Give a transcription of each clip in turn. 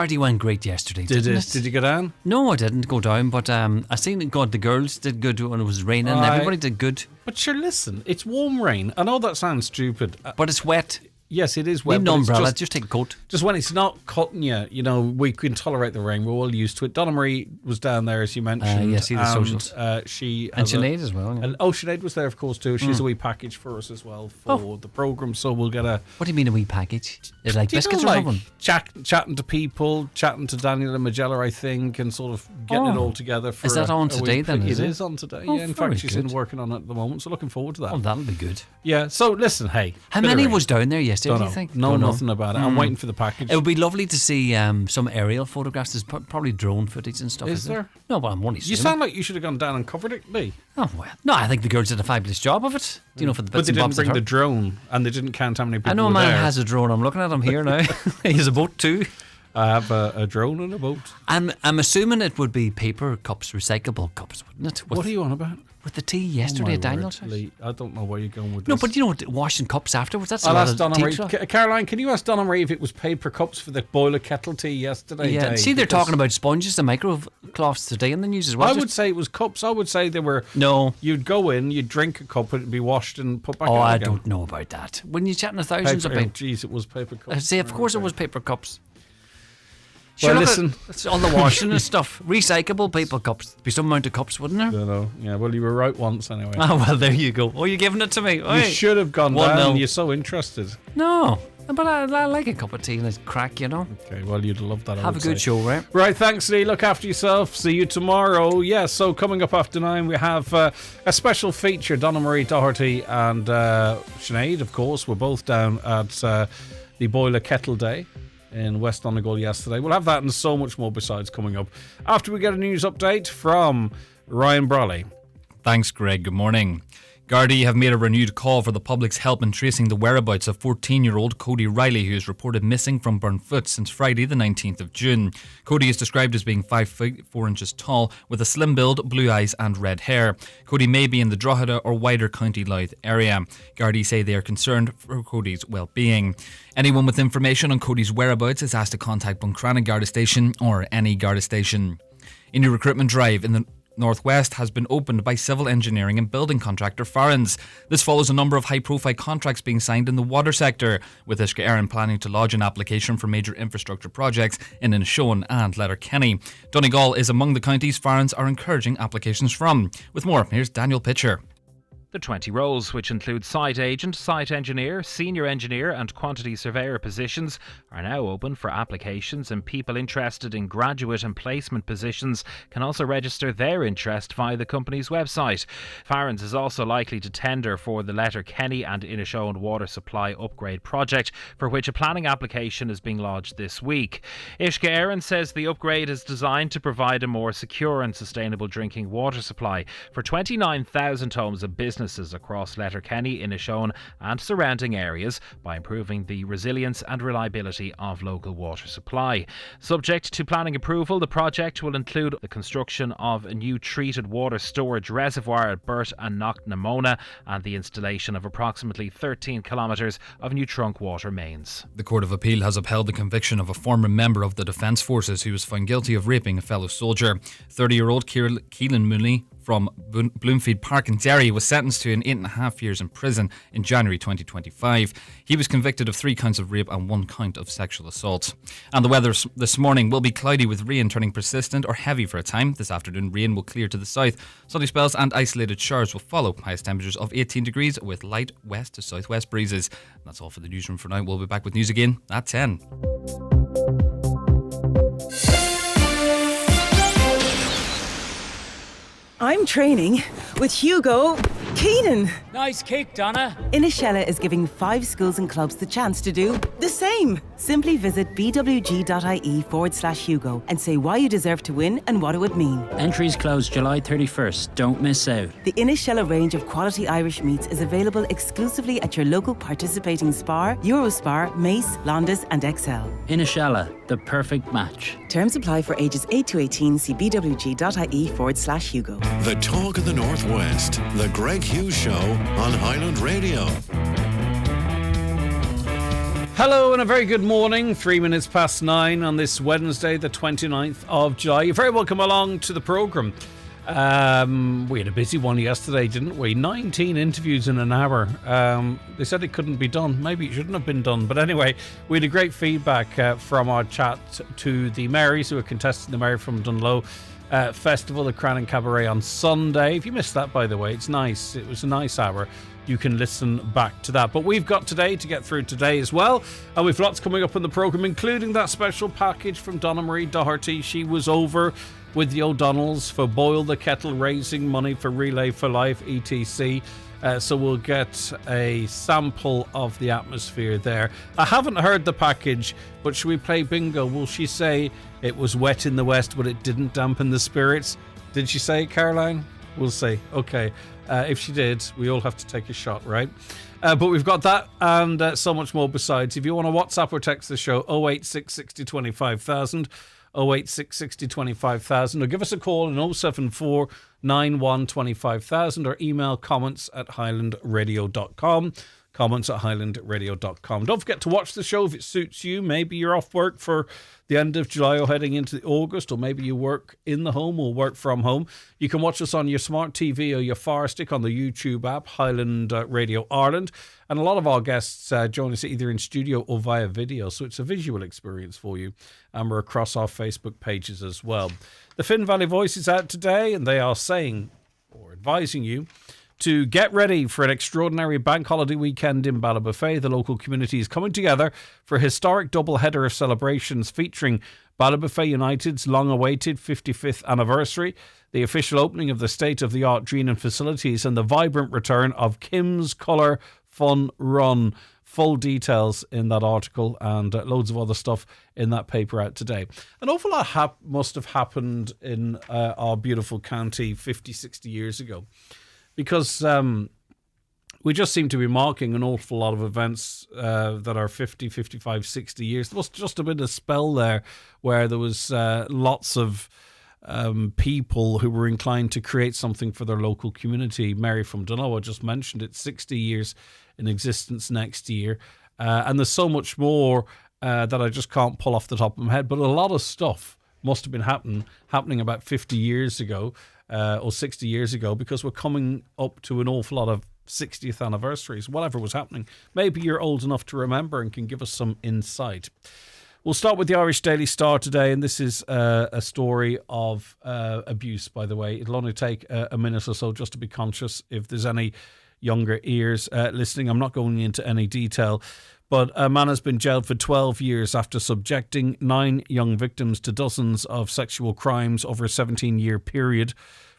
Party went great yesterday, Did didn't it? it? Did you go down? No, I didn't go down, but I seen that God, the girls did good when it was raining. Everybody did good. But sure, listen, it's warm rain. I know that sounds stupid. But it's wet. Yes, it is Need wet. an but it's umbrella, just take a coat. Just when it's not cutting you, we can tolerate the rain. We're all used to it. Donna Marie was down there, as you mentioned. Yeah, see the socials. And Sinead as well. Yeah. And Sinead was there, of course, too. She's a wee package for us as well for the programme. So we'll get a... What do you mean a wee package? Is it like biscuits or something? Chatting to people, chatting to Daniel and Magella, I think, and sort of getting it all together. For is that on today then? It is on today, yeah. In fact, she's working on it at the moment, so looking forward to that. Oh, that'll be good. Yeah, so listen, hey. How many was down there yesterday, do you think? No, nothing about it. I'm waiting for the package. It would be lovely to see some aerial photographs. There's probably drone footage and stuff. Is there? No, but I'm only You sound like you should have gone down and covered it, Lee. Oh, well. No, I think the girls did a fabulous job of it. For the bits But they and didn't bobs bring the drone, and they didn't count how many people I know were a man there. has a drone. I'm looking at him here now. He has a boat too. I have a drone and a boat. I'm assuming it would be paper cups, recyclable cups, wouldn't it? What are you on about? With the tea yesterday at Daniel's house. Lee, I don't know where you're going with No, this. but washing cups afterwards, that's a I'll lot ask of Donna tea Marie. stuff. Caroline, can you ask Donna Marie if it was paper cups for the boiler kettle tea yesterday? Yeah, Dave? see, they're talking about sponges and microcloths today in the news as well. I would say it was cups. I would say they were... No. You'd go in, you'd drink a cup, and it'd be washed and put back Oh, out I again. don't know about that. When you're chatting to thousands of people. Jeez, it was paper cups. I say, of course it was paper cups. Well, Sure, listen. it's on the washing and stuff. Recyclable paper cups. Be some amount of cups, wouldn't there? I don't know. Yeah, well, you were right once anyway. Oh, well, there you go. Oh, you're giving it to me. You should have gone 1-0. down. You're so interested. No, but I like a cup of tea and a crack, Okay, well, you'd love that. Have a good show, right? Right, thanks, Lee. Look after yourself. See you tomorrow. Yeah, so coming up after 9, we have a special feature. Donna Marie Doherty and Sinead, of course, were both down at the Boiler Kettle Day in West Donegal yesterday. We'll have that and so much more besides coming up after we get a news update from Ryan Brawley. Thanks, Greg. Good morning. Gardaí have made a renewed call for the public's help in tracing the whereabouts of 14-year-old Cody Riley, who is reported missing from Burnfoot since Friday the 19th of June. Cody is described as being 5 feet 4 inches tall, with a slim build, blue eyes and red hair. Cody may be in the Drogheda or wider County Louth area. Gardaí say they are concerned for Cody's well-being. Anyone with information on Cody's whereabouts is asked to contact Buncrana Garda Station or any Garda Station. A new recruitment drive in the Northwest has been opened by civil engineering and building contractor Farrens. This follows a number of high-profile contracts being signed in the water sector, with Uisce Éireann planning to lodge an application for major infrastructure projects in Inishowen and Letterkenny. Donegal is among the counties Farrens are encouraging applications from. With more, here's Daniel Pitcher. The 20 roles, which include site agent, site engineer, senior engineer and quantity surveyor positions, are now open for applications, and people interested in graduate and placement positions can also register their interest via the company's website. Farrens is also likely to tender for the Letterkenny and Inishowen water supply upgrade project, for which a planning application is being lodged this week. Uisce Éireann says the upgrade is designed to provide a more secure and sustainable drinking water supply for 29,000 homes and businesses across Letterkenny, Inishowen and surrounding areas by improving the resilience and reliability of local water supply. Subject to planning approval, the project will include the construction of a new treated water storage reservoir at Burt and Knocknamona and the installation of approximately 13 kilometres of new trunk water mains. The Court of Appeal has upheld the conviction of a former member of the Defence Forces who was found guilty of raping a fellow soldier. 30-year-old Keelan Mooney from Bloomfield Park in Derry was sentenced to 8.5 years in prison in January 2025. He was convicted of 3 counts of rape and 1 count of sexual assault. And the weather this morning will be cloudy with rain turning persistent or heavy for a time. This afternoon rain will clear to the south. Sunny spells and isolated showers will follow. Highest temperatures of 18 degrees with light west to southwest breezes. And that's all for the newsroom for now. We'll be back with news again at 10. I'm training with Hugo Keenan. Nice kick, Donna. Inishella is giving 5 schools and clubs the chance to do the same. Simply visit bwg.ie/Hugo and say why you deserve to win and what it would mean. Entries close July 31st. Don't miss out. The Inishella range of quality Irish meats is available exclusively at your local participating Spar, Eurospar, Mace, Londis and XL. Inishella, the perfect match. Terms apply for ages 8 to 18. See bwg.ie/Hugo. The talk of the Northwest, the Greg Hughes Show on Highland Radio. Hello and a very good morning. 3 minutes past 9 on this Wednesday, the 29th of July. You're very welcome along to the programme. We had a busy one yesterday, didn't we? 19 interviews in an hour. They said it couldn't be done. Maybe it shouldn't have been done. But anyway, we had a great feedback from our chat to the Marys who are contesting the Mary from Dunloe Festival, the Crown and Cabaret on Sunday. If you missed that, by the way, it's nice. It was a nice hour. You can listen back to that. But we've got today to get through today as well. And we've lots coming up in the programme, including that special package from Donna Marie Doherty. She was over with the O'Donnells for Boil the Kettle, raising money for Relay for Life, etc. So we'll get a sample of the atmosphere there. I haven't heard the package, but should we play bingo? Will she say it was wet in the west, but it didn't dampen the spirits? Did she say it, Caroline? We'll see. Okay. If she did, we all have to take a shot, right? But we've got that and so much more besides. If you want to WhatsApp or text the show, 086 60 25,000, 086 60 25,000, or give us a call on 074 91 25,000, or email comments@highlandradio.com. comments@highlandradio.com. Don't forget to watch the show if it suits you. Maybe you're off work for the end of July or heading into August, or maybe you work in the home or work from home. You can watch us on your smart TV or your Fire Stick on the YouTube app, Highland Radio Ireland. And a lot of our guests join us either in studio or via video, so it's a visual experience for you. And we're across our Facebook pages as well. The Finn Valley Voice is out today, and they are saying or advising you to get ready for an extraordinary bank holiday weekend in Ballybofey. The local community is coming together for a historic double-header of celebrations featuring Ballybofey United's long-awaited 55th anniversary, the official opening of the state-of-the-art Dreenan facilities, and the vibrant return of Kim's Colour Fun Run. Full details in that article and loads of other stuff in that paper out today. An awful lot must have happened in our beautiful county 50, 60 years ago. Because we just seem to be marking an awful lot of events that are 50, 55, 60 years. There must just have been a spell there where there was lots of people who were inclined to create something for their local community. Mary from Dunloe, I just mentioned it, 60 years in existence next year. And there's so much more that I just can't pull off the top of my head. But a lot of stuff must have been happening about 50 years ago. Or 60 years ago, because we're coming up to an awful lot of 60th anniversaries, whatever was happening. Maybe you're old enough to remember and can give us some insight. We'll start with the Irish Daily Star today, and this is a story of abuse, by the way. It'll only take a minute or so just to be conscious if there's any younger ears listening. I'm not going into any detail. But a man has been jailed for 12 years after subjecting 9 young victims to dozens of sexual crimes over a 17-year period.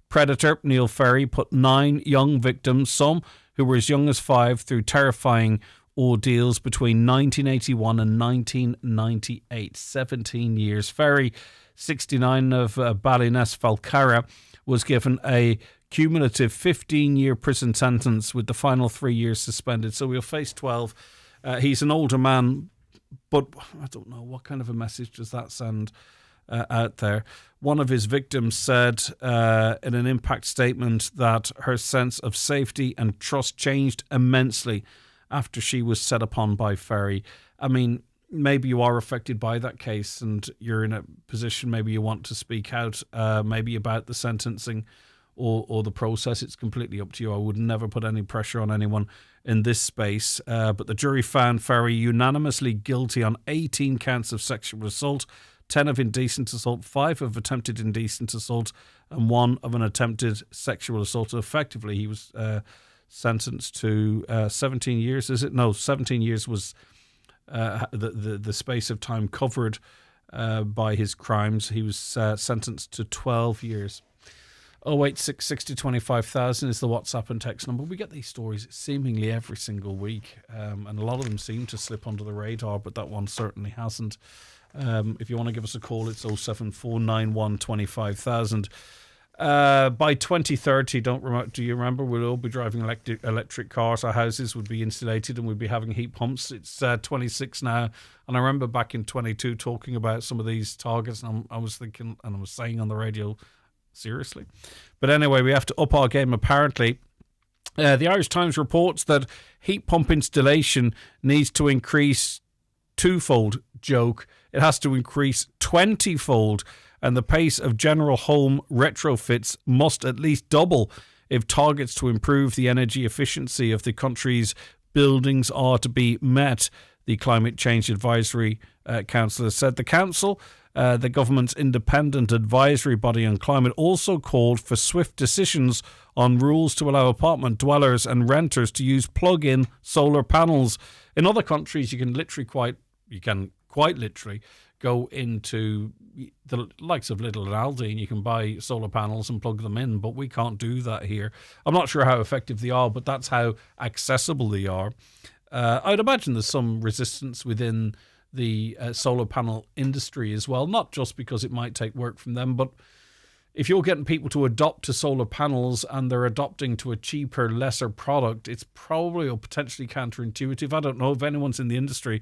Predator Neil Ferry put 9 young victims, some who were as young as 5, through terrifying ordeals between 1981 and 1998. 17 years. Ferry, 69, of Ballyness, Falcarra, was given a cumulative 15-year prison sentence with the final 3 years suspended. So he'll face 12. He's an older man, but I don't know, what kind of a message does that send out there? One of his victims said in an impact statement that her sense of safety and trust changed immensely after she was set upon by Ferry. I mean, maybe you are affected by that case and you're in a position, maybe you want to speak out, maybe about the sentencing or the process. It's completely up to you. I would never put any pressure on anyone in this space. But the jury found Ferry unanimously guilty on 18 counts of sexual assault, 10 of indecent assault, 5 of attempted indecent assault, and 1 of an attempted sexual assault. So effectively, he was sentenced to 17 years. Is it? No, 17 years was the space of time covered by his crimes. He was sentenced to 12 years. 086 60 25,000 is the WhatsApp and text number. We get these stories seemingly every single week, and a lot of them seem to slip under the radar, but that one certainly hasn't. If you want to give us a call, it's 07491 25,000. By 2030, do you remember, we'll all be driving electric cars. Our houses would be insulated and we'd be having heat pumps. It's 26 now, and I remember back in 22 talking about some of these targets, and I was thinking, and I was saying on the radio, seriously? But anyway, we have to up our game apparently. The Irish Times reports that heat pump installation needs to increase twofold joke. It has to increase 20-fold, and the pace of general home retrofits must at least double if targets to improve the energy efficiency of the country's buildings are to be met, the Climate Change Advisory Council has said. The council, the government's independent advisory body on climate, also called for swift decisions on rules to allow apartment dwellers and renters to use plug-in solar panels. In other countries, you can quite literally go into the likes of Lidl and Aldi and you can buy solar panels and plug them in, but we can't do that here. I'm not sure how effective they are, but that's how accessible they are. I'd imagine there's some resistance within the solar panel industry as well, not just because it might take work from them, but if you're getting people to adopt to solar panels and they're adopting to a cheaper, lesser product, it's probably or potentially counterintuitive. I don't know if anyone's in the industry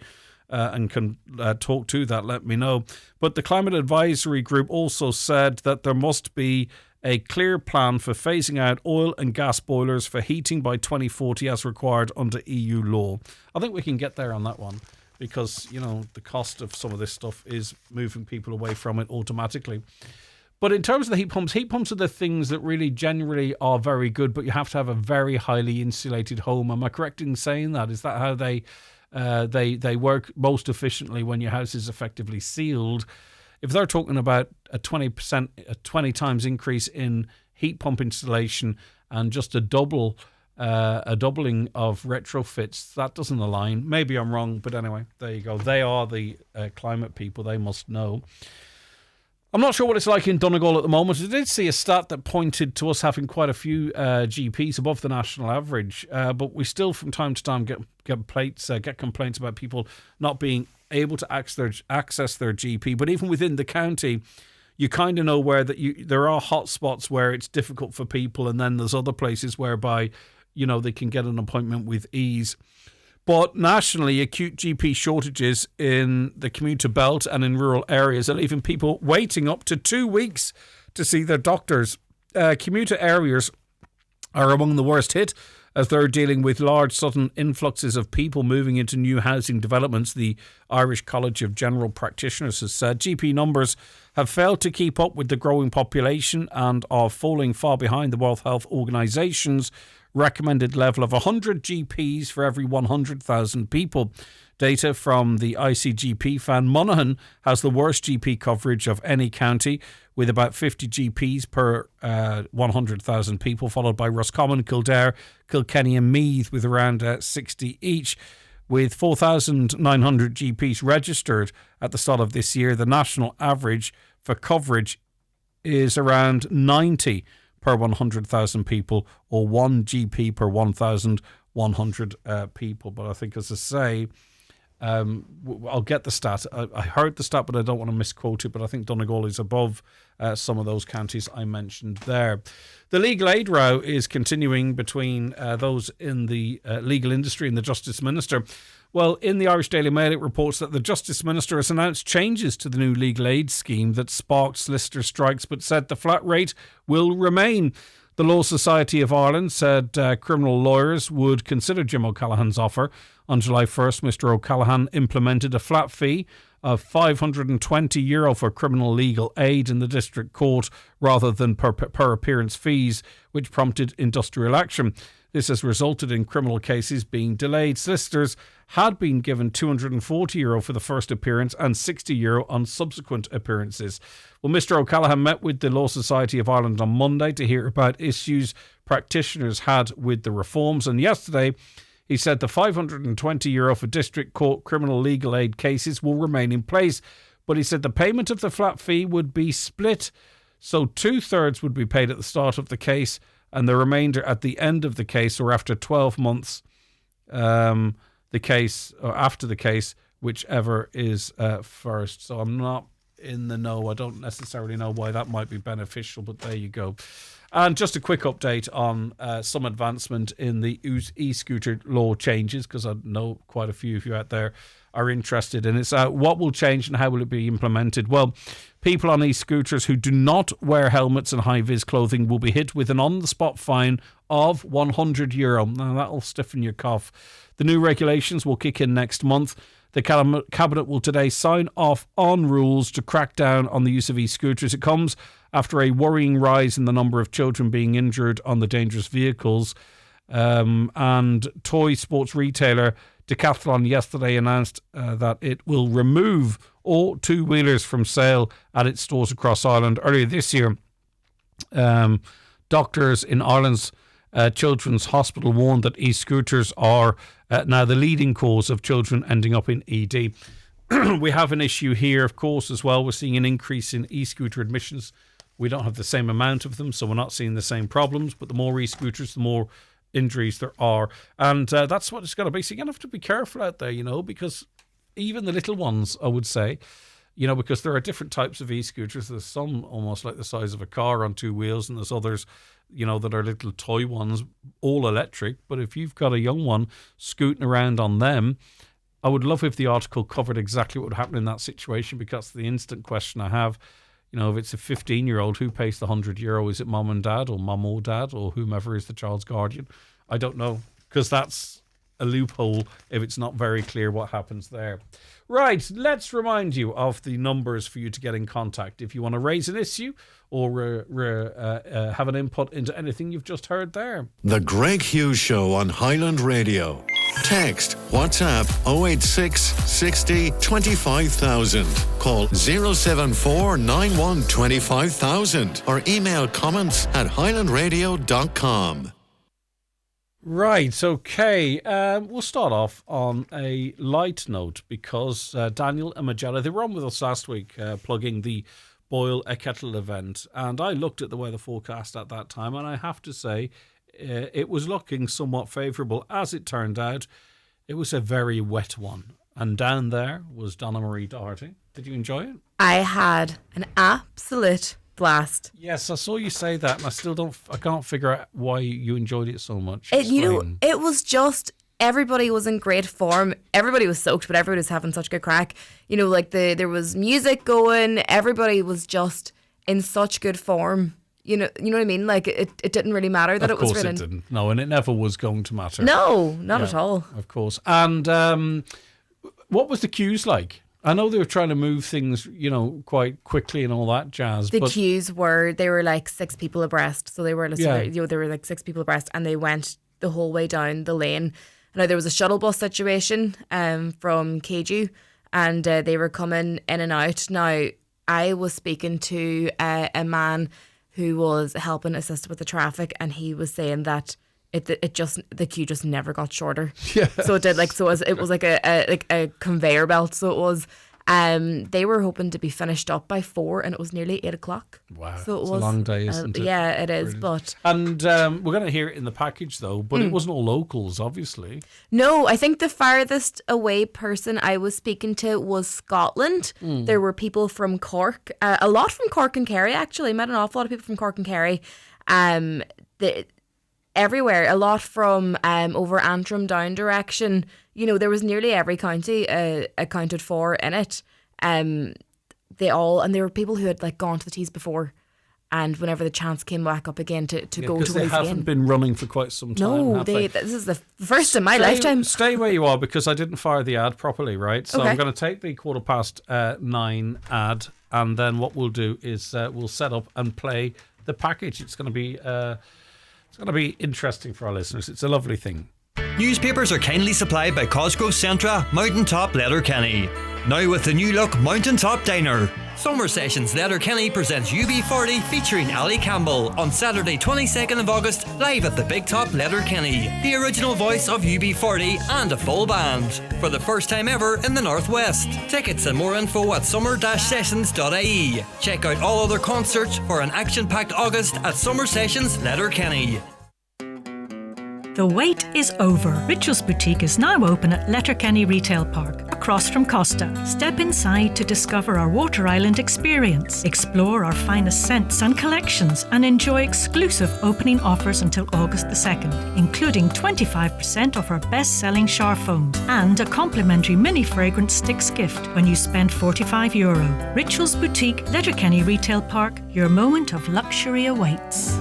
and can talk to that, let me know. But the Climate Advisory Group also said that there must be a clear plan for phasing out oil and gas boilers for heating by 2040 as required under EU law. I think we can get there on that one because, you know, the cost of some of this stuff is moving people away from it automatically. But in terms of the heat pumps are the things that really generally are very good, but you have to have a very highly insulated home. Am I correct in saying that? Is that how they work most efficiently when your house is effectively sealed? If they're talking about a 20 times increase in heat pump installation and just a doubling of retrofits, that doesn't align. Maybe I'm wrong, but anyway, there you go. They are the climate people. They must know. I'm not sure what it's like in Donegal at the moment. I did see a stat that pointed to us having quite a few GPs above the national average, but we still from time to time get complaints about people not being able to access their GP. But even within the county, you kind of know where there are hot spots where it's difficult for people, and then there's other places whereby, you know, they can get an appointment with ease. But nationally, acute GP shortages in the commuter belt and in rural areas are leaving people waiting up to 2 weeks to see their doctors. Commuter areas are among the worst hit as they're dealing with large sudden influxes of people moving into new housing developments, the Irish College of General Practitioners has said. GP numbers have failed to keep up with the growing population and are falling far behind the World Health Organization's recommended level of 100 GPs for every 100,000 people. Data from the ICGP found Monaghan has the worst GP coverage of any county, with about 50 GPs per 100,000 people, followed by Roscommon, Kildare, Kilkenny and Meath with around 60 each. With 4,900 GPs registered at the start of this year, the national average for coverage is around 90 per 100,000 people, or 1 GP per 1,100 people. But I think, as I say, I'll get the stat. I heard the stat, but I don't want to misquote it. But I think Donegal is above some of those counties I mentioned there. The legal aid row is continuing between those in the legal industry and the Justice Minister. Well, in the Irish Daily Mail, it reports that the Justice Minister has announced changes to the new legal aid scheme that sparked solicitor strikes, but said the flat rate will remain. The Law Society of Ireland said criminal lawyers would consider Jim O'Callaghan's offer. On July 1st, Mr O'Callaghan implemented a flat fee of €520 for criminal legal aid in the district court rather than per appearance fees, which prompted industrial action. This has resulted in criminal cases being delayed. Solicitors had been given €240 for the first appearance and €60 on subsequent appearances. Well, Mr O'Callaghan met with the Law Society of Ireland on Monday to hear about issues practitioners had with the reforms, and yesterday he said the €520 for district court criminal legal aid cases will remain in place, but he said the payment of the flat fee would be split, so 2/3 would be paid at the start of the case and the remainder at the end of the case, or after 12 months, the case, or after the case, whichever is first. So I'm not in the know. I don't necessarily know why that might be beneficial, but there you go. And just a quick update on some advancement in the e-scooter law changes, because I know quite a few of you out there are interested in it. So what will change and how will it be implemented? Well, people on e-scooters who do not wear helmets and high-vis clothing will be hit with an on-the-spot fine of €100. Now, that'll stiffen your cough. The new regulations will kick in next month. The Cabinet will today sign off on rules to crack down on the use of e-scooters. It comes after a worrying rise in the number of children being injured on the dangerous vehicles. And toy sports retailer Decathlon yesterday announced that it will remove all two-wheelers from sale at its stores across Ireland. Earlier this year, doctors in Ireland's Children's Hospital warned that e-scooters are now the leading cause of children ending up in ED. We have an issue here, of course, as well. We're seeing an increase in e-scooter admissions. We don't have the same amount of them, so we're not seeing the same problems. But the more e-scooters, the more injuries there are. And that's what it's got to be. So you're going to have to be careful out there, because even the little ones, I would say, because there are different types of e-scooters. There's some almost like the size of a car on two wheels, and there's others, that are little toy ones, all electric. But if you've got a young one scooting around on them, I would love if the article covered exactly what would happen in that situation, because the instant question I have, if it's a 15-year-old, who pays the €100? Is it mom and dad, or mom or dad, or whomever is the child's guardian? I don't know, because that's a loophole if it's not very clear what happens there. Right, let's remind you of the numbers for you to get in contact if you want to raise an issue or have an input into anything you've just heard there. The Greg Hughes Show on Highland Radio. Text WhatsApp 086 60 25000. Call 074 91 25000 or email comments at highlandradio.com. Right, okay. We'll start off on a light note because Daniel and Magella, they were on with us last week plugging the Boil a Kettle event, and I looked at the weather forecast at that time, and I have to say it was looking somewhat favourable. As it turned out, it was a very wet one, and down there was Donna Marie Doherty. Did you enjoy it? I had an absolute blast. Yes, I saw you say that, and I can't figure out why you enjoyed it so much. It was just, everybody was in great form. Everybody was soaked, but everybody was having such good crack. There was music going. Everybody was just in such good form. You know what I mean? Like it didn't really matter that it was raining. Of course it didn't. No, and it never was going to matter. No, not at all. Of course. And what was the queues like? I know they were trying to move things, quite quickly and all that jazz. The queues they were like 6 people abreast. So they were, they were like 6 people abreast, and they went the whole way down the lane. Now there was a shuttle bus situation from Keju, and they were coming in and out. Now I was speaking to a man who was helping assist with the traffic, and he was saying that the queue just never got shorter. Yeah. So it did it was like a conveyor belt. So it was they were hoping to be finished up by 4, and it was nearly 8 o'clock. Wow. So it's a long day, isn't it? Yeah, it is. Brilliant. And we're going to hear it in the package though, but it wasn't all locals, obviously. No, I think the farthest away person I was speaking to was Scotland. There were people from Cork, a lot from Cork and Kerry actually. I met an awful lot of people from Cork and Kerry. Everywhere, a lot from over Antrim down direction. There was nearly every county accounted for in it. There were people who had gone to the Tees before, and whenever the chance came back up again to go to they haven't been running for quite some time. No, this is the first in my lifetime. Stay where you are, because I didn't fire the ad properly, right? So okay. I'm going to take the 9:15 ad, and then what we'll do is we'll set up and play the package. It's going to be interesting for our listeners. It's a lovely thing. Newspapers are kindly supplied by Cosgrove Centra, Mountaintop Letterkenny. Now with the new look Mountaintop Diner. Summer Sessions Letterkenny presents UB40 featuring Ali Campbell on Saturday 22nd of August, live at the Big Top Letterkenny. The original voice of UB40 and a full band. For the first time ever in the Northwest. Tickets and more info at summer-sessions.ie. Check out all other concerts for an action-packed August at Summer Sessions Letterkenny. The wait is over. Rituals Boutique is now open at Letterkenny Retail Park, across from Costa. Step inside to discover our Water Island experience, explore our finest scents and collections, and enjoy exclusive opening offers until August the 2nd, including 25% off our best-selling shower foams and a complimentary mini fragrance sticks gift when you spend €45. Rituals Boutique, Letterkenny Retail Park, your moment of luxury awaits.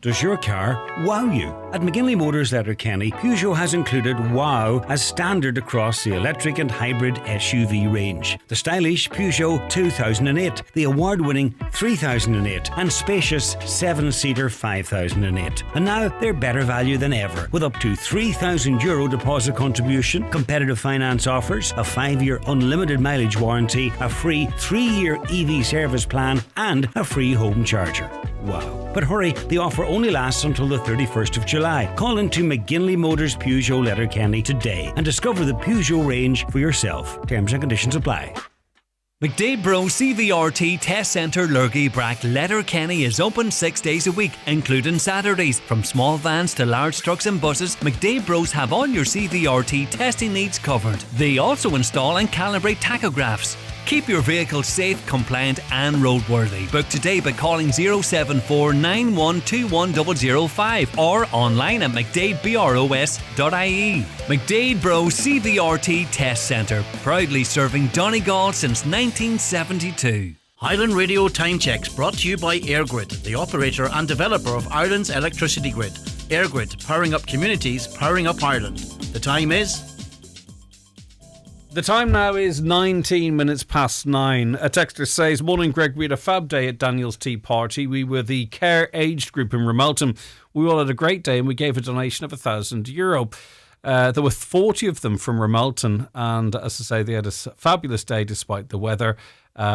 Does your car wow you? At McGinley Motors Letterkenny, Peugeot has included wow as standard across the electric and hybrid SUV range. The stylish Peugeot 2008, the award-winning 3008 and spacious 7-seater 5008. And now they're better value than ever, with up to €3,000 deposit contribution, competitive finance offers, a 5-year unlimited mileage warranty, a free 3-year EV service plan and a free home charger. Wow. But hurry, the offer only lasts until the 31st of July. Call into McGinley Motors Peugeot Letterkenny today and discover the Peugeot range for yourself. Terms and conditions apply. McDade Bro CVRT Test Centre Lurgy Brack Letterkenny is open 6 days a week, including Saturdays. From small vans to large trucks and buses, McDade Bros have all your CVRT testing needs covered. They also install and calibrate tachographs. Keep your vehicle safe, compliant and roadworthy. Book today by calling 074 9121 005 or online at mcdadebros.ie. McDade Bro CVRT Test Centre, proudly serving Donegal since 1972. Highland Radio Time Checks brought to you by EirGrid, the operator and developer of Ireland's electricity grid. EirGrid, powering up communities, powering up Ireland. The time is... The time now is 19 minutes past 9. A texter says, "Morning Greg, we had a fab day at Daniel's tea party. We were the care aged group in Ramelton. We all had a great day and we gave a donation of €1,000. There were 40 of them from Ramelton, and as I say, they had a fabulous day despite the weather.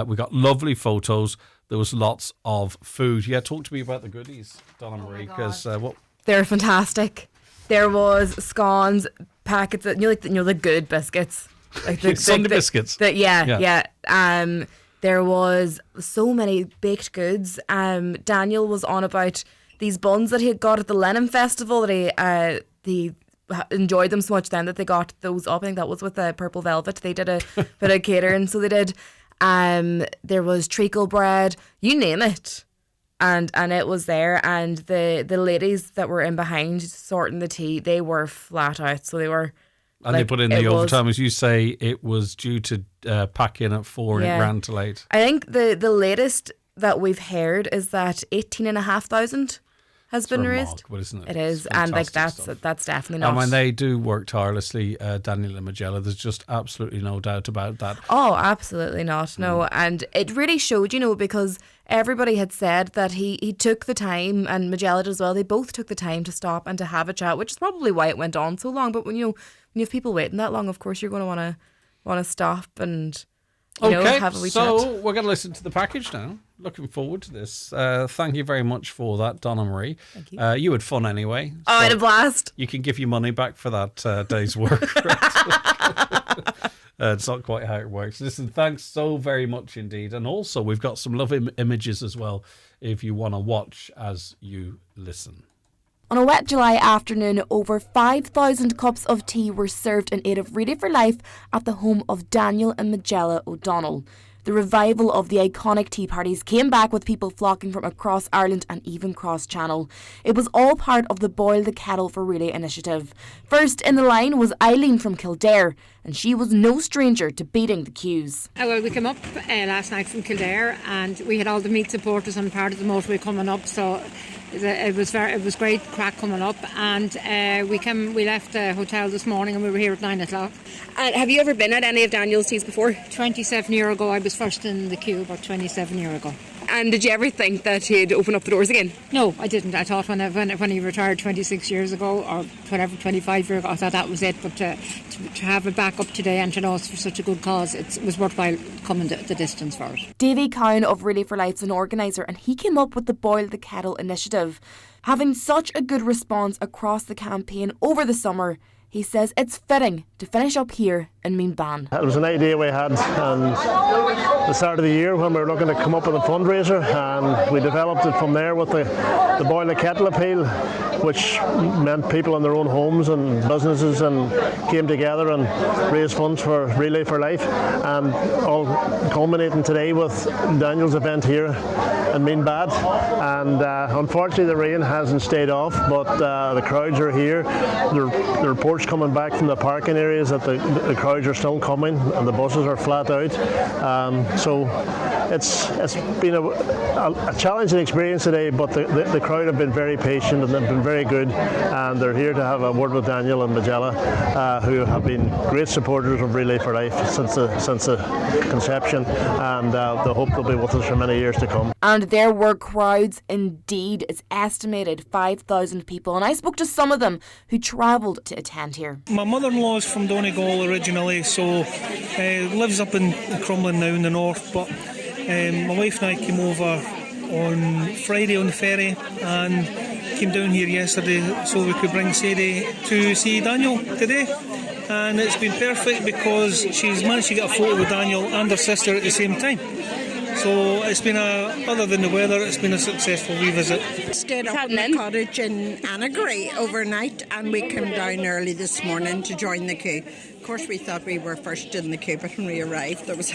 We got lovely photos. There was lots of food." Yeah, talk to me about the goodies, Donna Marie, because they're fantastic. There was scones, packets of, the good biscuits. Like the Sunday biscuits. Yeah. There was so many baked goods. Daniel was on about these buns that he had got at the Lennon Festival, that he enjoyed them so much then that they got those up. I think that was with the Purple Velvet. They did a bit of catering, so they did. There was treacle bread, you name it. And it was there, and the ladies that were in behind sorting the tea, they were flat out. So they were... And they put in the overtime, as you say, it was due to pack in at 4 and it ran till 8. I think the latest that we've heard is that 18,500 has been raised. Isn't it? It is, and like that's definitely not. And when they do work tirelessly, Daniel and Magella, there's just absolutely no doubt about that. Oh, absolutely not. No, and it really showed, because everybody had said that he took the time, and Magella did as well. They both took the time to stop and to have a chat, which is probably why it went on so long. But when you have people waiting that long, of course you're going to want to stop and have a wee chat. So we're going to listen to the package now. Looking forward to this. Thank you very much for that, Donna Marie. Thank you. You had fun anyway. I had a blast. You can give your money back for that day's work. It's not quite how it works. Listen, thanks so very much indeed. And also, we've got some lovely images as well if you want to watch as you listen. On a wet July afternoon, over 5,000 cups of tea were served in aid of Relay for Life at the home of Daniel and Magella O'Donnell. The revival of the iconic tea parties came back with people flocking from across Ireland and even cross-channel. It was all part of the Boil the Kettle for Relay initiative. First in the line was Eileen from Kildare, and she was no stranger to beating the queues. Well, we came up last night from Kildare, and we had all the meat supporters on part of the motorway coming up, so it was great crack coming up, and we left the hotel this morning and we were here at 9 o'clock. Have you ever been at any of Daniel's teas before? 27 years ago. I was first in the queue about 27 years ago. And did you ever think that he'd open up the doors again? No, I didn't. I thought when he retired 26 years ago, or whatever, 25 years ago, I thought that was it. But to have it back up today and to know it's for such a good cause, it was worthwhile coming the distance for it. Davy Cowan of Relay for Life's an organiser, and he came up with the Boil the Kettle initiative. Having such a good response across the campaign over the summer, he says it's fitting to finish up here in Meanban. It was an idea we had the start of the year when we were looking to come up with a fundraiser, and we developed it from there with the Boil the Kettle appeal, which meant people in their own homes and businesses and came together and raised funds for Relay for Life, and all culminating today with Daniel's event here in Meanbad. And unfortunately the rain hasn't stayed off, but the crowds are here. The reports coming back from the parking areas that the crowds are still coming and the buses are flat out. So it's been a challenging experience today, but the crowd have been very patient and they've been very good, and they're here to have a word with Daniel and Magella, who have been great supporters of Relay for Life since the conception, and they hope they'll be with us for many years to come. And there were crowds indeed. It's estimated 5,000 people, and I spoke to some of them who travelled to attend here. My mother-in-law is from Donegal originally, so lives up in Crumlin now in the north, but my wife and I came over on Friday on the ferry and came down here yesterday so we could bring Sadie to see Daniel today. And it's been perfect because she's managed to get a photo with Daniel and her sister at the same time. So it's been other than the weather, it's been a successful revisit. Stayed up in the cottage in Annagry overnight, and we came down early this morning to join the queue. Of course, we thought we were first in the queue, but when we arrived, there was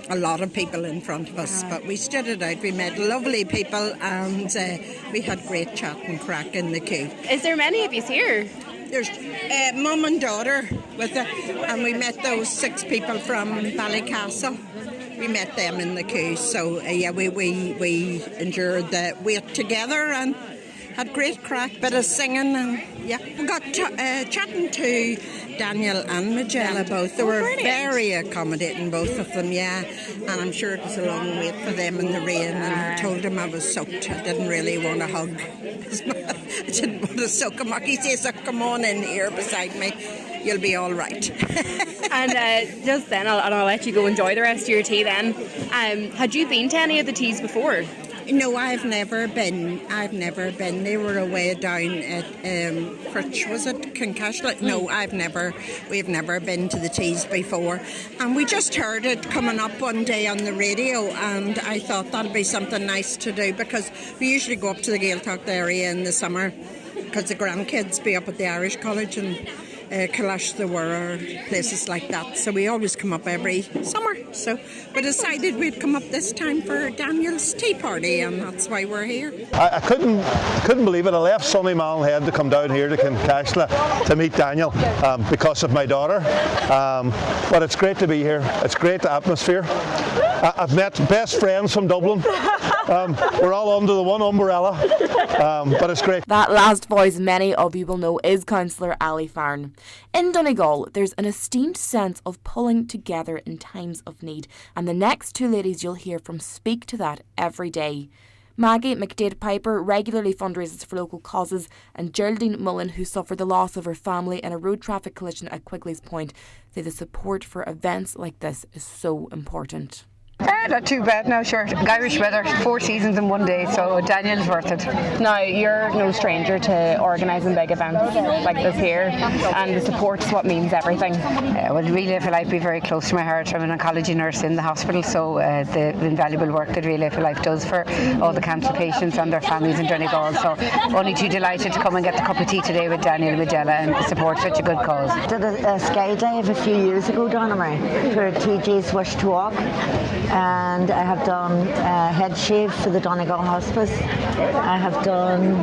a lot of people in front of us. But we stood it out. We met lovely people, and we had great chat and crack in the queue. Is there many of you here? There's mum and daughter with her, and we met those 6 people from Ballycastle. We met them in the queue, so we endured the wait together and had great crack, bit of singing, and we got chatting to Daniel and Magella both. They were very accommodating, both of them, and I'm sure it was a long wait for them in the rain, and I told him I was soaked. I didn't really want to hug. I didn't want to soak him up. He says, come on in here beside me. You'll be all right. And just then, I'll let you go enjoy the rest of your tea then. Had you been to any of the teas before? No, I've never been. They were away down at Crutch, was it? Kincashlet? No, we've never been to the teas before. And we just heard it coming up one day on the radio, and I thought that'd be something nice to do, because we usually go up to the Gaeltacht area in the summer, because the grandkids be up at the Irish College and Kalash there were places like that, so we always come up every summer. So we decided we'd come up this time for Daniel's tea party, and that's why we're here. I couldn't believe it. I left Sunny Malhead to come down here to Kincashla to meet Daniel because of my daughter. But it's great to be here. It's great atmosphere. I've met best friends from Dublin. We're all under the one umbrella, but it's great. That last voice many of you will know is Councillor Ali Farn. In Donegal, there's an esteemed sense of pulling together in times of need, and the next 2 ladies you'll hear from speak to that every day. Maggie McDade Piper regularly fundraises for local causes, and Geraldine Mullen, who suffered the loss of her family in a road traffic collision at Quigley's Point, say the support for events like this is so important. Not too bad now, sure. Irish weather, 4 seasons in one day, so Daniel's worth it. Now, you're no stranger to organising big events like this here, and the support is what means everything. Well, Relay for Life be very close to my heart. I'm an oncology nurse in the hospital, so the invaluable work that Relay for Life does for all the cancer patients and their families in Donegal. So only too delighted to come and get the cup of tea today with Daniel and Magella and support such a good cause. Did a skydive a few years ago, Donna, for TJ's Wish to Walk. And I have done head shave for the Donegal Hospice. I have done,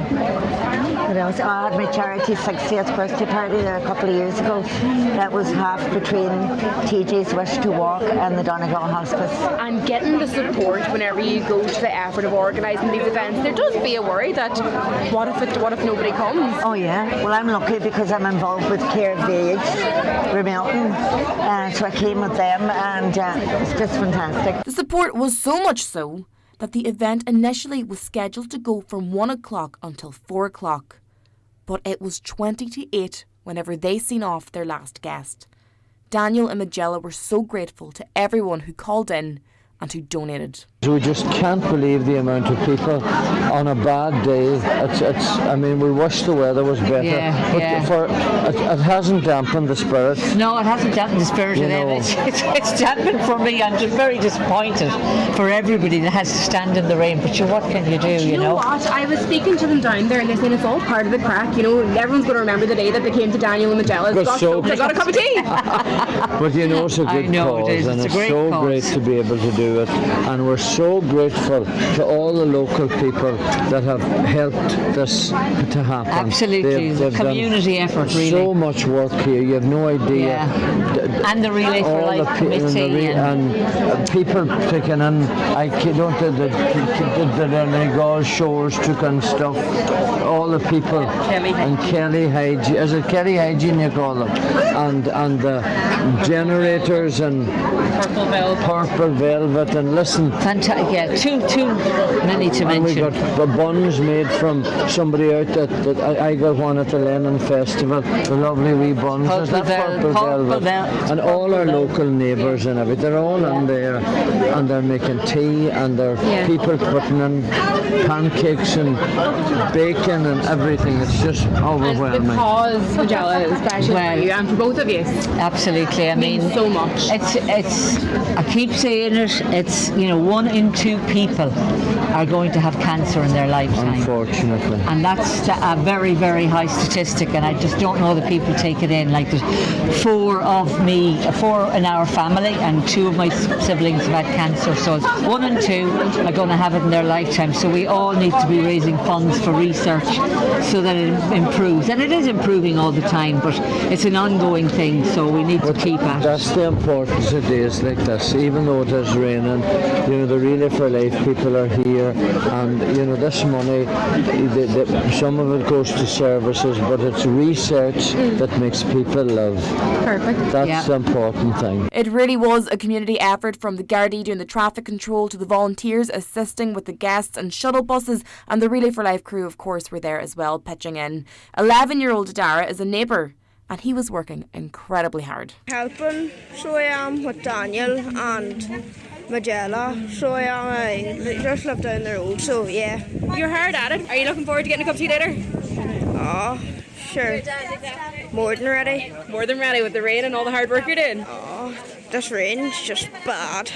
what else? I had my charity 60th birthday party there a couple of years ago. That was half between TJ's Wish to Walk and the Donegal Hospice. And getting the support whenever you go to the effort of organising these events, there does be a worry that what if nobody comes? Oh yeah, well I'm lucky because I'm involved with Care of the Aged, Remelton, so I came with them, and it's just fantastic. The support was so much so that the event initially was scheduled to go from 1 o'clock until 4 o'clock. But it was 20 to 8 whenever they seen off their last guest. Daniel and Magella were so grateful to everyone who called in and who donated. We just can't believe the amount of people on a bad day. I mean, we wish the weather was better, it hasn't dampened the spirit. No, it hasn't dampened the spirit of them. It's dampened for me. I'm just very disappointed for everybody that has to stand in the rain. But what can you do, you know? What? I was speaking to them down there, and they're saying it's all part of the crack. You know, everyone's going to remember the day that they came to Daniel and Magella's. They got a cup of tea. But you know, it's a good cause, and it's so great to be able to do do it, and we're so grateful to all the local people that have helped this to happen. Absolutely, they've community done effort, really. So much work here, you have no idea. Yeah. And the Relay for Life committee and people taking in. I don't the golf shores took in stuff. All the people and Kelly Hygiene. Is it Kelly Hygiene you call them? And the generators and purple velvet and listen. Fantastic, yeah, too many to mention. We got the buns made from somebody out that I got one at the Lennon Festival. The lovely wee buns. Purple velvet. And all our local neighbours and everything. They're all in there and they're making tea and they're people putting in pancakes and bacon and everything. It's just overwhelming. And because Magella is special for you and for both of you. Absolutely. I mean, so much. It's. I keep saying it. It's 1 in 2 people are going to have cancer in their lifetime. Unfortunately. And that's a very, very high statistic. And I just don't know that people take it in. Like there's 4 in our family, and 2 of my siblings have had cancer. So it's 1 in 2 are going to have it in their lifetime. So we all need to be raising funds for research so that it improves. And it is improving all the time, but it's an ongoing thing, so we need to keep at it. That's the importance of days like this. Even though it is raining, the Relay for Life people are here, and this money, some of it goes to services, but it's research that makes people live. Perfect. That's the important thing. It really was a community effort, from the Gardaí doing the traffic control to the volunteers assisting with the guests and shuttle buses, and the Relay for Life crew, of course, were there as well, pitching in. 11-year-old Dara is a neighbour, and he was working incredibly hard. Helping, so I am with Daniel and Magella, so I am. I just live down the road, so yeah. You're hard at it. Are you looking forward to getting a cup of tea later? Oh, sure. More than ready. More than ready with the rain and all the hard work you're doing. Oh, this rain's just bad.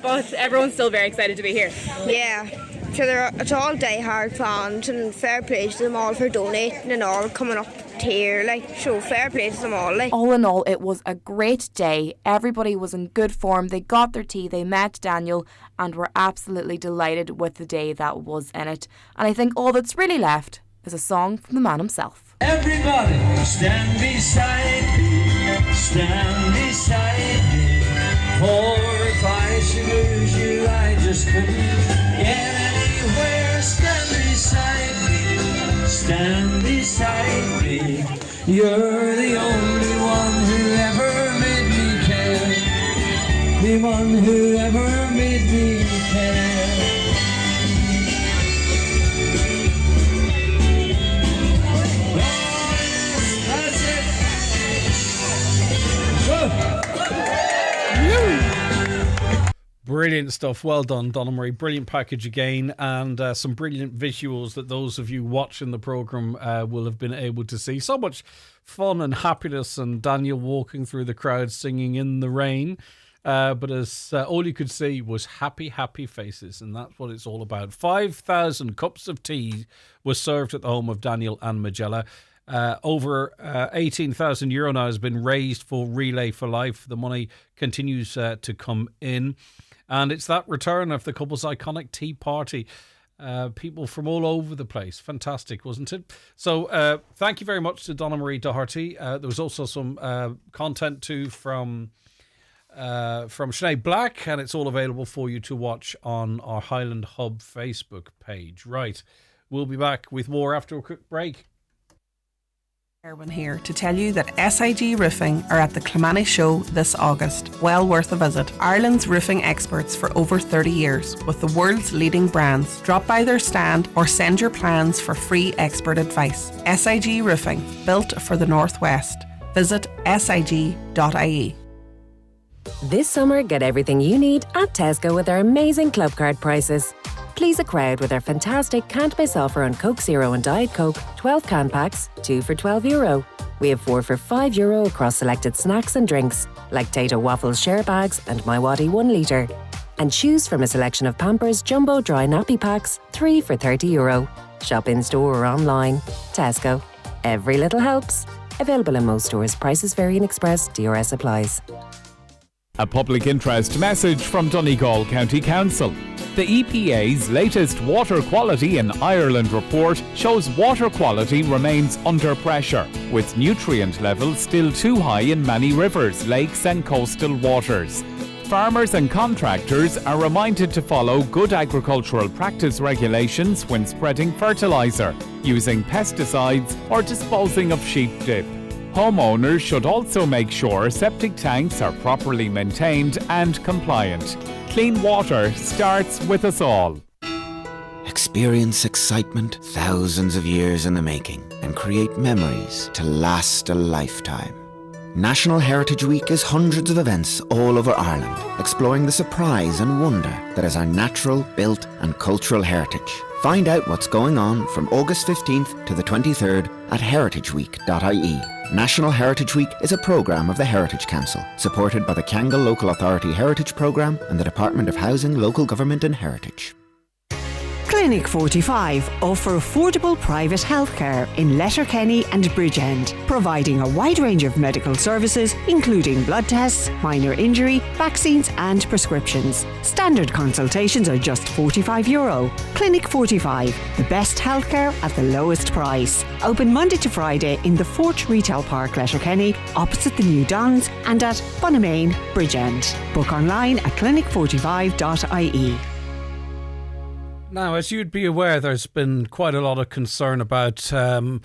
But everyone's still very excited to be here. Yeah. So it's all die-hard fans, and fair play to them all for donating and all coming up here. So fair play to them all. All in all, it was a great day. Everybody was in good form. They got their tea, they met Daniel, and were absolutely delighted with the day that was in it. And I think all that's really left is a song from the man himself. Everybody stand beside me, stand beside me. For if I should lose you, I just couldn't get anywhere. Stand beside me. You're the only one who ever made me care, the one who ever made me care. Brilliant stuff. Well done, Donna Marie. Brilliant package again, and some brilliant visuals that those of you watching the programme will have been able to see. So much fun and happiness, and Daniel walking through the crowd singing in the rain. But as all you could see was happy, happy faces, and that's what it's all about. 5,000 cups of tea were served at the home of Daniel and Magella. Over €18,000 now has been raised for Relay for Life. The money continues to come in. And it's that return of the couple's iconic tea party. People from all over the place. Fantastic, wasn't it? So thank you very much to Donna Marie Doherty. There was also some content too from Sinead Black, and it's all available for you to watch on our Highland Hub Facebook page. Right, we'll be back with more after a quick break. Erwin here to tell you that SIG Roofing are at the Clonmany Show this August. Well worth a visit. Ireland's roofing experts for over 30 years with the world's leading brands. Drop by their stand or send your plans for free expert advice. SIG Roofing, built for the Northwest. Visit sig.ie. This summer, get everything you need at Tesco with our amazing club card prices. Please a crowd with our fantastic Can't Miss offer on Coke Zero and Diet Coke, 12 can packs, 2 for €12. We have 4 for €5 across selected snacks and drinks, like Tato Waffles share bags and My Waddy 1 litre. And choose from a selection of Pampers Jumbo Dry Nappy Packs, 3 for €30. Shop in store or online. Tesco. Every little helps. Available in most stores. Prices vary in Express. DRS applies. A public interest message from Donegal County Council. The EPA's latest Water Quality in Ireland report shows water quality remains under pressure, with nutrient levels still too high in many rivers, lakes and coastal waters. Farmers and contractors are reminded to follow good agricultural practice regulations when spreading fertiliser, using pesticides or disposing of sheep dip. Homeowners should also make sure septic tanks are properly maintained and compliant. Clean water starts with us all. Experience excitement thousands of years in the making and create memories to last a lifetime. National Heritage Week is hundreds of events all over Ireland, exploring the surprise and wonder that is our natural, built and cultural heritage. Find out what's going on from August 15th to the 23rd at heritageweek.ie. National Heritage Week is a programme of the Heritage Council, supported by the Kangal Local Authority Heritage Programme and the Department of Housing, Local Government and Heritage. Clinic 45 offer affordable private healthcare in Letterkenny and Bridgend, providing a wide range of medical services including blood tests, minor injury, vaccines and prescriptions. Standard consultations are just €45. Clinic 45, the best healthcare at the lowest price. Open Monday to Friday in the Fort Retail Park, Letterkenny, opposite the New Dons, and at Bunamain, Bridgend. Book online at clinic45.ie. Now, as you'd be aware, there's been quite a lot of concern about a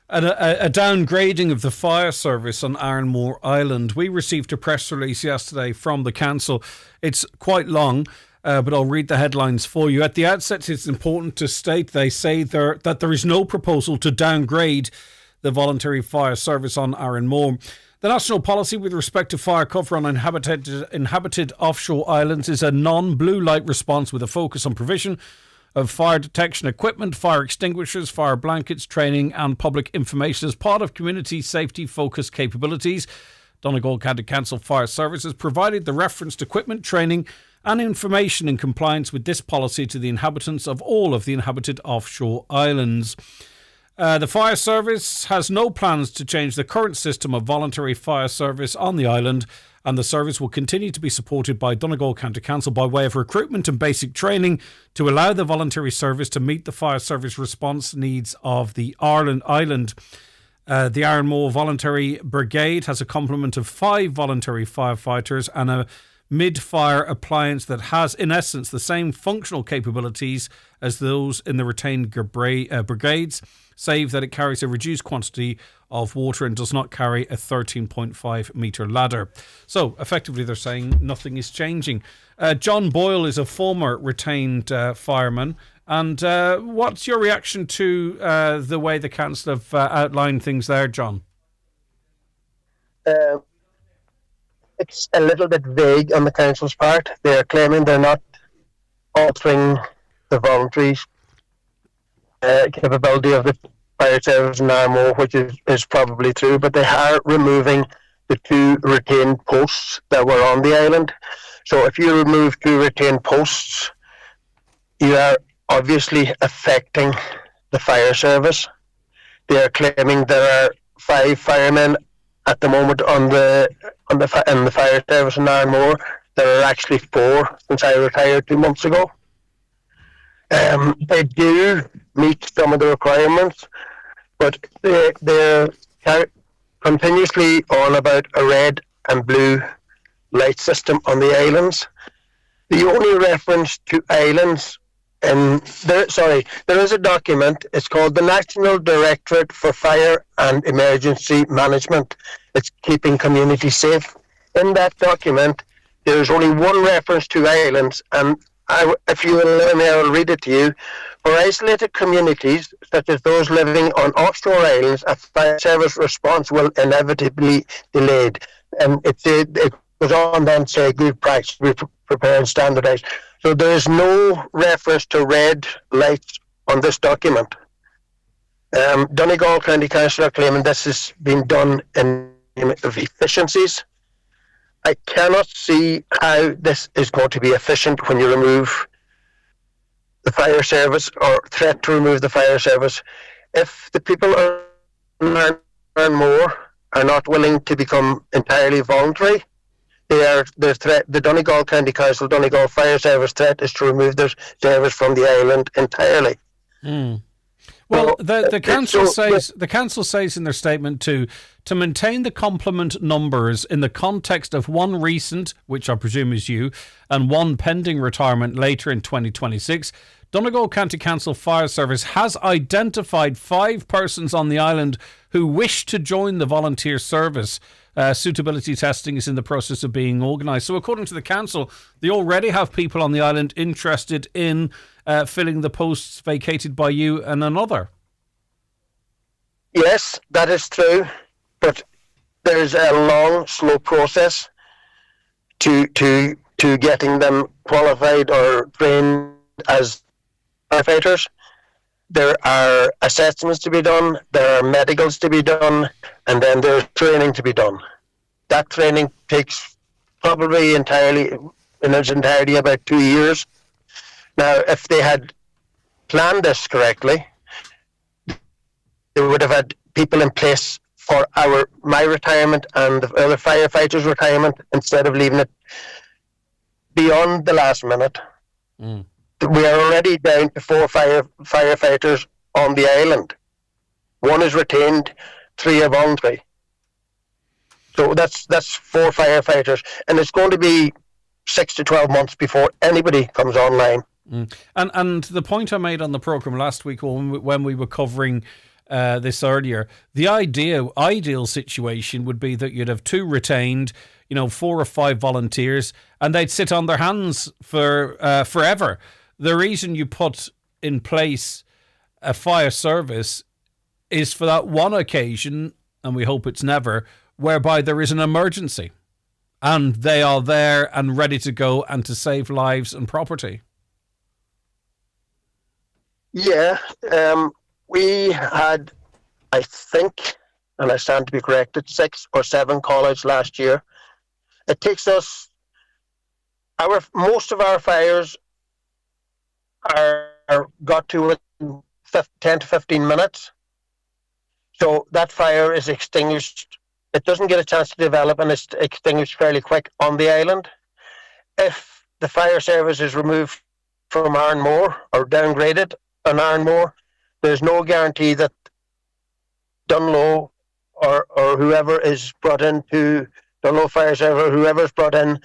downgrading of the fire service on Ironmore Island. We received a press release yesterday from the council. It's quite long, but I'll read the headlines for you. At the outset, it's important to state they say that there is no proposal to downgrade the voluntary fire service on Ironmore. The national policy with respect to fire cover on inhabited offshore islands is a non-blue light response with a focus on provision of fire detection equipment, fire extinguishers, fire blankets, training and public information as part of community safety focused capabilities. Donegal County Council Fire Services provided the referenced equipment, training and information in compliance with this policy to the inhabitants of all of the inhabited offshore islands. The fire service has no plans to change the current system of voluntary fire service on the island, and the service will continue to be supported by Donegal County Council by way of recruitment and basic training to allow the voluntary service to meet the fire service response needs of the island. The Ironmore Voluntary Brigade has a complement of 5 voluntary firefighters and a mid-fire appliance that has, in essence, the same functional capabilities as those in the retained brigades, save that it carries a reduced quantity of water and does not carry a 13.5 metre ladder. So, effectively, they're saying nothing is changing. John Boyle is a former retained fireman. And what's your reaction to the way the council have outlined things there, John? It's a little bit vague on the council's part. They're claiming they're not altering the voluntary capability of the fire service in Armagh, which is probably true, but they are removing the 2 retained posts that were on the island. So if you remove 2 retained posts, you are obviously affecting the fire service. They are claiming there are 5 firemen at the moment in the fire service in Armagh. There are actually 4 since I retired 2 months ago. They do meet some of the requirements, but they're continuously on about a red and blue light system on the islands. The only reference to islands, there is a document. It's called the National Directorate for Fire and Emergency Management. It's keeping communities safe. In that document, there is only one reference to islands, and if you will allow me, I will read it to you. For isolated communities, such as those living on offshore islands, a fire service response will inevitably be delayed. And it goes on then to say good practice to be prepared and standardised. So there is no reference to red lights on this document. Donegal County Council are claiming this has been done in the name of efficiencies. I cannot see how this is going to be efficient when you remove the fire service or threat to remove the fire service. If the people earn more are not willing to become entirely voluntary, The Donegal County Council, Donegal Fire Service threat is to remove their service from the island entirely. Well, the council says in their statement to maintain the complement numbers in the context of one recent, which I presume is you, and one pending retirement later in 2026. Donegal County Council Fire Service has identified 5 persons on the island who wish to join the volunteer service. Suitability testing is in the process of being organised. So according to the council, they already have people on the island interested in filling the posts vacated by you and another. Yes, that is true, but there's a long, slow process to getting them qualified or trained as firefighters. There are assessments to be done, there are medicals to be done, and then there's training to be done. That training takes probably in its entirety about 2 years. Now, if they had planned this correctly, they would have had people in place for my retirement and the other firefighters' retirement instead of leaving it beyond the last minute. We are already down to 4 firefighters on the island. 1 is retained, 3 are voluntary. So that's 4 firefighters, and it's going to be 6 to 12 months before anybody comes online. And the point I made on the programme last week when we were covering this earlier, the ideal situation would be that you'd have 2 retained, 4 or 5 volunteers, and they'd sit on their hands for forever. The reason you put in place a fire service is for that one occasion, and we hope it's never, whereby there is an emergency and they are there and ready to go and to save lives and property. Yeah, we had, I think, and I stand to be corrected, 6 or 7 call-outs last year. It takes us, most of our fires are got to within 10 to 15 minutes. So that fire is extinguished. It doesn't get a chance to develop, and it's extinguished fairly quick on the island. If the fire service is removed from Ironmore or downgraded on Ironmore, there's no guarantee that Dunlow or whoever is brought in to Dunlow Fire Service, or whoever is brought in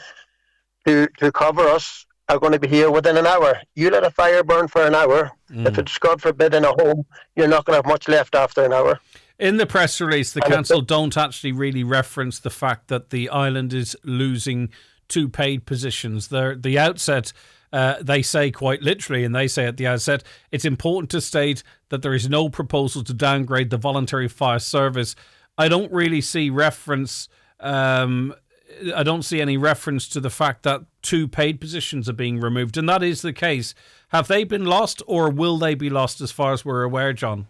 to cover us, are going to be here within an hour. You let a fire burn for an hour. If it's, God forbid, in a home, you're not going to have much left after an hour. In the press release, the council don't actually really reference the fact that the island is losing 2 paid positions. The outset, they say quite literally, and they say at the outset, it's important to state that there is no proposal to downgrade the voluntary fire service. I don't really see reference. I don't see any reference to the fact that 2 paid positions are being removed, and that is the case. Have they been lost, or will they be lost as far as we're aware, John?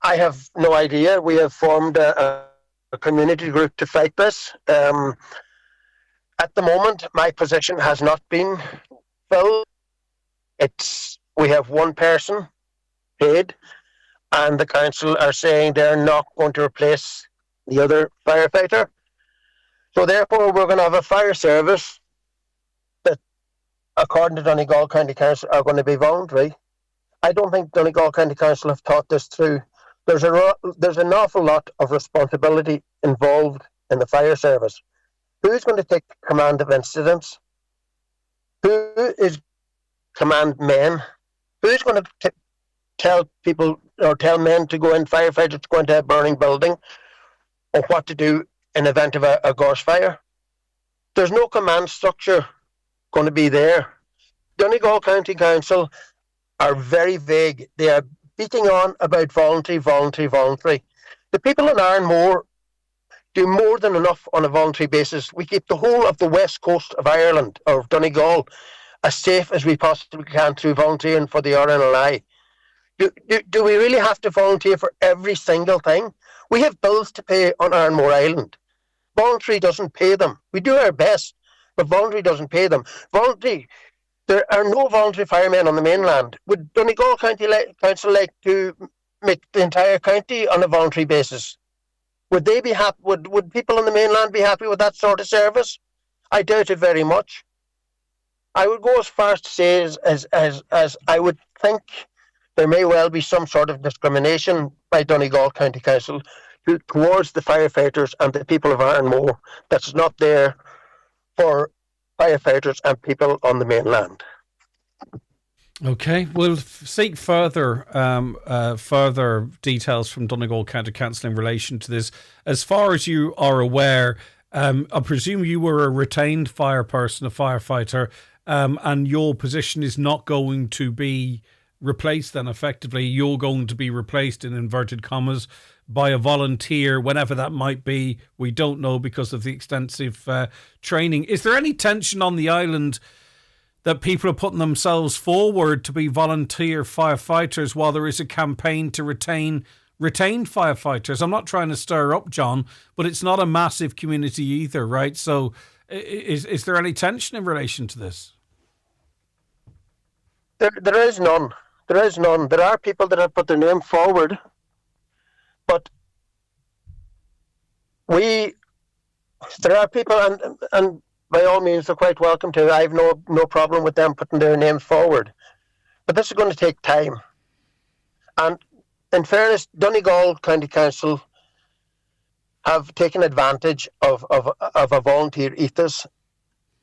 I have no idea. We have formed a community group to fight this. At the moment, my position has not been filled. We have 1 person paid, and the council are saying they're not going to replace the other firefighter. So therefore, we're going to have a fire service that, according to Donegal County Council, are going to be voluntary. I don't think Donegal County Council have thought this through. There's an awful lot of responsibility involved in the fire service. Who's going to take command of incidents? Who is command men? Who's going to tell people, or tell men to go in, firefighters to go into a burning building, or what to do in event of a gorse fire? There's no command structure going to be there. Donegal County Council are very vague. They are beating on about voluntary. The people in Ironmore do more than enough on a voluntary basis. We keep the whole of the west coast of Ireland, or of Donegal, as safe as we possibly can through volunteering for the RNLI. Do we really have to volunteer for every single thing? We have bills to pay on Ironmore Island. Voluntary doesn't pay them. We do our best, but voluntary doesn't pay them. There are no voluntary firemen on the mainland. Would Donegal County Council like to make the entire county on a voluntary basis? Would they be happy? Would people on the mainland be happy with that sort of service? I doubt it very much. I would go as far as to say as I would think there may well be some sort of discrimination by Donegal County Council towards the firefighters and the people of Ironmore that's not there for firefighters and people on the mainland. Okay, we'll seek further details from Donegal County Council in relation to this. As far as you are aware, I presume you were a retained fire person, a firefighter, and your position is not going to be replaced then effectively. You're going to be replaced, in inverted commas, by a volunteer, whenever that might be. We don't know because of the extensive training. Is there any tension on the island that people are putting themselves forward to be volunteer firefighters while there is a campaign to retain retained firefighters? I'm not trying to stir up, John, but it's not a massive community either, right? So is there any tension in relation to this? There is none. There is none. There are people that have put their name forward, but there are people, and by all means, they're quite welcome to. I have no problem with them putting their names forward. But this is going to take time. And in fairness, Donegal County Council have taken advantage of a volunteer ethos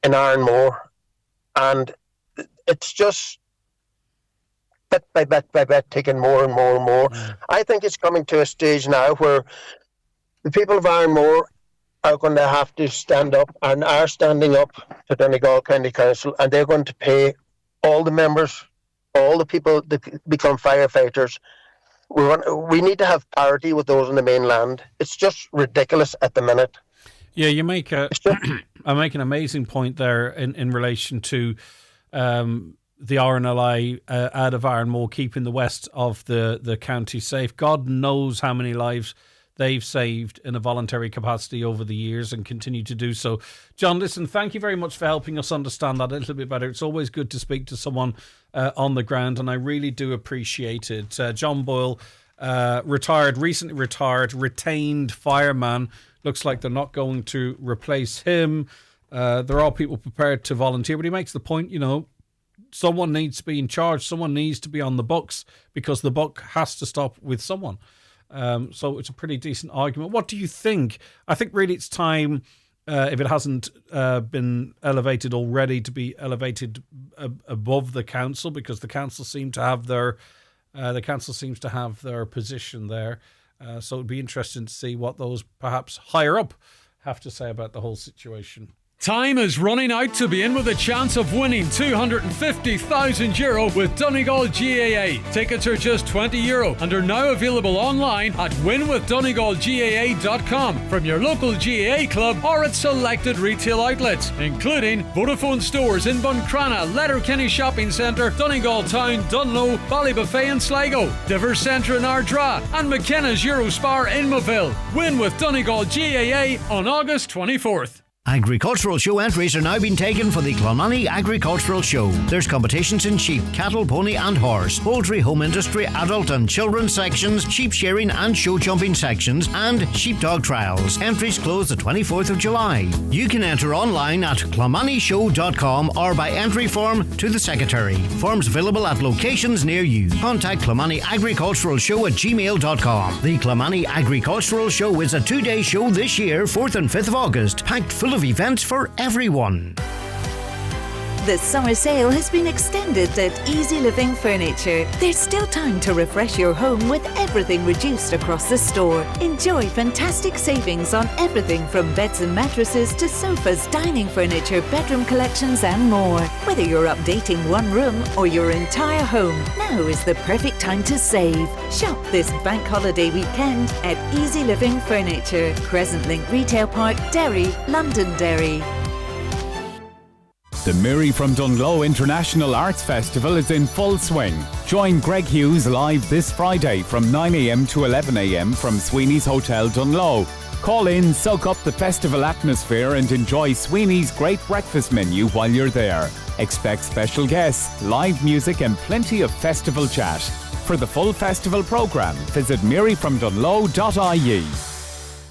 in Ironmore. And it's just bit by bit taking more and more and more. I think it's coming to a stage now where the people of Ironmore are going to have to stand up and are standing up to Donegal County Council, and they're going to pay all the members, all the people that become firefighters. We need to have parity with those on the mainland. It's just ridiculous at the minute. Yeah, you make an amazing point there in relation to the RNLI out of Ironmore, keeping the west of the county safe. God knows how many lives they've saved in a voluntary capacity over the years and continue to do so. John, listen, thank you very much for helping us understand that a little bit better. It's always good to speak to someone on the ground, and I really do appreciate it. John Boyle, recently retired, retained fireman. Looks like they're not going to replace him. There are people prepared to volunteer, but he makes the point, someone needs to be in charge. Someone needs to be on the books because the buck has to stop with someone. So it's a pretty decent argument. What do you think? I think really it's time, if it hasn't been elevated already, to be elevated above the council, because the council seems to have their position there. So it'd be interesting to see what those perhaps higher up have to say about the whole situation. Time is running out to be in with a chance of winning €250,000 with Donegal GAA. Tickets are just €20 and are now available online at winwithdonegalgaa.com from your local GAA club or at selected retail outlets, including Vodafone stores in Buncrana, Letterkenny Shopping Centre, Donegal Town, Dunlow, Ballybuffet in Sligo, Divers Centre in Ardra, and McKenna's Eurospar in Moville. Win with Donegal GAA on August 24th. Agricultural show entries are now being taken for the Clonmany Agricultural Show. There's competitions in sheep, cattle, pony and horse, poultry, home industry, adult and children's sections, sheep shearing and show jumping sections, and sheepdog trials. Entries close the 24th of July. You can enter online at clonmanyshow.com or by entry form to the Secretary. Forms available at locations near you. Contact Clonmany Agricultural Show at gmail.com. The Clonmany Agricultural Show is a 2-day show this year, 4th and 5th of August, packed full of events for everyone. The summer sale has been extended at Easy Living Furniture. There's still time to refresh your home with everything reduced across the store. Enjoy fantastic savings on everything from beds and mattresses to sofas, dining furniture, bedroom collections and more. Whether you're updating one room or your entire home, now is the perfect time to save. Shop this bank holiday weekend at Easy Living Furniture, Crescent Link Retail Park, Derry, Londonderry. The Mary from Dunlow International Arts Festival is in full swing. Join Greg Hughes live this Friday from 9 a.m. to 11 a.m. from Sweeney's Hotel Dunlow. Call in, soak up the festival atmosphere and enjoy Sweeney's great breakfast menu while you're there. Expect special guests, live music and plenty of festival chat. For the full festival programme, visit maryfromdunlow.ie.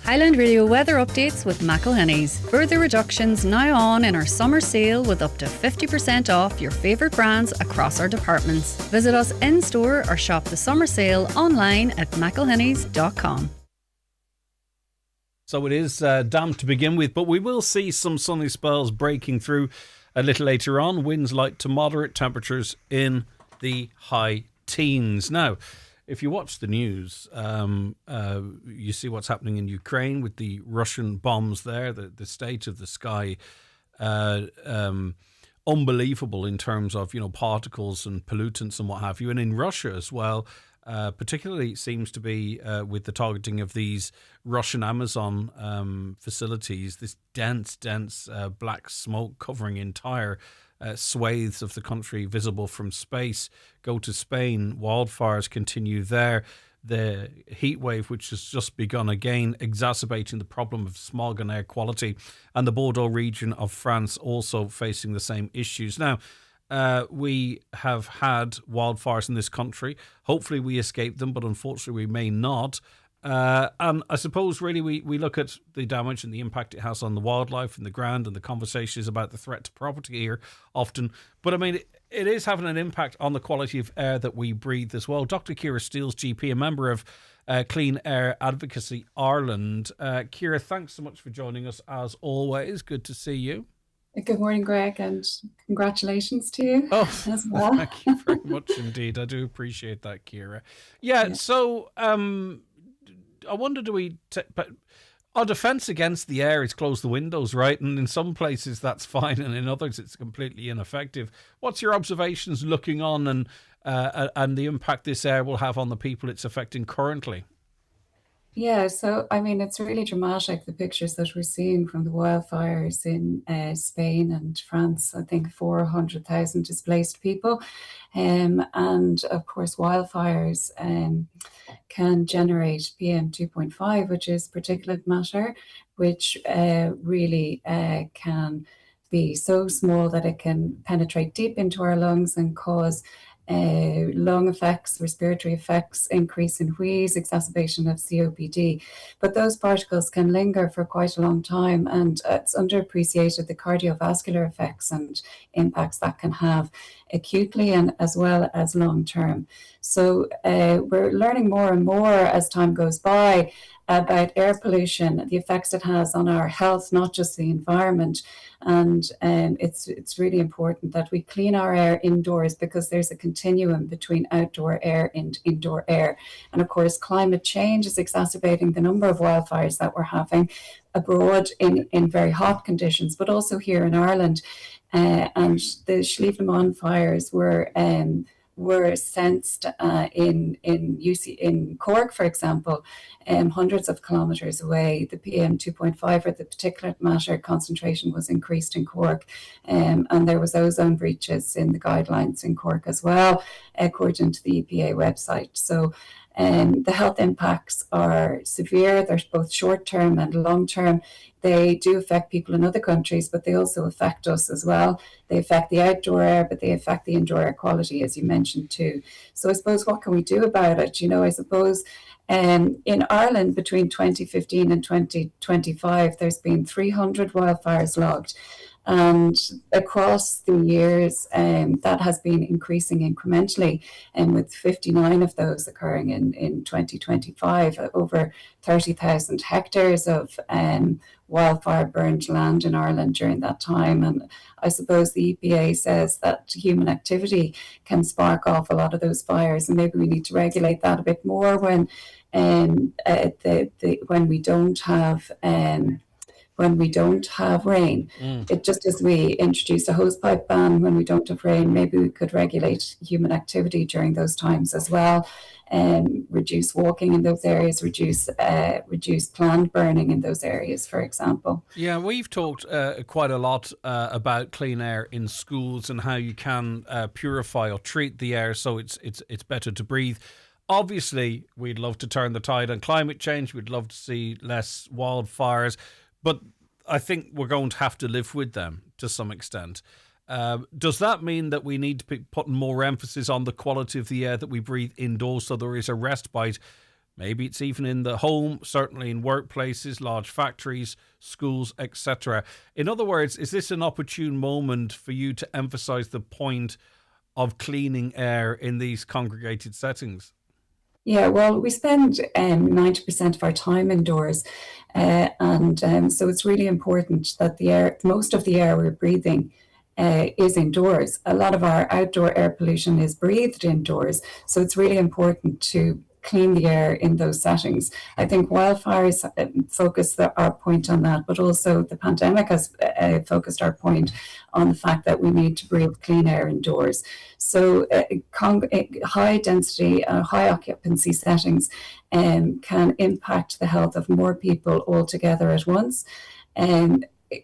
Highland Radio weather updates with McElhinney's. Further reductions now on in our summer sale with up to 50% off your favourite brands across our departments. Visit us in store or shop the summer sale online at mcelhinneys.com. So it is damp to begin with, but we will see some sunny spells breaking through a little later on. Winds light to moderate, temperatures in the high teens. Now, if you watch the news, you see what's happening in Ukraine with the Russian bombs there, the state of the sky, unbelievable in terms of, particles and pollutants and what have you. And in Russia as well, particularly it seems to be with the targeting of these Russian Amazon facilities, this dense black smoke covering entire swathes of the country visible from space. Go to Spain, wildfires continue there. The heat wave, which has just begun again, exacerbating the problem of smog and air quality. And the Bordeaux region of France also facing the same issues. Now, we have had wildfires in this country. Hopefully we escape them, but unfortunately we may not. And I suppose really we look at the damage and the impact it has on the wildlife and the ground, and the conversations about the threat to property here often. But I mean, it is having an impact on the quality of air that we breathe as well. Dr. Ciara Steele's GP, a member of Clean Air Advocacy Ireland. Ciara, thanks so much for joining us as always. Good to see you. Good morning, Greg, and congratulations to you as well. Thank you very much indeed. I do appreciate that, Ciara. Yeah. So I wonder, but our defence against the air is close the windows, right? And in some places that's fine, and in others it's completely ineffective. What's your observations looking on and the impact this air will have on the people it's affecting currently? Yeah, so I mean, it's really dramatic, the pictures that we're seeing from the wildfires in Spain and France. I think 400,000 displaced people. And of course, wildfires can generate PM2.5, which is particulate matter, which really can be so small that it can penetrate deep into our lungs and cause lung effects, respiratory effects, increase in wheeze, exacerbation of COPD. But those particles can linger for quite a long time, and it's underappreciated the cardiovascular effects and impacts that can have acutely and as well as long term. So we're learning more and more as time goes by about air pollution, the effects it has on our health, not just the environment. And it's really important that we clean our air indoors, because there's a continuum between outdoor air and indoor air. And of course, climate change is exacerbating the number of wildfires that we're having abroad in very hot conditions, but also here in Ireland. And the Schlievemaun fires were sensed in Cork, for example, hundreds of kilometres away. The PM2.5, or the particulate matter concentration, was increased in Cork, and there was ozone breaches in the guidelines in Cork as well, according to the EPA website. So the health impacts are severe. They're both short-term and long-term. They do affect people in other countries, but they also affect us as well. They affect the outdoor air, but they affect the indoor air quality, as you mentioned too. So I suppose, what can we do about it? I suppose in Ireland between 2015 and 2025, there's been 300 wildfires logged. And across the years, that has been increasing incrementally, and with 59 of those occurring in 2025, over 30,000 hectares of wildfire burned land in Ireland during that time. And I suppose the EPA says that human activity can spark off a lot of those fires, and maybe we need to regulate that a bit more when we don't have rain. It just, as we introduced a hosepipe ban when we don't have rain, maybe we could regulate human activity during those times as well, and reduce walking in those areas, reduce planned burning in those areas, for example. Yeah, we've talked quite a lot about clean air in schools and how you can purify or treat the air so it's better to breathe. Obviously, we'd love to turn the tide on climate change. We'd love to see less wildfires. But I think we're going to have to live with them to some extent. Does that mean that we need to be putting more emphasis on the quality of the air that we breathe indoors, so there is a respite Maybe it's even in the home, certainly in workplaces, large factories, schools, etc. In other words, is this an opportune moment for you to emphasise the point of cleaning air in these congregated settings? Yeah, well, we spend 90% of our time indoors, and so it's really important that most of the air we're breathing is indoors. A lot of our outdoor air pollution is breathed indoors, so it's really important to clean the air in those settings. I think wildfires focus our point on that, but also the pandemic has focused our point on the fact that we need to breathe clean air indoors. So high density, high occupancy settings can impact the health of more people altogether at once.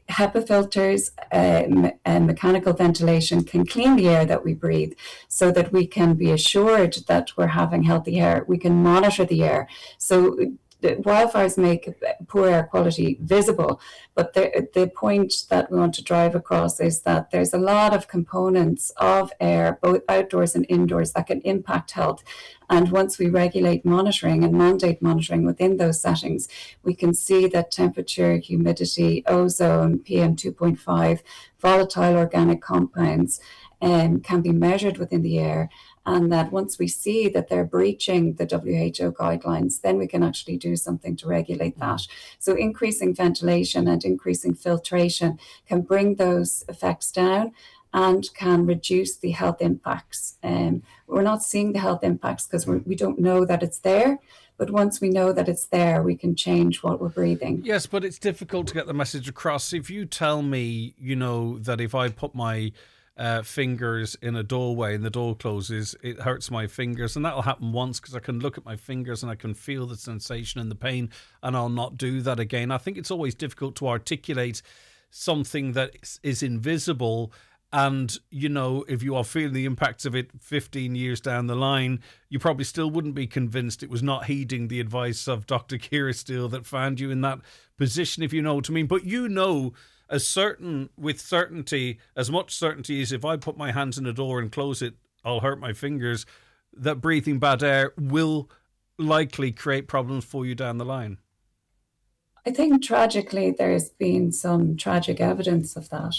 HEPA filters and mechanical ventilation can clean the air that we breathe so that we can be assured that we're having healthy air. We can monitor the air. So the wildfires make poor air quality visible, but the point that we want to drive across is that there's a lot of components of air, both outdoors and indoors, that can impact health. And once we regulate monitoring and mandate monitoring within those settings, we can see that temperature, humidity, ozone, PM2.5, volatile organic compounds can be measured within the air. And that once we see that they're breaching the WHO guidelines, then we can actually do something to regulate that. So increasing ventilation and increasing filtration can bring those effects down and can reduce the health impacts. We're not seeing the health impacts because we don't know that it's there. But once we know that it's there, we can change what we're breathing. Yes, but it's difficult to get the message across. If you tell me, that if I put my fingers in a doorway and the door closes, it hurts my fingers, and that'll happen once because I can look at my fingers and I can feel the sensation and the pain, and I'll not do that again. I think it's always difficult to articulate something that is invisible. And, if you are feeling the impacts of it 15 years down the line, you probably still wouldn't be convinced it was not heeding the advice of Dr. Ciara Steele that found you in that position, if you know what I mean. But with certainty, as much certainty as if I put my hands in a door and close it, I'll hurt my fingers, that breathing bad air will likely create problems for you down the line. I think tragically there's been some tragic evidence of that.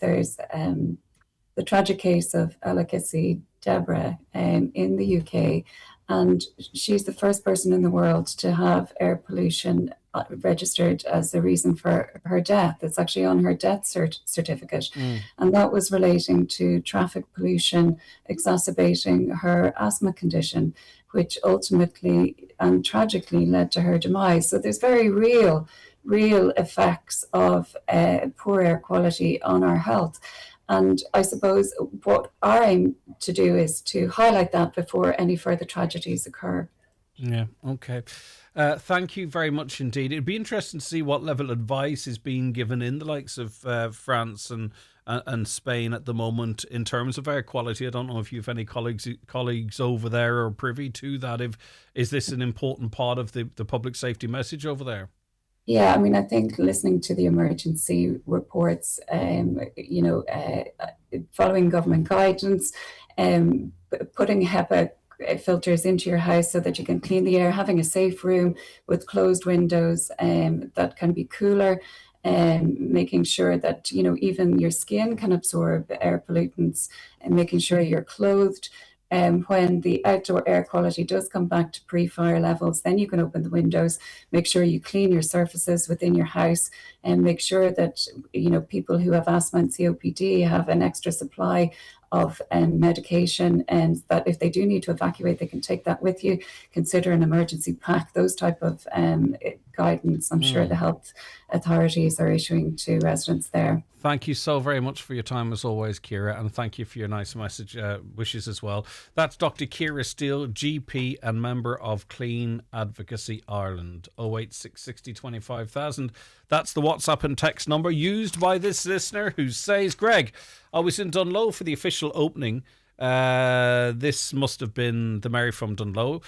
There's the tragic case of Alakisi Deborah in the UK, and she's the first person in the world to have air pollution registered as the reason for her death. It's actually on her death certificate. And that was relating to traffic pollution exacerbating her asthma condition, which ultimately and tragically led to her demise. So there's very real effects of poor air quality on our health. And I suppose what our aim to do is to highlight that before any further tragedies occur. Yeah, okay. Thank you very much indeed. It'd be interesting to see what level of advice is being given in the likes of France and Spain at the moment in terms of air quality. I don't know if you have any colleagues over there or privy to that. Is this an important part of the public safety message over there? Yeah, I mean, I think listening to the emergency reports, following government guidance, putting HEPA filters into your house so that you can clean the air, having a safe room with closed windows that can be cooler, making sure that even your skin can absorb air pollutants, and making sure you're clothed. When the outdoor air quality does come back to pre-fire levels, then you can open the windows, make sure you clean your surfaces within your house, and make sure that people who have asthma and COPD have an extra supply of medication, and that if they do need to evacuate, they can take that with you. Consider an emergency pack, those type of guidance. I'm sure the health authorities are issuing to residents there. Thank you so very much for your time as always, Ciara, and thank you for your nice message wishes as well. That's Dr. Ciara Steele, GP and member of Clean Advocacy Ireland. 08660 25,000. That's the WhatsApp and text number used by this listener who says, Greg, I was in Dunlow for the official opening. This must have been the Mary from Dunlow.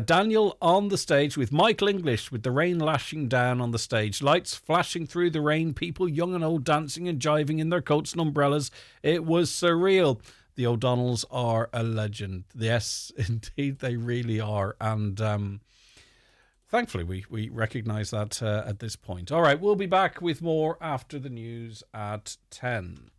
Daniel on the stage with Michael English, with the rain lashing down on the stage, lights flashing through the rain, people young and old dancing and jiving in their coats and umbrellas. It was surreal. The O'Donnells are a legend. Yes, indeed, they really are. And thankfully, we recognise that at this point. All right, we'll be back with more after the news at 10.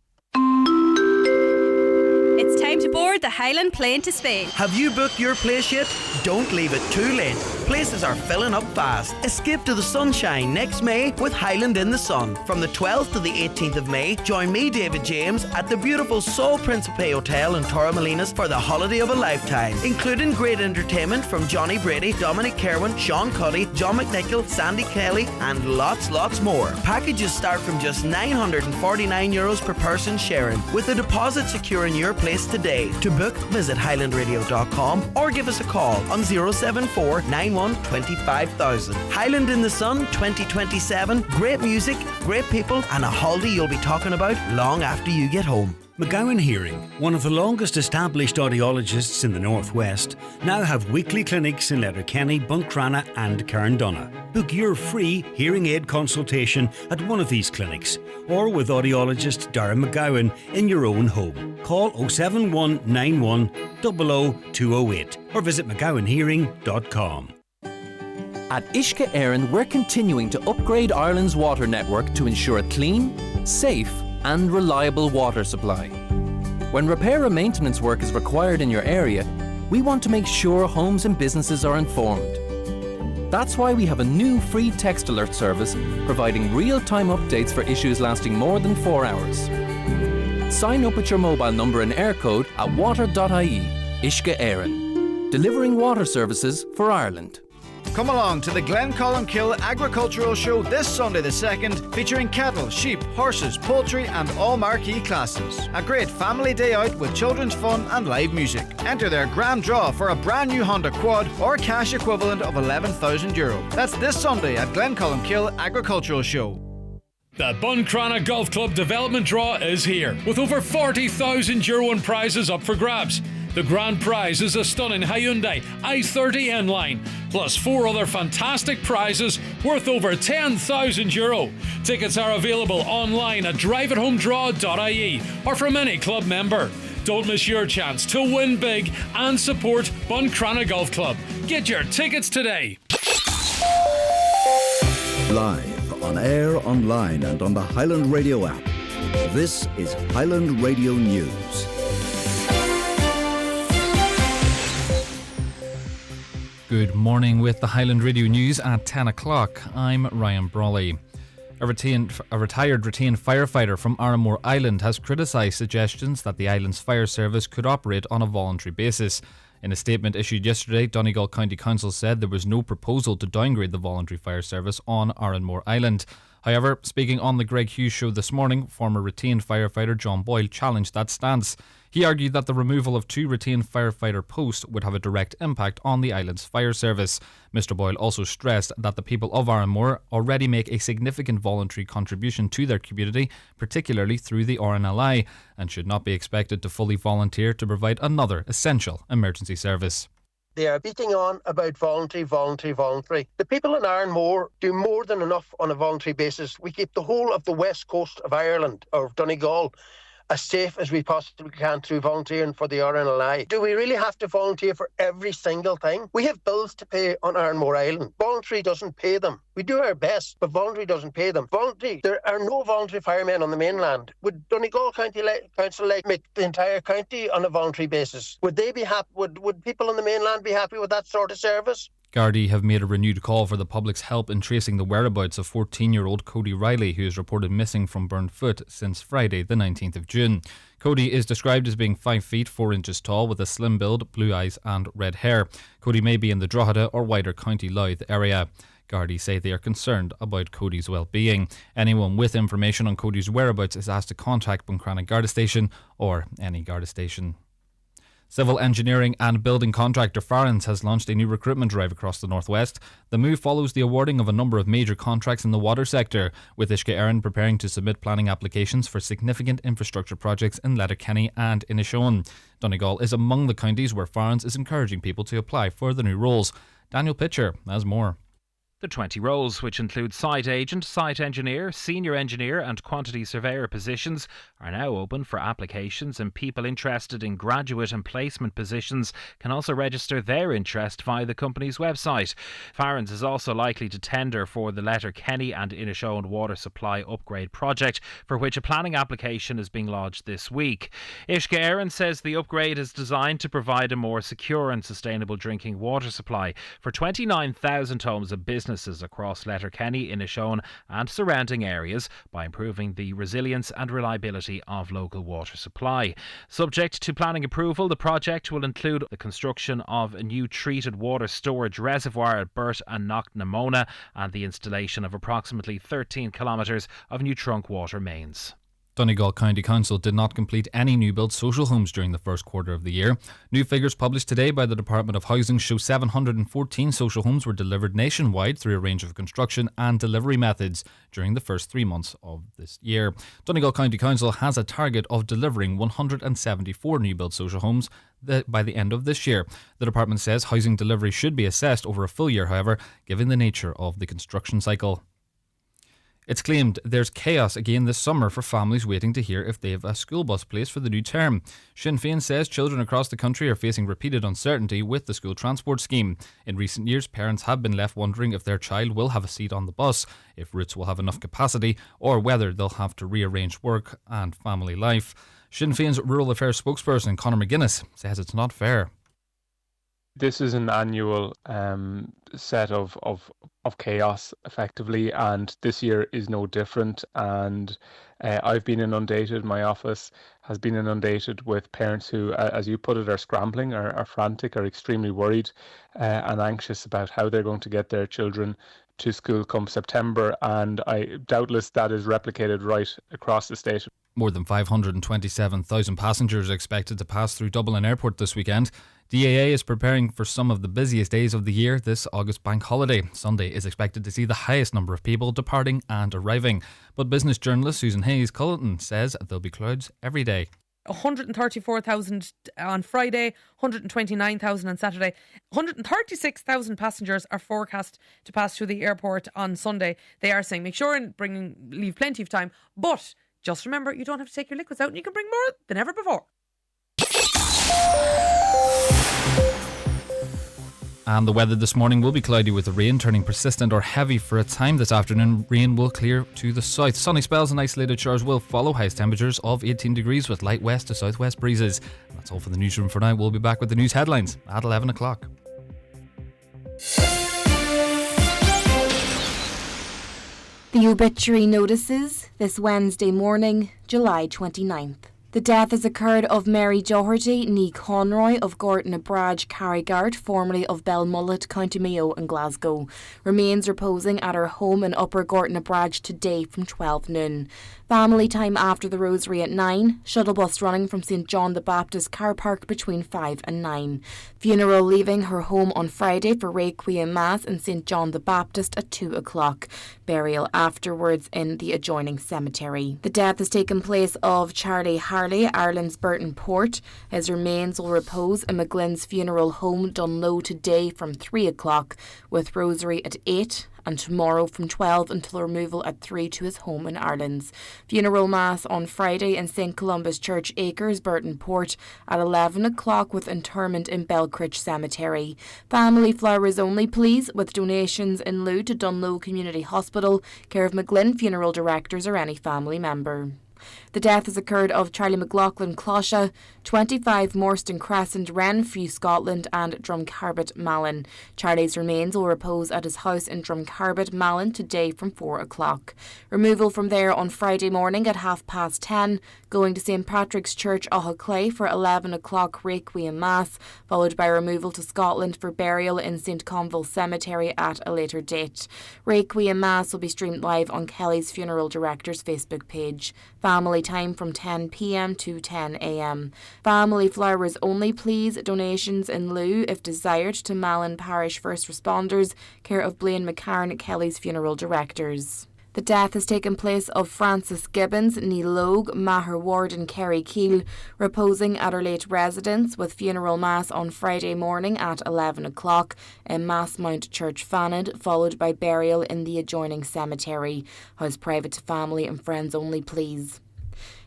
It's time to board the Highland plane to Spain. Have you booked your place yet? Don't leave it too late. Places are filling up fast. Escape to the sunshine next May with Highland in the Sun. From the 12th to the 18th of May, join me, David James, at the beautiful Sol Principe Hotel in Torremolinos for the holiday of a lifetime, including great entertainment from Johnny Brady, Dominic Kerwin, Sean Cuddy, John McNichol, Sandy Kelly, and lots more. Packages start from just €949 per person sharing, with a deposit securing your place today. To book, visit highlandradio.com or give us a call on 074 91 25,000. Highland in the Sun 2027. Great music, great people, and a holiday you'll be talking about long after you get home. McGowan Hearing, one of the longest established audiologists in the Northwest, now have weekly clinics in Letterkenny, Buncrana and Carndonagh. Book your free hearing aid consultation at one of these clinics or with audiologist Darren McGowan in your own home. Call 07191 00208 or visit mcgowanhearing.com. At Uisce Éireann, we're continuing to upgrade Ireland's water network to ensure a clean, safe and reliable water supply. When repair and maintenance work is required in your area, we want to make sure homes and businesses are informed. That's why we have a new free text alert service providing real-time updates for issues lasting more than 4 hours. Sign up with your mobile number and air code at water.ie. Uisce Éireann, delivering water services for Ireland. Come along to the Glencolmcille Agricultural Show this Sunday the 2nd, featuring cattle, sheep, horses, poultry and all marquee classes. A great family day out with children's fun and live music. Enter their grand draw for a brand new Honda Quad or cash equivalent of €11,000. That's this Sunday at Glencolmcille Agricultural Show. The Buncrana Golf Club development draw is here, with over €40,000 in prizes up for grabs. The grand prize is a stunning Hyundai i30 N-Line, plus 4 other fantastic prizes worth over €10,000. Tickets are available online at driveathomedraw.ie or from any club member. Don't miss your chance to win big and support Buncrana Golf Club. Get your tickets today. Live, on air, online and on the Highland Radio app. This is Highland Radio News. Good morning with the Highland Radio News at 10 o'clock. I'm Ryan Brawley. A retired retained firefighter from Arranmore Island has criticised suggestions that the island's fire service could operate on a voluntary basis. In a statement issued yesterday, Donegal County Council said there was no proposal to downgrade the voluntary fire service on Arranmore Island. However, speaking on the Greg Hughes show this morning, former retained firefighter John Boyle challenged that stance. He argued that the removal of 2 retained firefighter posts would have a direct impact on the island's fire service. Mr Boyle also stressed that the people of Arranmore already make a significant voluntary contribution to their community, particularly through the RNLI, and should not be expected to fully volunteer to provide another essential emergency service. They are beating on about voluntary. The people in Arranmore do more than enough on a voluntary basis. We keep the whole of the west coast of Ireland, or Donegal, as safe as we possibly can through volunteering for the RNLI. Do we really have to volunteer for every single thing? We have bills to pay on Arranmore Island. Voluntary doesn't pay them. We do our best, but voluntary doesn't pay them. There are no voluntary firemen on the mainland. Would Donegal County Council make the entire county on a voluntary basis? Would they be happy? Would people on the mainland be happy with that sort of service? Gardaí have made a renewed call for the public's help in tracing the whereabouts of 14-year-old Cody Riley, who is reported missing from Burnfoot since Friday the 19th of June. Cody is described as being 5 feet 4 inches tall with a slim build, blue eyes and red hair. Cody may be in the Drogheda or wider County Louth area. Gardaí say they are concerned about Cody's well-being. Anyone with information on Cody's whereabouts is asked to contact Buncrana Garda Station or any Garda Station. Civil engineering and building contractor Farrens has launched a new recruitment drive across the northwest. The move follows the awarding of a number of major contracts in the water sector, with Uisce Éireann preparing to submit planning applications for significant infrastructure projects in Letterkenny and Inishowen. Donegal is among the counties where Farrens is encouraging people to apply for the new roles. Daniel Pitcher has more. The 20 roles, which include site agent, site engineer, senior engineer and quantity surveyor positions, are now open for applications, and people interested in graduate and placement positions can also register their interest via the company's website. Farran's is also likely to tender for the Letterkenny and Inishowen water supply upgrade project, for which a planning application is being lodged this week. Uisce Éireann says the upgrade is designed to provide a more secure and sustainable drinking water supply for 29,000 homes and businesses across Letterkenny, Inishowen and surrounding areas by improving the resilience and reliability of local water supply. Subject to planning approval, the project will include the construction of a new treated water storage reservoir at Burt and Knocknamona and the installation of approximately 13 kilometres of new trunk water mains. Donegal County Council did not complete any new build social homes during the first quarter of the year. New figures published today by the Department of Housing show 714 social homes were delivered nationwide through a range of construction and delivery methods during the first 3 months of this year. Donegal County Council has a target of delivering 174 new build social homes by the end of this year. The department says housing delivery should be assessed over a full year, however, given the nature of the construction cycle. It's claimed there's chaos again this summer for families waiting to hear if they have a school bus place for the new term. Sinn Féin says children across the country are facing repeated uncertainty with the school transport scheme. In recent years, parents have been left wondering if their child will have a seat on the bus, if routes will have enough capacity, or whether they'll have to rearrange work and family life. Sinn Féin's Rural Affairs spokesperson Conor McGuinness says it's not fair. This is an annual set of chaos, effectively, and this year is no different. And I've been inundated, my office has been inundated with parents who, as you put it, are scrambling, are frantic, are extremely worried and anxious about how they're going to get their children to school come September. And doubtless that is replicated right across the state. More than 527,000 passengers are expected to pass through Dublin Airport this weekend. DAA is preparing for some of the busiest days of the year this August bank holiday. Sunday is expected to see the highest number of people departing and arriving. But business journalist Susan Hayes-Culleton says there'll be crowds every day. 134,000 on Friday, 129,000 on Saturday. 136,000 passengers are forecast to pass through the airport on Sunday. They are saying make sure and leave plenty of time, but just remember you don't have to take your liquids out and you can bring more than ever before. And the weather this morning will be cloudy with the rain turning persistent or heavy for a time. This afternoon, rain will clear to the south. Sunny spells and isolated showers will follow. Highest temperatures of 18 degrees with light west to southwest breezes. And that's all for the newsroom for now. We'll be back with the news headlines at 11 o'clock. The obituary notices this Wednesday morning, July 29th. The death has occurred of Mary Doherty, née Conroy of Gortnabraj, Carrigart, formerly of Belmullet, County Mayo and Glasgow. Remains reposing at her home in Upper Gortnabraj today from 12 noon. Family time after the rosary at 9. Shuttle bus running from St John the Baptist car park between 5 and 9. Funeral leaving her home on Friday for Requiem Mass in St John the Baptist at 2 o'clock. Burial afterwards in the adjoining cemetery. The death has taken place of Charlie Harley, Ireland's Burton Port. His remains will repose in McGlynn's funeral home Dunlow today from 3 o'clock, with rosary at 8. And tomorrow from 12 until removal at 3 to his home in Ireland's. Funeral Mass on Friday in St Columba's Church Acres, Burton Port at 11 o'clock with interment in Belcritch Cemetery. Family flowers only please, with donations in lieu to Dunlow Community Hospital, care of McGlynn Funeral Directors or any family member. The death has occurred of Charlie McLaughlin Closha, 25 Morston Crescent, Renfrew, Scotland and Drumcarbet, Malin. Charlie's remains will repose at his house in Drumcarbet, Malin today from 4 o'clock. Removal from there on Friday morning at 10:30, going to St Patrick's Church, Clay for 11 o'clock Requiem Mass, followed by removal to Scotland for burial in St Conville Cemetery at a later date. Requiem Mass will be streamed live on Kelly's Funeral Director's Facebook page. Family time from 10 p.m. to 10 a.m. Family flowers only please, donations in lieu if desired to Malin Parish First Responders, care of Blaine McCarn, Kelly's Funeral Directors. The death has taken place of Frances Gibbons, Neil Logue, Maher Ward and Kerry Keel, reposing at her late residence with funeral mass on Friday morning at 11 o'clock in Massmount Church Fanad, followed by burial in the adjoining cemetery. House private to family and friends only, please.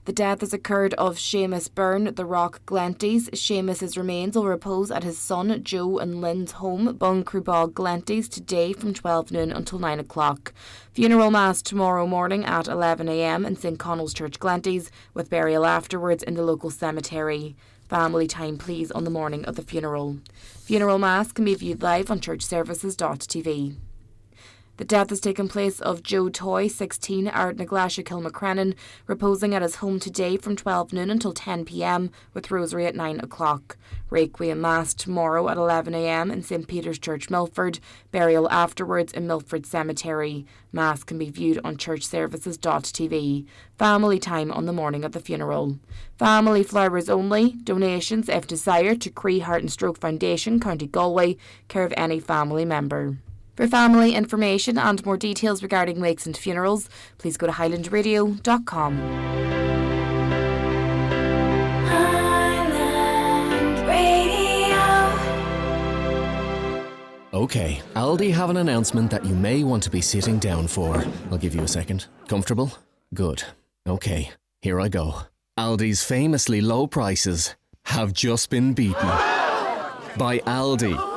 The death has occurred of Seamus Byrne, the Rock Glenties. Seamus's remains will repose at his son Joe and Lynn's home, Buncrewbog Glenties, today from 12 noon until 9 o'clock. Funeral mass tomorrow morning at 11 a.m. in St Connell's Church Glenties, with burial afterwards in the local cemetery. Family time please on the morning of the funeral. Funeral mass can be viewed live on churchservices.tv. The death has taken place of Joe Toy, 16, Ardnaglasha, Kilmacrennan, reposing at his home today from 12 noon until 10 p.m, with rosary at 9 o'clock. Requiem Mass tomorrow at 11 a.m. in St Peter's Church, Milford. Burial afterwards in Milford Cemetery. Mass can be viewed on churchservices.tv. Family time on the morning of the funeral. Family flowers only. Donations, if desired, to Cree Heart and Stroke Foundation, County Galway, care of any family member. For family information and more details regarding wakes and funerals, please go to highlandradio.com. Highland Radio. Okay, Aldi have an announcement that you may want to be sitting down for. I'll give you a second. Comfortable? Good. Okay, here I go. Aldi's famously low prices have just been beaten by Aldi.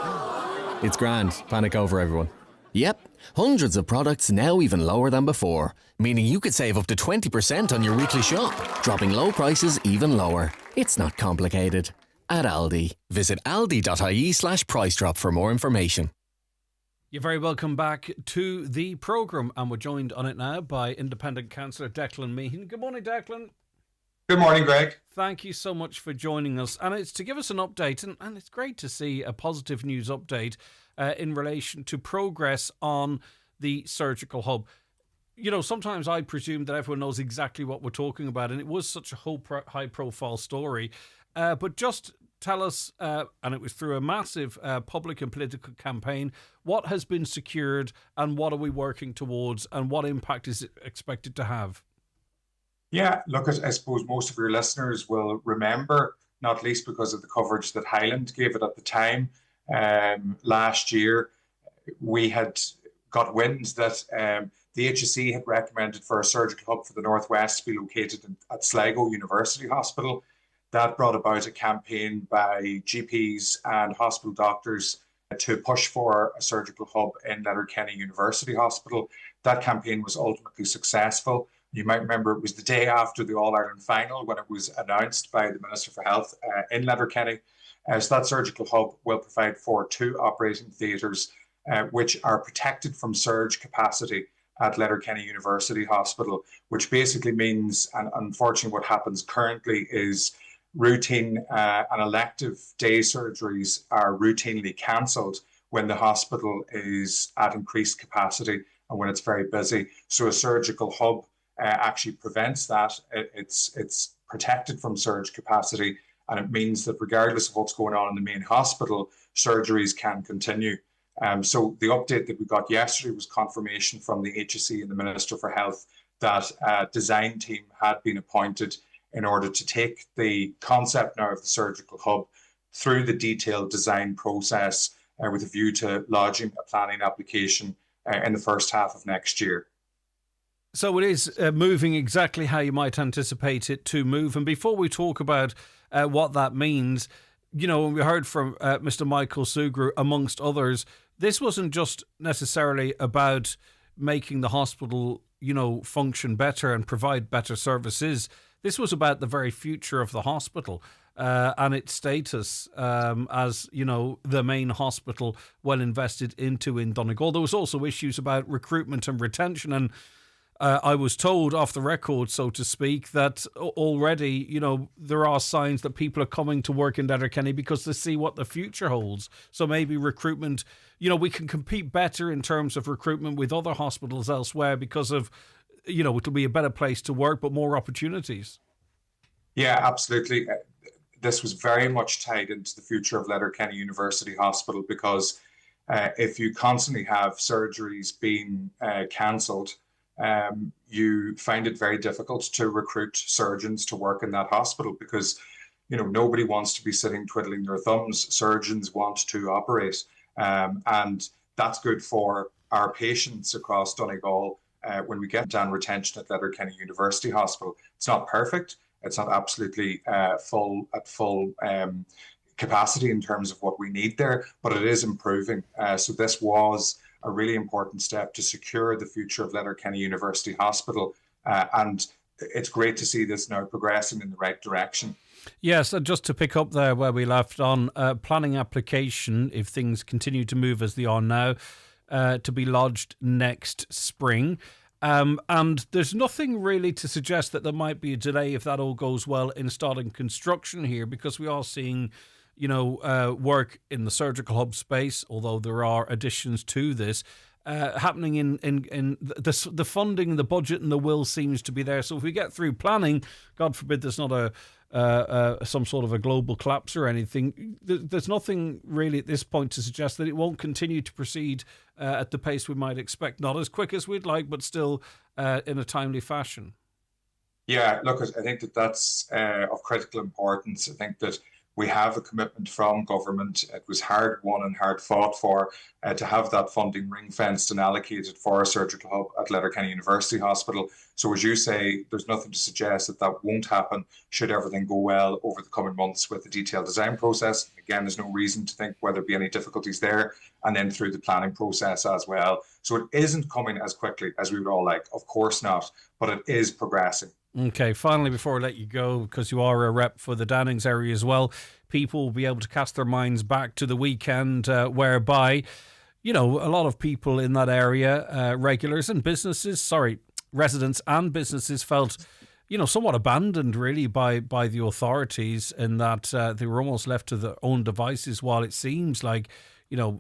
It's grand. Panic over, everyone. Yep, hundreds of products now even lower than before, meaning you could save up to 20% on your weekly shop, dropping low prices even lower. It's not complicated. At Aldi, visit aldi.ie/price drop for more information. You're very welcome back to the programme, and we're joined on it now by Independent Councillor Declan Meehan. Good morning, Declan. Good morning, Greg. Thank you so much for joining us. And it's to give us an update, and it's great to see a positive news update in relation to progress on the surgical hub. You know, sometimes I presume that everyone knows exactly what we're talking about, and it was such a high-profile story. But just tell us, and it was through a massive public and political campaign, what has been secured and what are we working towards and what impact is it expected to have? Yeah, look, I suppose most of your listeners will remember, not least because of the coverage that Highland gave it at the time. Last year, we had got wind that the HSE had recommended for a surgical hub for the Northwest to be located at Sligo University Hospital. That brought about a campaign by GPs and hospital doctors to push for a surgical hub in Letterkenny University Hospital. That campaign was ultimately successful. You might remember it was the day after the All-Ireland final when it was announced by the Minister for Health in Letterkenny. So that surgical hub will provide for 2 operating theatres which are protected from surge capacity at Letterkenny University Hospital, which basically means, and unfortunately what happens currently is routine and elective day surgeries are routinely cancelled when the hospital is at increased capacity and when it's very busy. So a surgical hub actually prevents that. It's protected from surge capacity, and it means that regardless of what's going on in the main hospital, surgeries can continue. So the update that we got yesterday was confirmation from the HSE and the Minister for Health that a design team had been appointed in order to take the concept now of the surgical hub through the detailed design process with a view to lodging a planning application in the first half of next year. So it is moving exactly how you might anticipate it to move. And before we talk about what that means, you know, when we heard from Mr. Michael Sugru, amongst others, this wasn't just necessarily about making the hospital, you know, function better and provide better services. This was about the very future of the hospital and its status as, you know, the main hospital well invested into in Donegal. There was also issues about recruitment and retention, and I was told off the record, so to speak, that already, you know, there are signs that people are coming to work in Letterkenny because they see what the future holds. So maybe recruitment, you know, we can compete better in terms of recruitment with other hospitals elsewhere because of, you know, it'll be a better place to work, but more opportunities. Yeah, absolutely. This was very much tied into the future of Letterkenny University Hospital because if you constantly have surgeries being cancelled, you find it very difficult to recruit surgeons to work in that hospital because, nobody wants to be sitting twiddling their thumbs. Surgeons want to operate. And that's good for our patients across Donegal when we get down retention at Letterkenny University Hospital. It's not perfect. It's not absolutely full capacity in terms of what we need there, but it is improving. So this was a really important step to secure the future of Letterkenny University Hospital. And it's great to see this now progressing in the right direction. Yes, just to pick up there where we left on, planning application, if things continue to move as they are now, to be lodged next spring. And there's nothing really to suggest that there might be a delay if that all goes well in starting construction here, because we are seeing, work in the surgical hub space, although there are additions to this, happening in the funding, the budget and the will seems to be there. So if we get through planning, God forbid there's not some sort of a global collapse or anything, there's nothing really at this point to suggest that it won't continue to proceed at the pace we might expect. Not as quick as we'd like, but still in a timely fashion. Yeah, look, I think that's of critical importance. I think that we have a commitment from government. It was hard won and hard fought for to have that funding ring-fenced and allocated for a surgical hub at Letterkenny University Hospital. So as you say, there's nothing to suggest that that won't happen should everything go well over the coming months with the detailed design process. Again, there's no reason to think whether there be any difficulties there, and then through the planning process as well. So it isn't coming as quickly as we would all like. Of course not, but it is progressing. Okay, finally, before I let you go, because you are a rep for the Downings area as well, people will be able to cast their minds back to the weekend whereby, a lot of people in that area, residents and businesses felt, somewhat abandoned really by the authorities in that they were almost left to their own devices, while it seems like,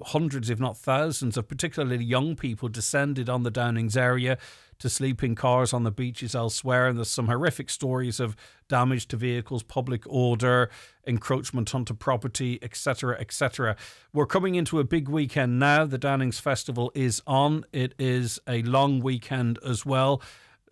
hundreds, if not thousands of particularly young people descended on the Downings area to sleep in cars on the beaches elsewhere. And there's some horrific stories of damage to vehicles, public order, encroachment onto property, etc., etc. We're coming into a big weekend now. The Downings Festival is on. It is a long weekend as well.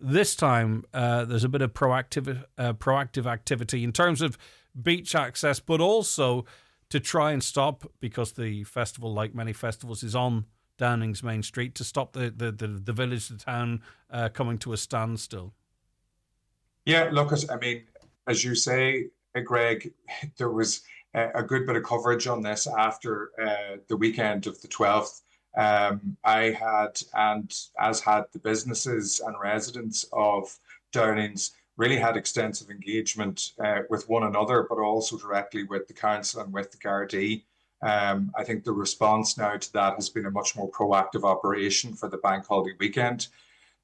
This time, there's a bit of proactive activity in terms of beach access, but also to try and stop, because the festival, like many festivals, is on Downings Main Street, to stop the village, the town coming to a standstill. Yeah, look, as you say, Greg, there was a good bit of coverage on this after the weekend of the 12th. I had, and as had the businesses and residents of Downings, really had extensive engagement with one another, but also directly with the council and with the Gardaí. I think the response now to that has been a much more proactive operation for the bank holiday weekend.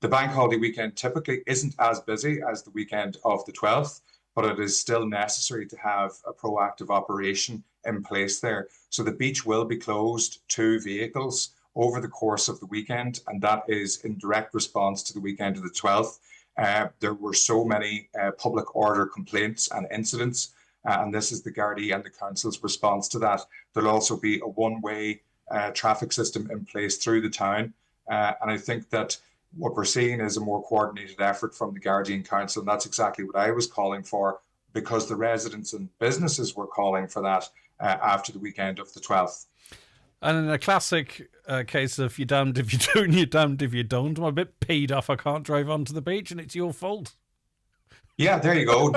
The bank holiday weekend typically isn't as busy as the weekend of the 12th, but it is still necessary to have a proactive operation in place there. So the beach will be closed to vehicles over the course of the weekend, and that is in direct response to the weekend of the 12th. There were so many public order complaints and incidents, and this is the Gardaí and the council's response to that. There'll also be a one-way traffic system in place through the town, and I think that what we're seeing is a more coordinated effort from the Gardaí and council, and that's exactly what I was calling for, because the residents and businesses were calling for that after the weekend of the 12th. And in a classic case of you're damned if you do and you're damned if you don't, I'm a bit peed off I can't drive onto the beach and it's your fault. Yeah, there you go.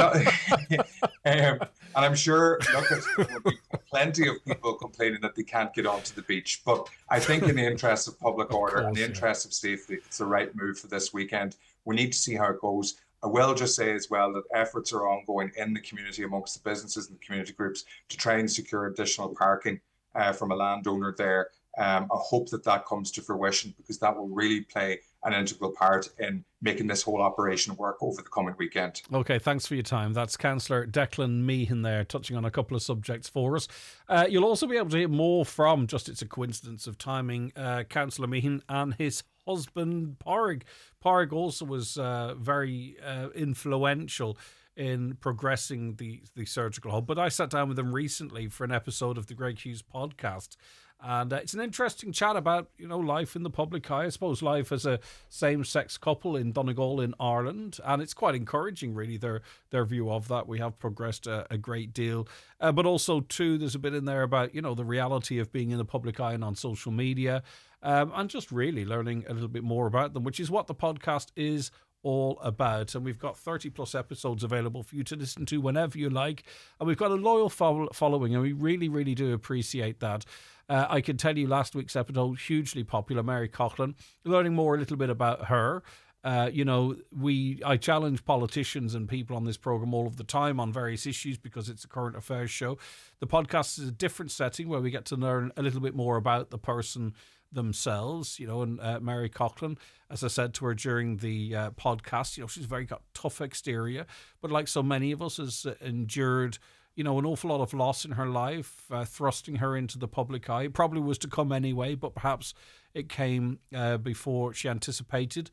And I'm sure, look, there will be plenty of people complaining that they can't get onto the beach. But I think in the interest of public order and the interest of safety, it's the right move for this weekend. We need to see how it goes. I will just say as well that efforts are ongoing in the community amongst the businesses and the community groups to try and secure additional parking from a landowner there. I hope that comes to fruition, because that will really play an integral part in making this whole operation work over the coming weekend. Okay, thanks for your time. That's Councillor Declan Meehan there, touching on a couple of subjects for us. You'll also be able to hear more from, just it's a coincidence of timing, Councillor Meehan and his husband, Pádraig. Pádraig also was very influential in progressing the surgical hub. But I sat down with him recently for an episode of the Greg Hughes podcast, And it's an interesting chat about, life in the public eye. I suppose life as a same-sex couple in Donegal in Ireland. And it's quite encouraging, really, their view of that. We have progressed a great deal. But also, too, there's a bit in there about, the reality of being in the public eye and on social media. And just really learning a little bit more about them, which is what the podcast is all about. And we've got 30 plus episodes available for you to listen to whenever you like, and we've got a loyal following, and we really do appreciate that. I can tell you last week's episode, hugely popular, Mary Coughlin, learning more a little bit about her. I challenge politicians and people on this program all of the time on various issues because it's a current affairs show. The podcast is a different setting where we get to learn a little bit more about the person themselves, and Mary Coughlin, as I said to her during the podcast, she's got tough exterior, but like so many of us, has endured, an awful lot of loss in her life, thrusting her into the public eye. It probably was to come anyway, but perhaps it came before she anticipated.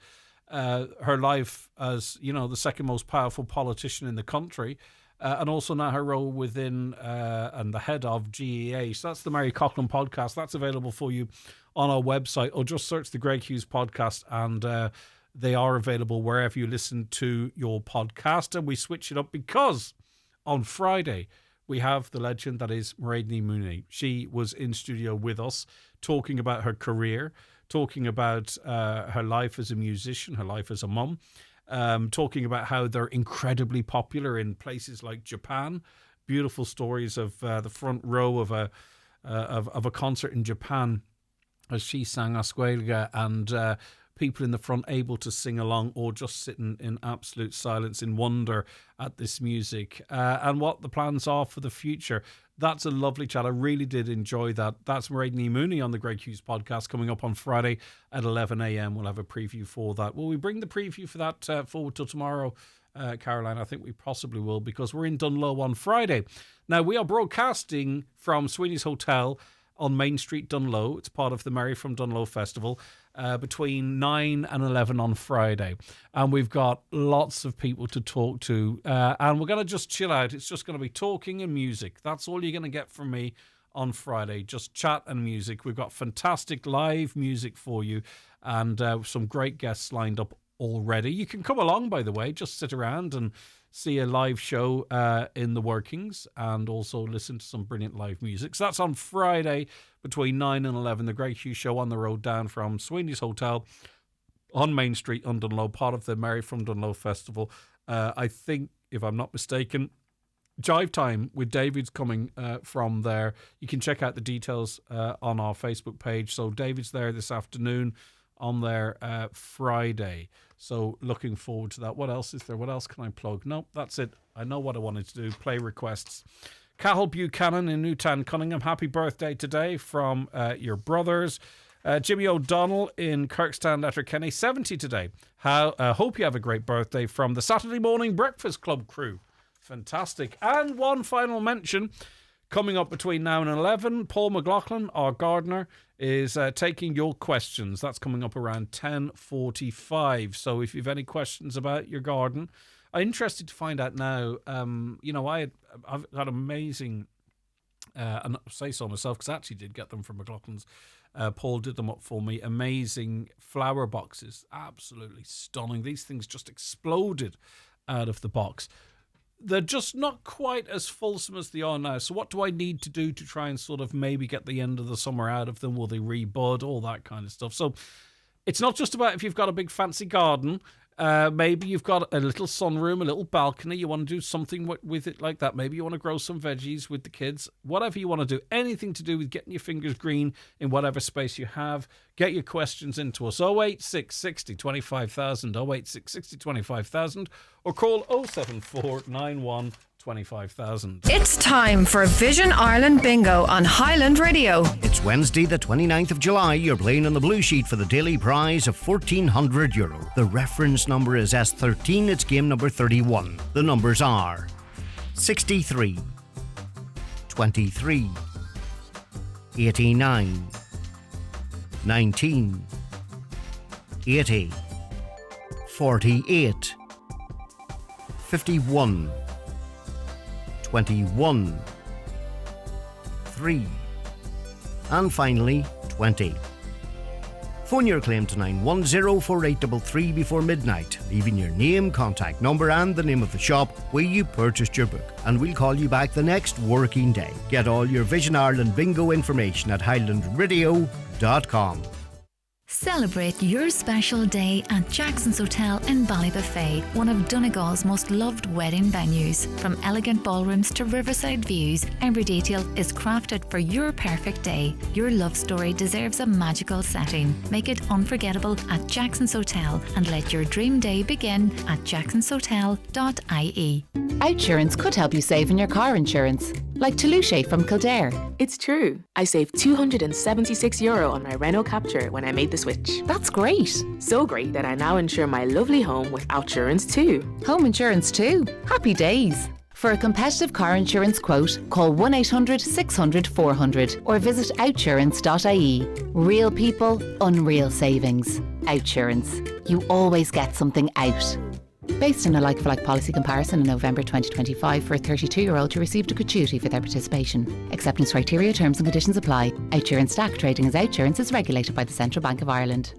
Her life as, the second most powerful politician in the country, and also now her role within and the head of GEA. So that's the Mary Coughlin podcast. That's available for you on our website, or just search the Greg Hughes podcast, and they are available wherever you listen to your podcast. And we switch it up because on Friday we have the legend that is Maireadnaí Mooney. She was in studio with us talking about her career, talking about her life as a musician, her life as a mum, talking about how they're incredibly popular in places like Japan. Beautiful stories of the front row of a concert in Japan as she sang Ascuelga, and people in the front able to sing along or just sitting in absolute silence in wonder at this music, and what the plans are for the future. That's a lovely chat. I really did enjoy that. That's Maireadnaí Mooney on the Greg Hughes podcast, coming up on Friday at 11 a.m. We'll have a preview for that. Will we bring the preview for that forward till tomorrow, Caroline? I think we possibly will, because we're in Dunlow on Friday. Now, we are broadcasting from Sweeney's Hotel on Main Street, Dunlow. It's part of the Merry from Dunlow Festival, between 9 and 11 on Friday. And we've got lots of people to talk to, and we're going to just chill out. It's just going to be talking and music. That's all you're going to get from me on Friday, just chat and music. We've got fantastic live music for you, and some great guests lined up already. You can come along, by the way, just sit around and see a live show in the workings, and also listen to some brilliant live music. So that's on Friday between 9 and 11, the Greg Hughes Show on the road down from Sweeney's Hotel on Main Street in Dunlow, part of the Merry from Dunlow Festival. I think, if I'm not mistaken, Jive Time with David's coming from there. You can check out the details on our Facebook page. So David's there this afternoon on there Friday. So looking forward to that. What else is there? What else can I plug? Nope, that's it. I know what I wanted to do. Play requests. Cathal Buchanan in Newtown, Cunningham. Happy birthday today from your brothers. Jimmy O'Donnell in Kirkstand, Letterkenny. 70 today. Hope you have a great birthday from the Saturday Morning Breakfast Club crew. Fantastic. And one final mention. Coming up between now and 11, Paul McLaughlin, our gardener, is taking your questions. That's coming up around 10:45. So if you've any questions about your garden, I'm interested to find out now. I've had amazing, and I say so myself because I actually did get them from McLaughlin's. Paul did them up for me. Amazing flower boxes. Absolutely stunning. These things just exploded out of the box. They're just not quite as fulsome as they are now. So what do I need to do to try and sort of maybe get the end of the summer out of them? Will they rebud? All that kind of stuff. So it's not just about if you've got a big fancy garden. Maybe you've got a little sunroom, a little balcony. You want to do something with it like that. Maybe you want to grow some veggies with the kids. Whatever you want to do. Anything to do with getting your fingers green in whatever space you have. Get your questions into us. 086 60 25,000, 086 60 25,000, or call 07491 25,000. It's time for Vision Ireland Bingo on Highland Radio. It's Wednesday, the 29th of July. You're playing on the blue sheet for the daily prize of €1,400. The reference number is S13. It's game number 31. The numbers are 63, 23, 89, 19, 80, 48, 51, 21, 3, And finally, 20. Phone your claim to 9104833 before midnight, leaving your name, contact number and the name of the shop where you purchased your book, and we'll call you back the next working day. Get all your Vision Ireland bingo information at highlandradio.com. Celebrate your special day at Jackson's Hotel in Ballybuffet, one of Donegal's most loved wedding venues. From elegant ballrooms to riverside views, every detail is crafted for your perfect day. Your love story deserves a magical setting. Make it unforgettable at Jackson's Hotel and let your dream day begin at jacksonshotel.ie. Outsurance could help you save on your car insurance, like Toulouse from Kildare. It's true. I saved €276 on my Renault Capture when I made the switch. That's great. So great that I now insure my lovely home with Outsurance too. Home insurance too. Happy days. For a competitive car insurance quote, call 1-800-600-400 or visit outsurance.ie. Real people, unreal savings. Outsurance. You always get something out. Based on a like-for-like policy comparison in November 2025 for a 32-year-old who received a gratuity for their participation. Acceptance criteria, terms and conditions apply. Outsurance stack trading as Outsurance is regulated by the Central Bank of Ireland.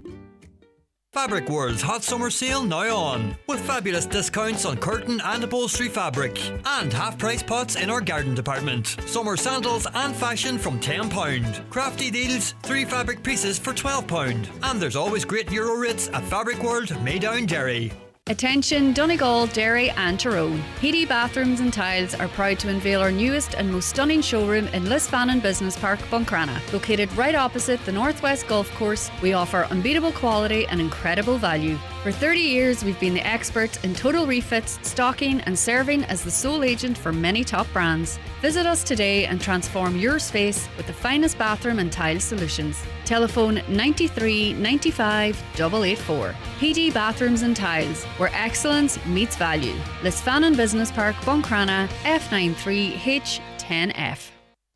Fabric World's hot summer sale now on, with fabulous discounts on curtain and upholstery fabric and half-price pots in our garden department. Summer sandals and fashion from £10. Crafty deals, 3 fabric pieces for £12. And there's always great Euro rates at Fabric World, Maydown, Derry. Attention Donegal, Derry and Tyrone. PD Bathrooms and Tiles are proud to unveil our newest and most stunning showroom in Lisfannon Business Park, Buncrana. Located right opposite the Northwest Golf Course, we offer unbeatable quality and incredible value. For 30 years, we've been the experts in total refits, stocking and serving as the sole agent for many top brands. Visit us today and transform your space with the finest bathroom and tile solutions. Telephone 93 95 884. PD Bathrooms and Tiles, where excellence meets value. Lisfannon Business Park, Buncrana, F93H10F.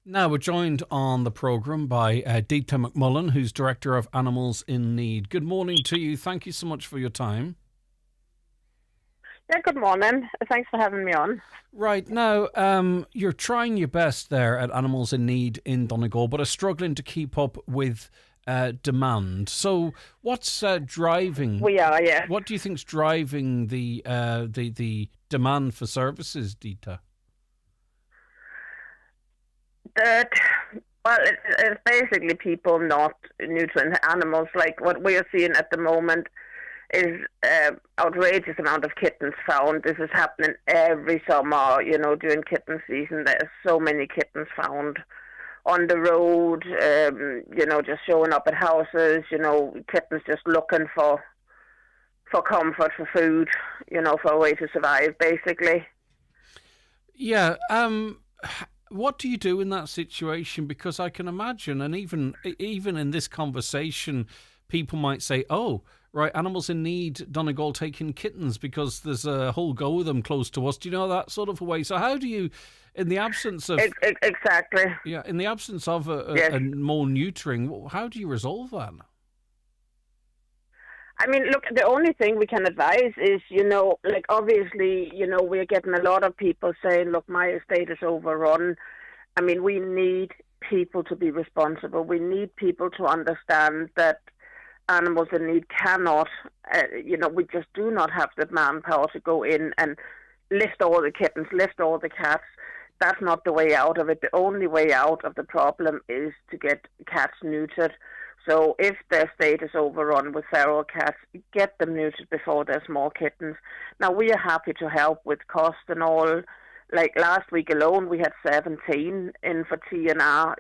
Now we're joined on the programme by Deepta McMullen, who's Director of Animals in Need. Good morning to you. Thank you so much for your time. Yeah, good morning. Thanks for having me on. Right, now, you're trying your best there at Animals in Need in Donegal, but are struggling to keep up with demand. So what's driving... We are, yeah. What do you think's driving the demand for services, Deepta? It's basically people not neutering animals. Like what we are seeing at the moment is outrageous amount of kittens found. This is happening every summer, during kitten season. There's so many kittens found on the road, just showing up at houses, kittens just looking for comfort, for food, for a way to survive, basically. Yeah, what do you do in that situation? Because I can imagine, and even in this conversation, people might say, oh, right, Animals in Need, Donegal taking kittens because there's a whole go of them close to us. Do you know, that sort of a way? So how do you, in the absence of... Exactly. Yeah, in the absence of Yes. a more neutering, how do you resolve that? I mean, look, the only thing we can advise is, obviously, we're getting a lot of people saying, look, my estate is overrun. I mean, we need people to be responsible. We need people to understand that Animals in Need cannot, we just do not have the manpower to go in and lift all the kittens, lift all the cats. That's not the way out of it. The only way out of the problem is to get cats neutered. So if their estate is overrun with feral cats, get them neutered before there's more kittens. Now, we are happy to help with cost and all. Like last week alone, we had 17 in for TNR,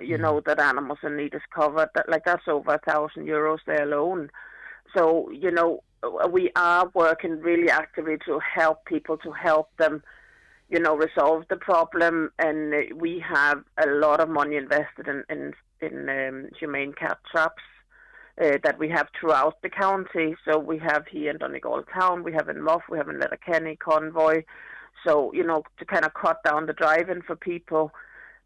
that Animals in Need is covered. That's over €1,000 there alone. So, we are working really actively to help people, to help them, resolve the problem. And we have a lot of money invested in humane cat traps that we have throughout the county. So we have here in Donegal town, we have in Muff, we have in Letterkenny, Convoy. So, to kind of cut down the driving for people.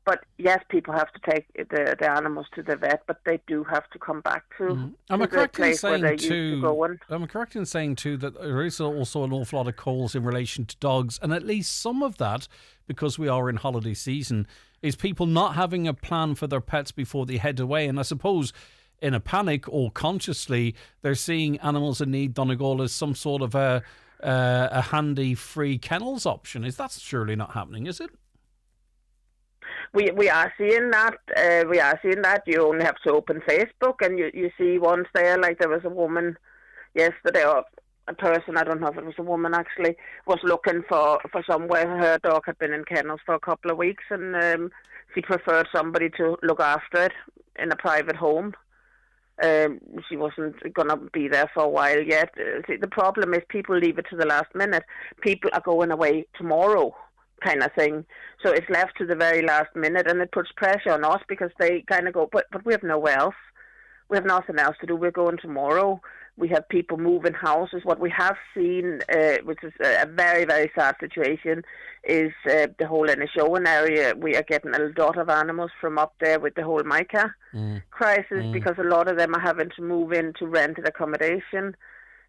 But yes, people have to take the animals to the vet, but they do have to come back to, the place where they used to go in. Am I correct in saying too that there is also an awful lot of calls in relation to dogs, and at least some of that, because we are in holiday season, is people not having a plan for their pets before they head away. And I suppose in a panic or consciously, they're seeing animals in need, Donegal, as some sort of a handy free kennels option. Is that surely not happening, is it? We are seeing that. You only have to open Facebook and you see ones there. Like there was a woman yesterday, or a person, I don't know if it was a woman actually, was looking for somewhere. Her dog had been in kennels for a couple of weeks, and she preferred somebody to look after it in a private home. She wasn't going to be there for a while yet. See, the problem is people leave it to the last minute. People are going away tomorrow, kind of thing. So it's left to the very last minute, and it puts pressure on us because they kind of go, but we have nowhere else. We have nothing else to do. We're going tomorrow. We have people moving houses. What we have seen, which is a very, very sad situation, is the whole Inishowen area. We are getting a lot of animals from up there with the whole mica crisis, because a lot of them are having to move into rented accommodation.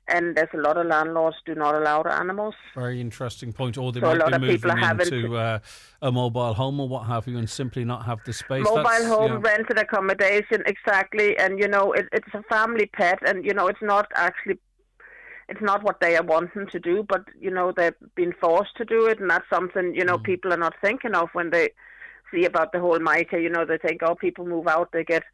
And there's a lot of landlords do not allow the animals. Very interesting point. Or they So a might lot be of people moving are having into a mobile home or what have you, and simply not have the space. Mobile That's, home, yeah. rented accommodation, exactly. And, it's a family pet, and, it's not what they are wanting to do, but, they've been forced to do it, and that's something, people are not thinking of when they see about the whole mica. They think, people move out, they get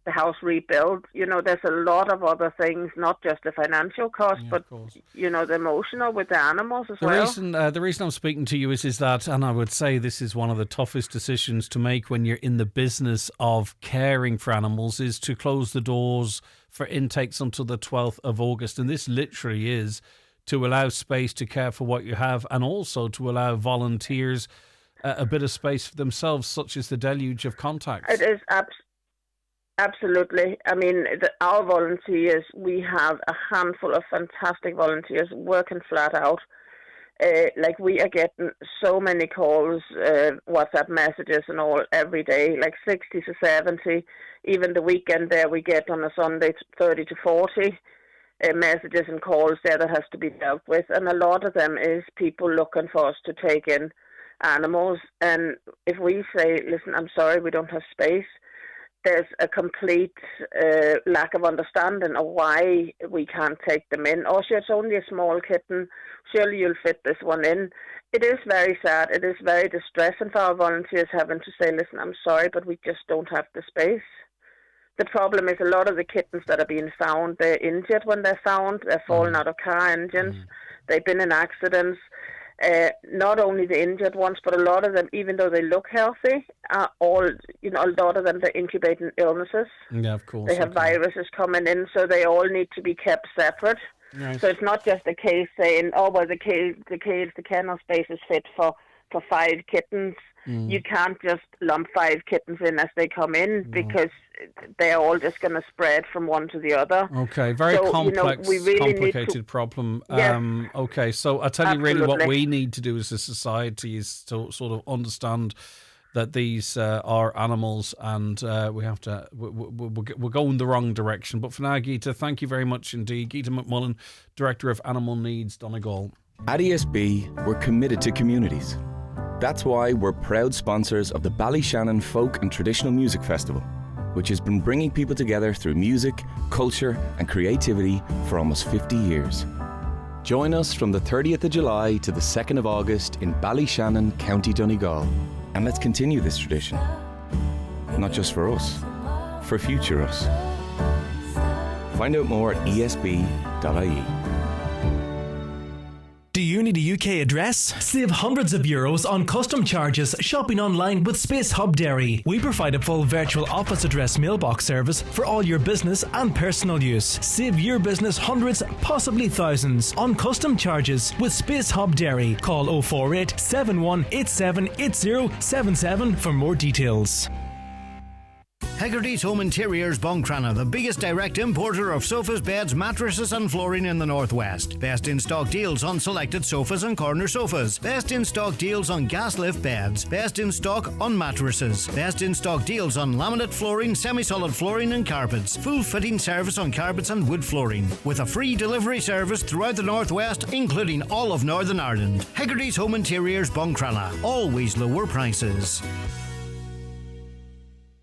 the house rebuilt. There's a lot of other things, not just the financial cost, but the emotional with the animals as well. The reason I'm speaking to you is that, and I would say this is one of the toughest decisions to make when you're in the business of caring for animals, is to close the doors for intakes until the 12th of August. And this literally is to allow space to care for what you have, and also to allow volunteers a bit of space for themselves, such as the deluge of contacts. It is absolutely. I mean, our volunteers, we have a handful of fantastic volunteers working flat out. We are getting so many calls, WhatsApp messages and all every day, like 60 to 70. Even the weekend there, we get on a Sunday 30 to 40 messages and calls there that has to be dealt with. And a lot of them is people looking for us to take in animals. And if we say, listen, I'm sorry, we don't have space, there's a complete lack of understanding of why we can't take them in. Oh, sure, it's only a small kitten. Surely you'll fit this one in. It is very sad. It is very distressing for our volunteers having to say, listen, I'm sorry, but we just don't have the space. The problem is a lot of the kittens that are being found, they're injured when they're found. They're falling out of car engines. They've been in accidents. Not only the injured ones, but a lot of them, even though they look healthy, a lot of them, they're incubating illnesses. Yeah, of course. They have viruses coming in, so they all need to be kept separate. Right. So it's not just a case saying, the kennel space is fit for 5 kittens. You can't just lump 5 kittens in as they come in, because they're all just going to spread from one to the other. Okay, very complex, we really complicated problem. Yes. Okay, so I tell you, really, what Absolutely. we need to do as a society is to sort of understand that these are animals, and we have to. We're going the wrong direction. But for now, Geeta, thank you very much indeed. Geeta McMullen, Director of Animal Needs, Donegal. At ESB, we're committed to communities. That's why we're proud sponsors of the Ballyshannon Folk and Traditional Music Festival, which has been bringing people together through music, culture and creativity for almost 50 years. Join us from the 30th of July to the 2nd of August in Ballyshannon, County Donegal. And let's continue this tradition. Not just for us, for future us. Find out more at esb.ie. Do you need a UK address? Save hundreds of euros on custom charges shopping online with Space Hub Dairy. We provide a full virtual office address mailbox service for all your business and personal use. Save your business hundreds, possibly thousands on custom charges with Space Hub Dairy. Call 048 7187 8077 for more details. How Haggerty's Home Interiors Buncrana, the biggest direct importer of sofas, beds, mattresses and flooring in the Northwest. Best in stock deals on selected sofas and corner sofas. Best in stock deals on gas lift beds. Best in stock on mattresses. Best in stock deals on laminate flooring, semi-solid flooring and carpets. Full fitting service on carpets and wood flooring. With a free delivery service throughout the Northwest, including all of Northern Ireland. Haggerty's Home Interiors Buncrana. Always lower prices.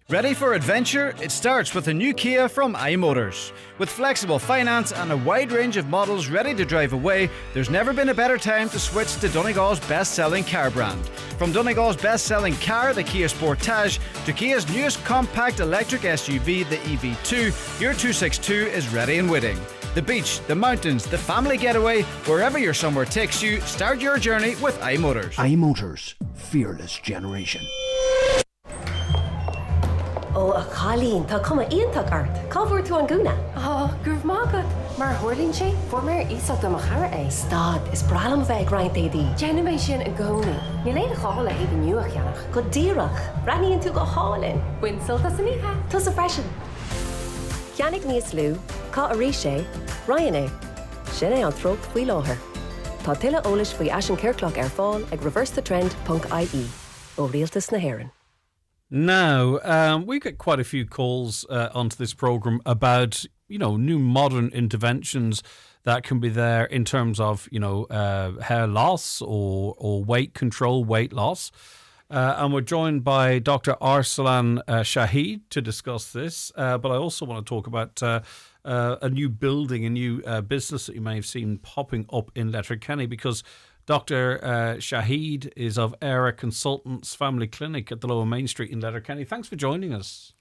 Ready for adventure? It starts with a new Kia from iMotors. With flexible finance and a wide range of models ready to drive away, there's never been a better time to switch to Donegal's best-selling car brand. From Donegal's best-selling car, the Kia Sportage, to Kia's newest compact electric SUV, the EV2, your 262 is ready and waiting. The beach, the mountains, the family getaway, wherever your summer takes you, start your journey with iMotors. iMotors, fearless generation. Ó a chalín tá cuma ionntach art, cábhar tú an gúna. Gurb mágad, mar thuirlín sé, for mar ísach do chara é. Stad, is bralam bheith graint édí. Genimé sin a gcónaí. Ní léad a chála éad nuach cheannach. Go díreach, braníonn tú go hálinn. Winsilta san ihe. Tus a freisin. Cheannig níos lú, cá a rí sé, Ryan é. Sin é an trog faoi láthair. Tá tuile eolais faoi Ashen Careclock ar fáil ag reversethetrend.ie. Ó rialtas na hÉireann. Now, we get quite a few calls onto this program about, new modern interventions that can be there in terms of, hair loss or weight control, weight loss. And we're joined by Dr. Arsalan Shahid to discuss this. But I also want to talk about a new building, a new business that you may have seen popping up in Letterkenny, because Dr. Shahid is of Era Consultants Family Clinic at the Lower Main Street in Letterkenny. Thanks for joining us.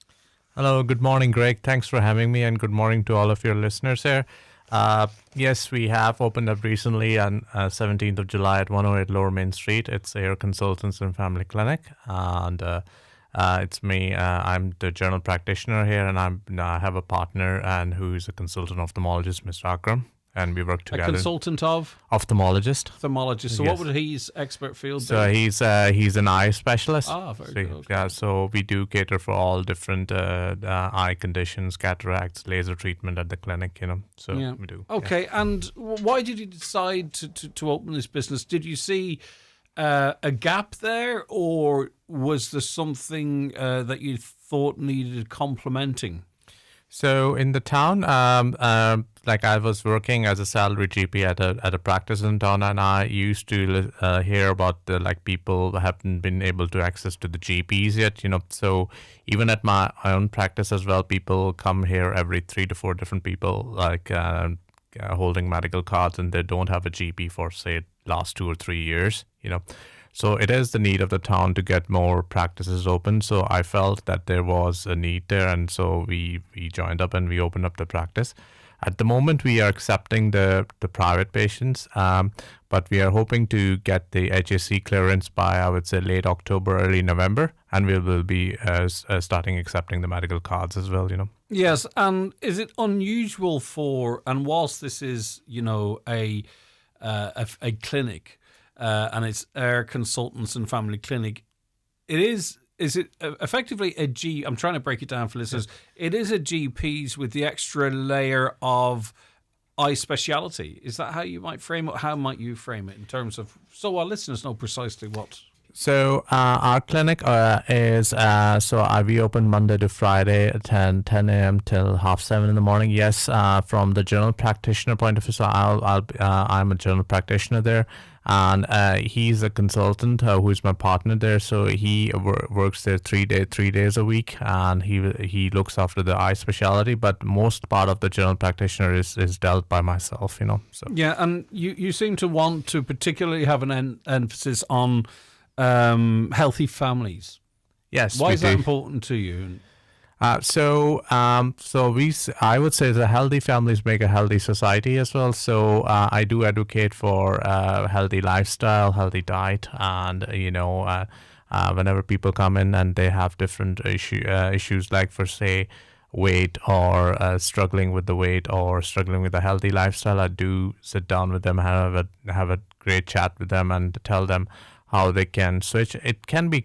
Hello, good morning, Greg. Thanks for having me, and good morning to all of your listeners here. Yes, we have opened up recently on 17th of July at 108 Lower Main Street. It's Era Consultants and Family Clinic, and it's me. I'm the general practitioner here, and I have a partner and who's a consultant ophthalmologist, Mr. Akram. And we work together. A consultant of? Ophthalmologist. Ophthalmologist. So yes. what would his expert field be? So he's an eye specialist. Very good. Yeah, so we do cater for all different eye conditions, cataracts, laser treatment at the clinic, So we do. Okay, and why did you decide to open this business? Did you see a gap there, or was there something that you thought needed complementing? So in the town, I was working as a salary GP at a practice in town, and I used to hear about people who haven't been able to access to the GPs yet. So even at my own practice as well, people come here every 3 to 4 different people holding medical cards, and they don't have a GP for say last 2 or 3 years. So it is the need of the town to get more practices open. So I felt that there was a need there, and so we joined up and we opened up the practice. At the moment, we are accepting the private patients, but we are hoping to get the HSC clearance by, I would say, late October, early November, and we will be starting accepting the medical cards as well, Yes, and is it unusual and whilst this is, a clinic, and it's Air Consultants and Family Clinic, is it effectively a G? I'm trying to break it down for listeners. It is a GPs with the extra layer of eye speciality. Is that how you might frame it? How might you frame it in terms of, so our listeners know precisely what? So our clinic we open Monday to Friday at 10 a.m. till 7:30 in the morning. Yes, from the general practitioner point of view, so I'm a general practitioner there, and he's a consultant who's my partner there. So he works there 3 days a week, and he looks after the eye specialty. But most part of the general practitioner is dealt by myself. So yeah, and you seem to want to particularly have an emphasis on healthy families. Yes. Why is that important to you? I would say that healthy families make a healthy society as well. So I do advocate for healthy lifestyle, healthy diet, and whenever people come in and they have different issues like, for say, weight or struggling with the weight or struggling with a healthy lifestyle, I do sit down with them, have a great chat with them, and tell them how they can switch. It can be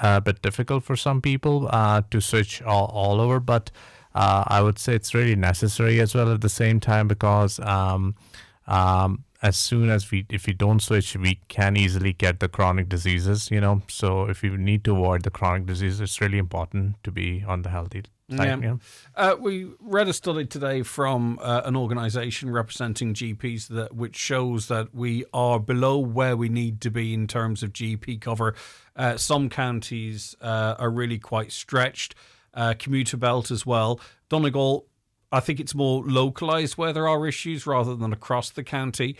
a bit difficult for some people to switch all over, but I would say it's really necessary as well at the same time, because as soon as if we don't switch, we can easily get the chronic diseases, So if you need to avoid the chronic disease, it's really important to be on the healthy side. Yeah. We read a study today from an organisation representing GPs which shows that we are below where we need to be in terms of GP cover. Some counties are really quite stretched. Commuter belt as well. Donegal, I think it's more localised where there are issues rather than across the county.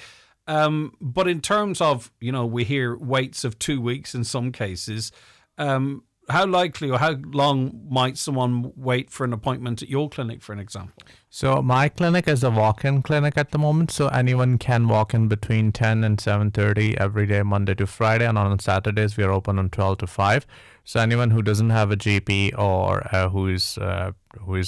But in terms of, we hear waits of 2 weeks in some cases. How likely or how long might someone wait for an appointment at your clinic, for an example? So my clinic is a walk-in clinic at the moment, so anyone can walk in between 10 and 7:30 every day, Monday to Friday, and on Saturdays we are open on 12 to 5. So anyone who doesn't have a GP or who is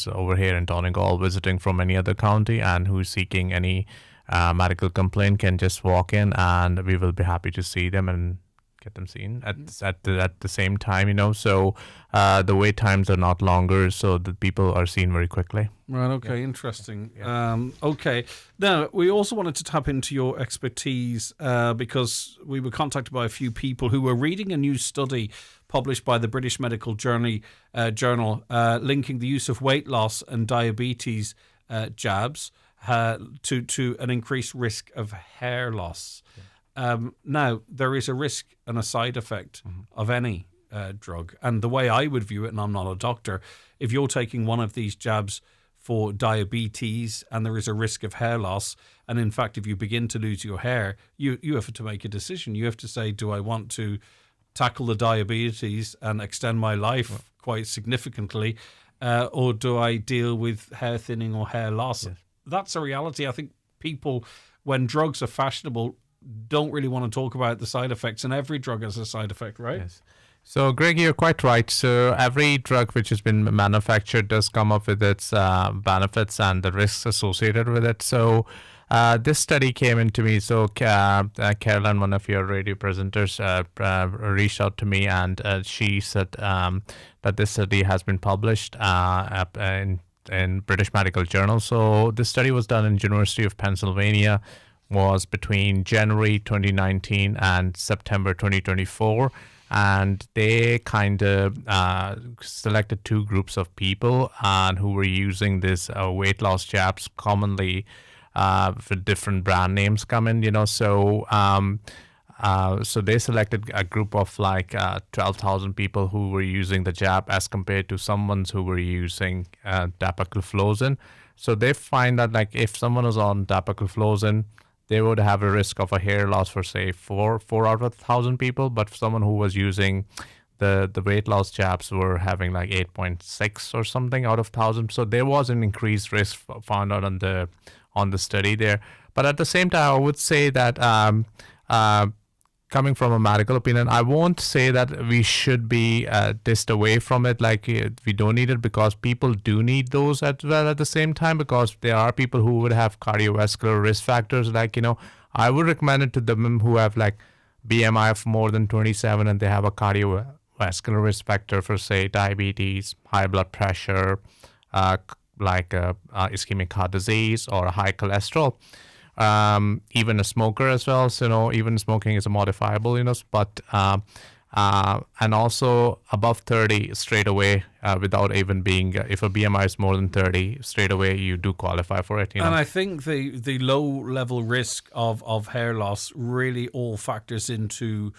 over here in Donegal visiting from any other county and who is seeking any medical complaint can just walk in, and we will be happy to see them and get them seen at the same time, so the wait times are not longer, so the people are seen very quickly. Right, okay, interesting. Okay, now we also wanted to tap into your expertise because we were contacted by a few people who were reading a new study published by the British Medical Journal linking the use of weight loss and diabetes jabs to an increased risk of hair loss. Now, there is a risk and a side effect of any drug. And the way I would view it, and I'm not a doctor, if you're taking one of these jabs for diabetes and there is a risk of hair loss, and in fact, if you begin to lose your hair, you have to make a decision. You have to say, do I want to tackle the diabetes and extend my life quite significantly, or do I deal with hair thinning or hair loss? Yes. That's a reality. I think people, when drugs are fashionable, don't really want to talk about the side effects, and every drug has a side effect, right? Yes. So, Greg, you're quite right. So, every drug which has been manufactured does come up with its benefits and the risks associated with it. So, this study came into me. So, Caroline, one of your radio presenters, reached out to me, and she said that this study has been published in British Medical Journal. So, this study was done in University of Pennsylvania, was between January 2019 and September 2024, and they kind of selected two groups of people who were using this weight loss jabs, commonly for different brand names come in, so they selected a group of 12,000 people who were using the jab as compared to someone who were using dapagliflozin. So they find that if someone is on dapagliflozin, they would have a risk of a hair loss for say 4 out of 1,000 people, but for someone who was using the weight loss jabs were having 8.6 or something out of 1,000. So there was an increased risk found out on the study there. But at the same time, I would say that coming from a medical opinion, I won't say that we should be dissed away from it, we don't need it, because people do need those as well at the same time, because there are people who would have cardiovascular risk factors. I would recommend it to them who have BMI of more than 27 and they have a cardiovascular risk factor for say diabetes, high blood pressure, ischemic heart disease, or high cholesterol. Even a smoker as well, so even smoking is a modifiable, but and also above 30 straight away, without even being if a BMI is more than 30 straight away, you do qualify for it. And I think the low level risk of hair loss really all factors into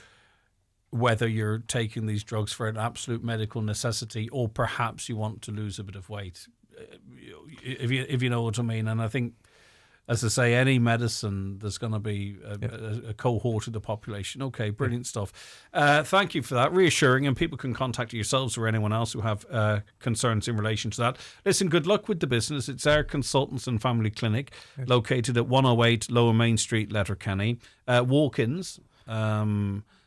whether you're taking these drugs for an absolute medical necessity or perhaps you want to lose a bit of weight, if you know what I mean. And I think, as I say, any medicine, there's going to be a cohort of the population. Okay, brilliant stuff. Thank you for that. Reassuring, and people can contact yourselves or anyone else who have concerns in relation to that. Listen, good luck with the business. It's our Consultants and Family Clinic, located at 108 Lower Main Street, Letterkenny. Walk-ins,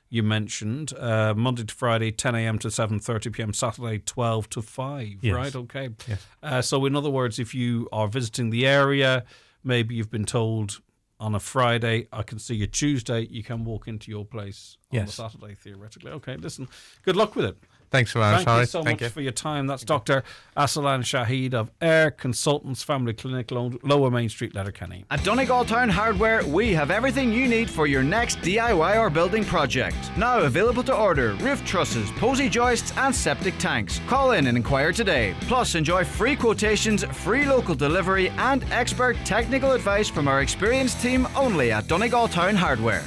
you mentioned, Monday to Friday, 10 a.m. to 7:30 p.m, Saturday, 12 to 5, yes. right? Okay. Yes. So in other words, if you are visiting the area, maybe you've been told on a Friday, I can see you Tuesday, you can walk into your place the Yes. Saturday, theoretically. Okay, listen, good luck with it. Thanks so much. Thank you so much for your time. That's Dr. Aslan Shahid of Air Consultants Family Clinic, Lower Main Street, Letterkenny. At Donegal Town Hardware, we have everything you need for your next DIY or building project. Now available to order: roof trusses, posy joists and septic tanks. Call in and inquire today. Plus, enjoy free quotations, free local delivery and expert technical advice from our experienced team only at Donegal Town Hardware.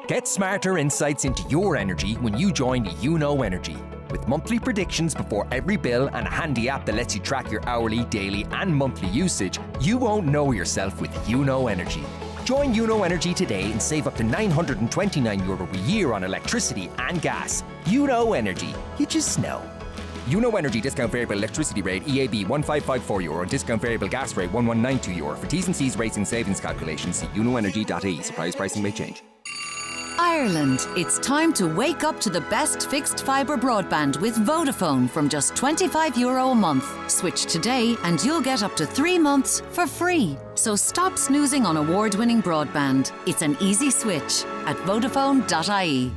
Get smarter insights into your energy when you join YouKnow Energy. With monthly predictions before every bill and a handy app that lets you track your hourly, daily and monthly usage, you won't know yourself with YouKnow Energy. Join YouKnow Energy today and save up to €929 a year on electricity and gas. YouKnow Energy. You just know. YouKnow Energy discount variable electricity rate EAB €1554 and discount variable gas rate €1192. For T's and C's rates and savings calculations, see youknowenergy.ie. Surprise pricing may change. Ireland, it's time to wake up to the best fixed fibre broadband with Vodafone from just €25 a month. Switch today and you'll get up to 3 months for free. So stop snoozing on award-winning broadband. It's an easy switch at Vodafone.ie.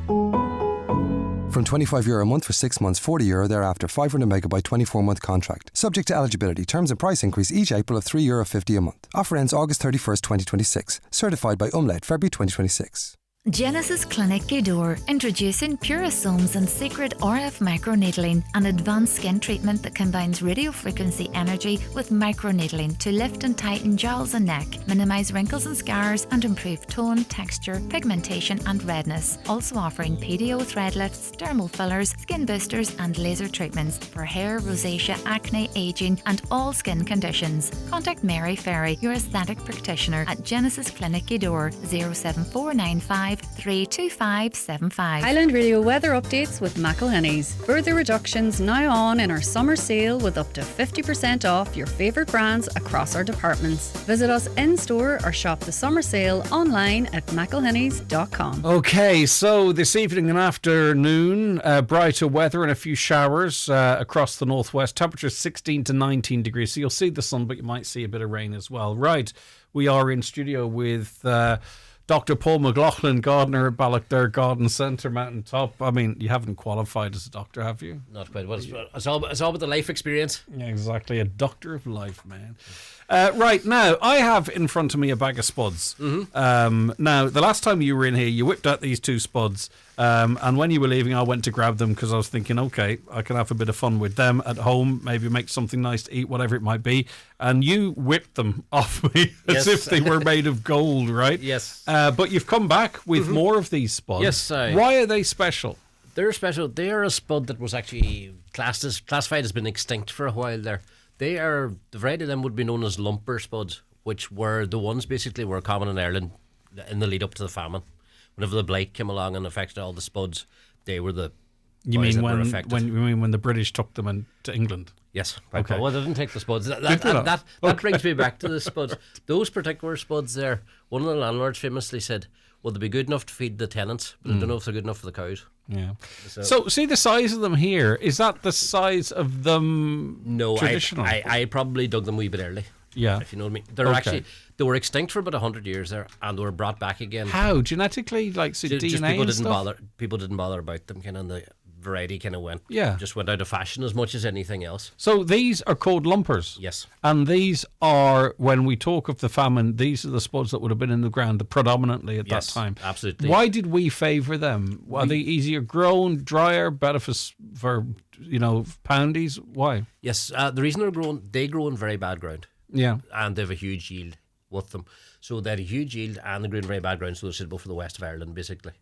From €25 a month for 6 months, €40 thereafter, 500 megabyte 24-month contract. Subject to eligibility. Terms and price increase each April of €3.50 a month. Offer ends August 31st, 2026. Certified by Umlaut, February 2026. Genesis Clinic Gudor, introducing Purasomes and Secret RF Microneedling, an advanced skin treatment that combines radiofrequency energy with microneedling to lift and tighten jowls and neck, minimise wrinkles and scars, and improve tone, texture, pigmentation and redness. Also offering PDO thread lifts, dermal fillers, skin boosters and laser treatments for hair, rosacea, acne, ageing and all skin conditions. Contact Mary Ferry, your aesthetic practitioner at Genesis Clinic Gudor, 07495 32575. Highland Radio weather updates with McElhenny's. Further reductions now on in our summer sale with up to 50% off your favourite brands across our departments. Visit us in store or shop the summer sale online at mcelhennys.com. Okay, so this evening and afternoon, brighter weather and a few showers across the northwest. Temperatures 16 to 19 degrees. So you'll see the sun, but you might see a bit of rain as well. Right, we are in studio with Dr. Paul McLaughlin, gardener at Ballochder Garden Centre, Mountain Top. I mean, you haven't qualified as a doctor, have you? Not quite. Well, it's all about the life experience. Yeah, exactly. A doctor of life, man. Right, now, I have in front of me a bag of spuds. Now, the last time you were in here, you whipped out these 2 spuds. And when you were leaving, I went to grab them because I was thinking, okay, I can have a bit of fun with them at home, maybe make something nice to eat, whatever it might be. And you whipped them off me as if they were made of gold, right? Yes. But you've come back with more of these spuds. Yes. Why are they special? They're special. They are a spud that was actually classified as being extinct for a while there. The variety of them would be known as lumper spuds, which were the ones basically were common in Ireland in the lead up to the famine. Whenever the blight came along and affected all the spuds, they were the you mean when the British took them to England? Yes. Right. Okay. Well, they didn't take the spuds. That brings me back to the spuds. Those particular spuds there, one of the landlords famously said, well, they'd be good enough to feed the tenants, but I don't know if they're good enough for the cows. Yeah. So see the size of them here. Is that the size of them? No, traditional? I probably dug them a wee bit early. Yeah. If you know what I mean. They were extinct for about 100 years there, and they were brought back again. How? Genetically? Like so just DNA people and didn't stuff? bother. People didn't bother about them, kind of, and the variety kind of went out of fashion as much as anything else. So these are called lumpers? Yes. And these are, when we talk of the famine, these are the spuds that would have been in the ground predominantly at that time. Absolutely. Why did we favour them? Are they easier grown, drier, better for poundies? Why? Yes, the reason they grow in very bad ground. Yeah. And they have a huge yield with them. So they had a huge yield and they grew in very bad ground, so they're suitable for the west of Ireland, basically.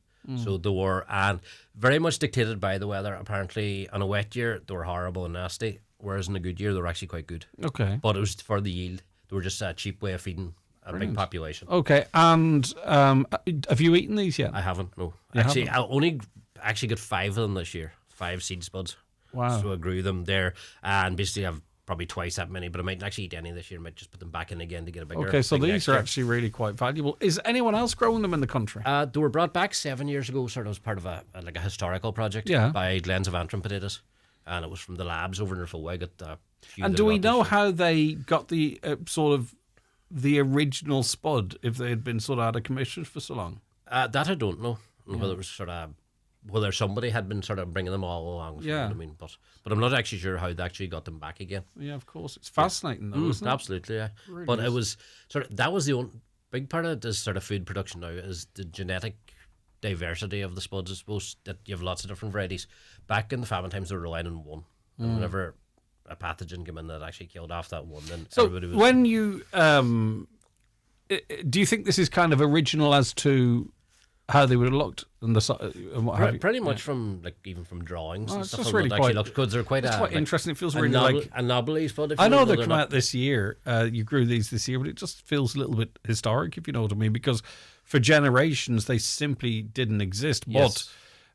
So they were, and very much dictated by the weather. Apparently, on a wet year, they were horrible and nasty, whereas in a good year, they were actually quite good. Okay. But it was for the yield. They were just a cheap way of feeding a big population. Okay, and have you eaten these yet? I haven't, no. You actually, haven't? I only actually got 5 of them this year, 5 seed spuds. Wow. So I grew them there, and basically I've probably twice that many, but I might actually eat any this year. I might just put them back in again to get a bigger. Okay, so bigger these are actually really quite valuable. Is anyone else growing them in the country? They were brought back 7 years ago, sort of as part of a historical project by Glens of Antrim Potatoes, and it was from the labs over in Full. I got a few. And do we know how they got the sort of the original spud if they had been sort of out of commission for so long? That I don't know. and whether it was sort of whether somebody had been sort of bringing them all along. You know what I mean, but I'm not actually sure how they actually got them back again. Yeah, of course, it's fascinating though, isn't it? Absolutely, yeah. Really but is. it was that was the only big part of it is sort of food production now is the genetic diversity of the spuds. I suppose that you have lots of different varieties. Back in the famine times, they were relying on one. And whenever a pathogen came in that actually killed off that one, then So everybody was. when you do you think this is kind of original as to how they would have looked and and what have you? Pretty much from even from drawings and it's stuff. just How really it actually quite, looks good. They're quite it's quite interesting. It feels really like a knobbly spud. I know they come out this year. You grew these this year, but it just feels a little bit historic, if you know what I mean, because for generations they simply didn't exist. Yes.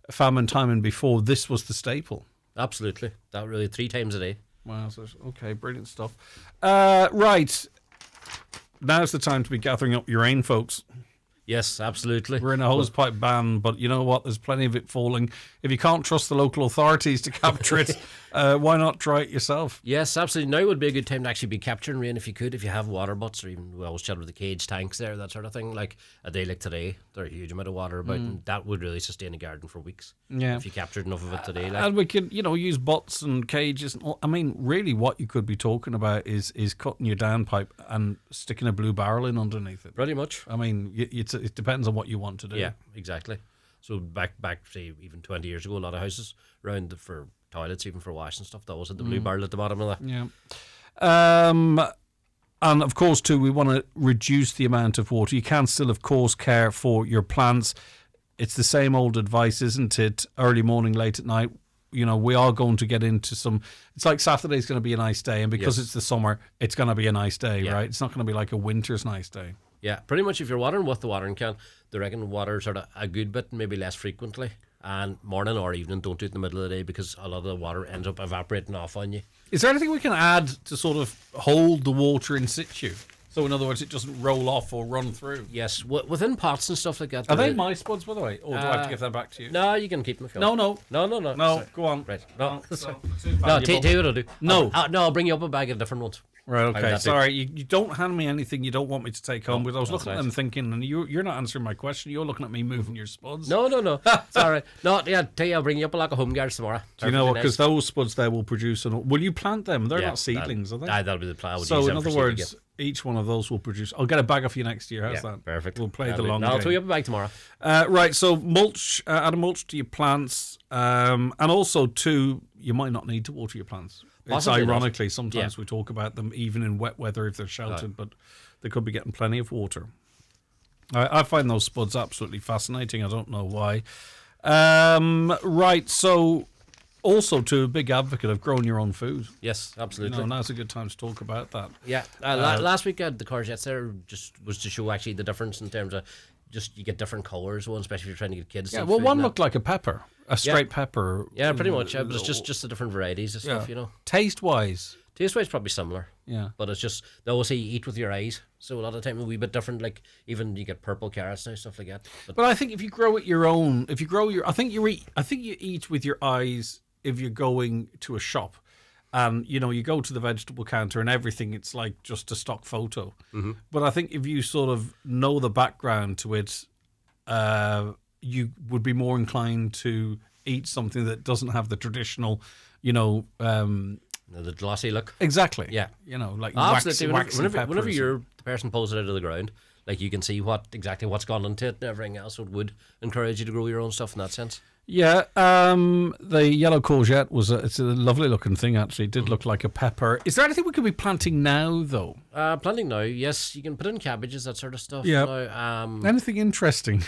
But famine time and before, this was the staple. Absolutely, that really 3 times a day. Wow, okay, brilliant stuff. Right, now's the time to be gathering up your rain, folks. Yes, absolutely. We're in a hosepipe ban, but you know what? There's plenty of it falling. If you can't trust the local authorities to capture it, why not try it yourself? Yes, absolutely. Now would be a good time to actually be capturing rain if you could, if you have water butts, or even we always chat with the cage tanks there, that sort of thing. Like a day like today, there's a huge amount of water about, and that would really sustain a garden for weeks. Yeah. If you captured enough of it today. And we could, use butts and cages. I mean, really what you could be talking about is cutting your downpipe and sticking a blue barrel in underneath it. Pretty much. I mean, it depends on what you want to do. Yeah, exactly. So back, say, even 20 years ago, a lot of houses around for toilets, even for wash and stuff, that was at the blue barrel at the bottom of that. Yeah. And of course, too, we want to reduce the amount of water. You can still, of course, care for your plants. It's the same old advice, isn't it? Early morning, late at night. We are going to get into some. It's like Saturday's going to be a nice day, and because it's the summer, it's going to be a nice day, right? It's not going to be like a winter's nice day. Yeah, pretty much. If you're watering with the watering can, they reckon water sort of a good bit, maybe less frequently. And morning or evening, don't do it in the middle of the day because a lot of the water ends up evaporating off on you. Is there anything we can add to sort of hold the water in situ? So in other words, it doesn't roll off or run through? Yes, within pots and stuff like that. Are they my spuds, by the way? Or do I have to give them back to you? No, you can keep them if you No, want. no. No. No, Sorry. go on. Right. No, No, tell you what I'll do. No. I'll bring you up a bag of different ones. Right, okay. That Sorry, you don't hand me anything you don't want me to take home, because I was that's looking at nice. them thinking, and you're not answering my question. You're looking at me moving your spuds. No. Sorry. No, yeah, tell you, I'll bring you up a lot of home guards tomorrow. Do you know what? Perfectly Because those spuds there will produce. Will you plant them? They're Yeah, not seedlings, are they? That'll be the plan. I would So, use in them for other seed words, again. each one of those will produce. I'll get a bag off you next year. How's that? Perfect. We'll play the That'll do. long No, game. I'll throw you up a bag tomorrow. Right, so mulch, add a mulch to your plants, and also too, you might not need to water your plants. Possibly it's not. ironically sometimes Yeah. we talk about them even in wet weather if they're sheltered, but they could be getting plenty of water. I find those spuds absolutely fascinating. I don't know why. Right, so also too, a big advocate of growing your own food. Yes, absolutely. Now's a good time to talk about that. Yeah, last week the courgettes there just was to show actually the difference in terms of just you get different colours, one especially if you're trying to get kids. Yeah, some well, food one and looked like a pepper, a straight pepper. Yeah, pretty much. But it's just the different varieties of stuff, Taste-wise. Taste-wise, probably similar. Yeah. But it's just, they always say you eat with your eyes. So a lot of the time a wee bit different, like even you get purple carrots now, stuff like that. But I think if you grow it your own, I think you eat with your eyes if you're going to a shop. And, you go to the vegetable counter and everything, it's like just a stock photo. Mm-hmm. But I think if you sort of know the background to it, you would be more inclined to eat something that doesn't have the traditional, the glossy look. Exactly. Yeah. Like absolutely. waxy Whenever peppers. the person pulls it out of the ground, like you can see exactly what's gone into it and everything else. So it would encourage you to grow your own stuff in that sense. Yeah, the yellow courgette it's a lovely looking thing actually. It did look like a pepper. Is there anything we could be planting now though? Planting now, yes, you can put in cabbages, that sort of stuff. Yeah. Now, Anything interesting?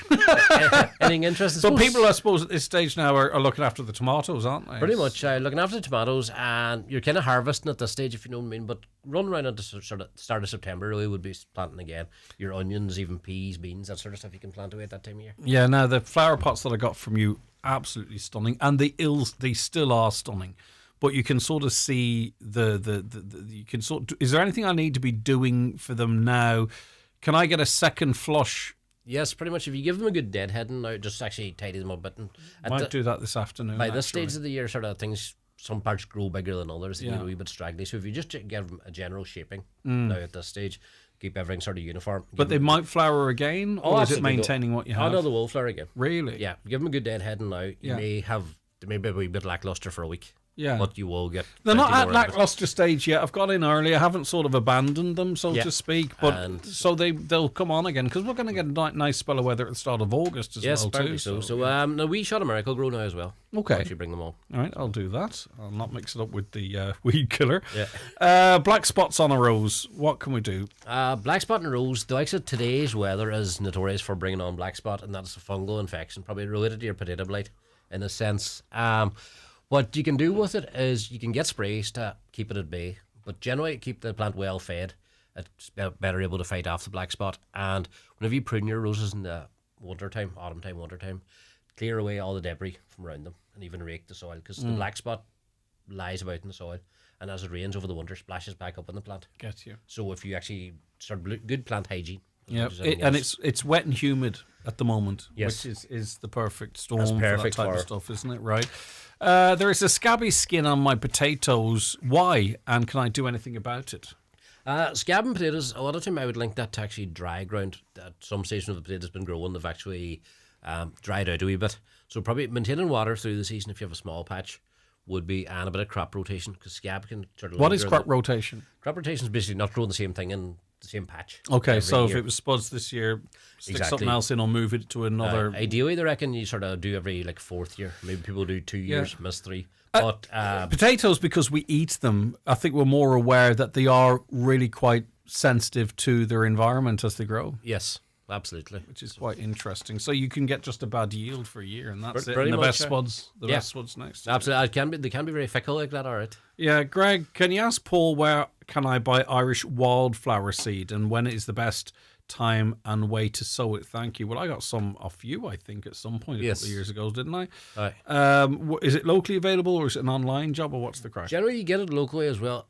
anything interesting? But people, I suppose, at this stage now are looking after the tomatoes, aren't they? Pretty much looking after the tomatoes, and you're kind of harvesting at this stage, if you know what I mean. But run around at the sort of start of September, really would be planting again. Your onions, even peas, beans, that sort of stuff you can plant away at that time of year. Yeah. Now the flower pots that I got from you, absolutely stunning, and they still are stunning. But you can sort of see you can sort. Is there anything I need to be doing for them now? Can I get a second flush? Yes, pretty much. If you give them a good deadheading, now just actually tidy them up a bit. And Might do that this afternoon. By this stage of the year, sort of things some parts grow bigger than others, they Yeah. get a wee bit straggly. So if you just give them a general shaping Mm. now at this stage, keep everything sort of uniform. But they might flower again, or is it absolutely. maintaining what you have? Oh, no, they will flower again. Really? Yeah. Give them a good dead heading now. You Yeah. they may be a wee bit lackluster for a week. Yeah. But you will get. They're not plenty at more out of it. lackluster stage yet. I've got in early. I haven't sort of abandoned them, so Yeah. to speak. But And- so they'll come on again because we're going to get a nice spell of weather at the start of August as Yes, well apparently too. so. Now we shot a miracle grow now as well. Okay. Once you bring them on. All right, I'll do that. I'll not mix it up with the weed killer. Yeah. Black spots on a rose. What can we do? Black spot and rose, the likes of today's weather is notorious for bringing on black spot, and that's a fungal infection, probably related to your potato blight in a sense. What you can do with it is you can get sprays to keep it at bay, but generally keep the plant well fed. It's better able to fight off the black spot. And whenever you prune your roses in the winter time, autumn time, clear away all the debris from around them and even rake the soil, because the black spot lies about in the soil, and as it rains over the winter, splashes back up in the plant. Get you. So if you actually start good plant hygiene. as Yeah, much as anything and else. it's wet and humid at the moment, Yes. which is the perfect storm That's for perfect that type for of it. stuff, isn't it? Right. There is a scabby skin on my potatoes. Why? And can I do anything about it? Scab and potatoes, a lot of time I would link that to actually dry ground. At some station of the potatoes been growing, they've actually dried out a wee bit. So probably maintaining water through the season if you have a small patch would be, and a bit of crop rotation, because scab can sort of What is linger crop the- rotation? Crop rotation is basically not growing the same thing in the same patch. Okay, every so if year. it was spuds this year, stick Exactly. something else in or move it to another. Ideally, they reckon you sort of do every like fourth year. Maybe people do 2 years, miss 3. But Potatoes, because we eat them, I think we're more aware that they are really quite sensitive to their environment as they grow. yes, absolutely. Which is quite interesting. So you can get just a bad yield for a year, and that's it. Pretty And the much, best yeah. spuds, the Yeah. best spuds next. Absolutely, they can be very fickle like that. All right. Yeah, Greg, can you ask Paul where can I buy Irish wildflower seed and when is the best time and way to sow it? Thank you. Well, I got some off you, I think, at some point a Yes. couple of years ago, didn't I? Aye. Is it locally available or is it an online job or what's the crack? Generally, you get it locally as well.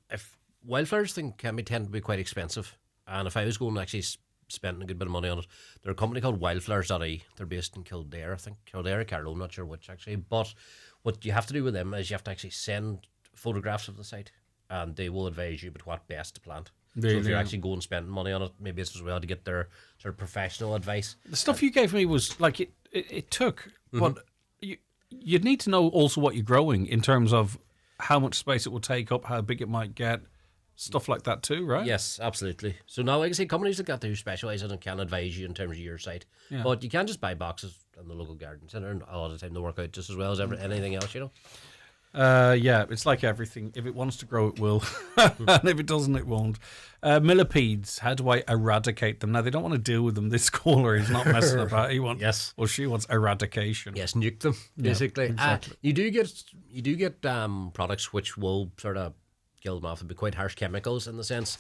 If wildflowers tend to be quite expensive, and if I was going to actually spend a good bit of money on it, they're a company called Wildflowers.ie. They're based in Kildare, I think. Kildare or Carlow, not sure which actually. But what you have to do with them is you have to actually send photographs of the site, and they will advise you about what best to plant. So if Really? you're actually going and spending money on it, maybe it's as well to get their sort of professional advice. The stuff you gave me was like it took, but you'd need to know also what you're growing in terms of how much space it will take up, how big it might get, stuff like that too, right? Yes, absolutely. So now, like I say, companies like that who specialise in it can advise you in terms of your site. Yeah. But you can just buy boxes in the local garden centre, and a lot of the time they work out just as well as anything else, you know. Yeah, it's like everything. If it wants to grow, it will. And if it doesn't, it won't. Millipedes, how do I eradicate them? Now, they don't want to deal with them. This caller is not messing about. He wants, yes. Well, she wants eradication. Yes, nuke them, basically. Yeah, exactly. You do get products which will sort of kill them off. It'd be quite harsh chemicals in the sense.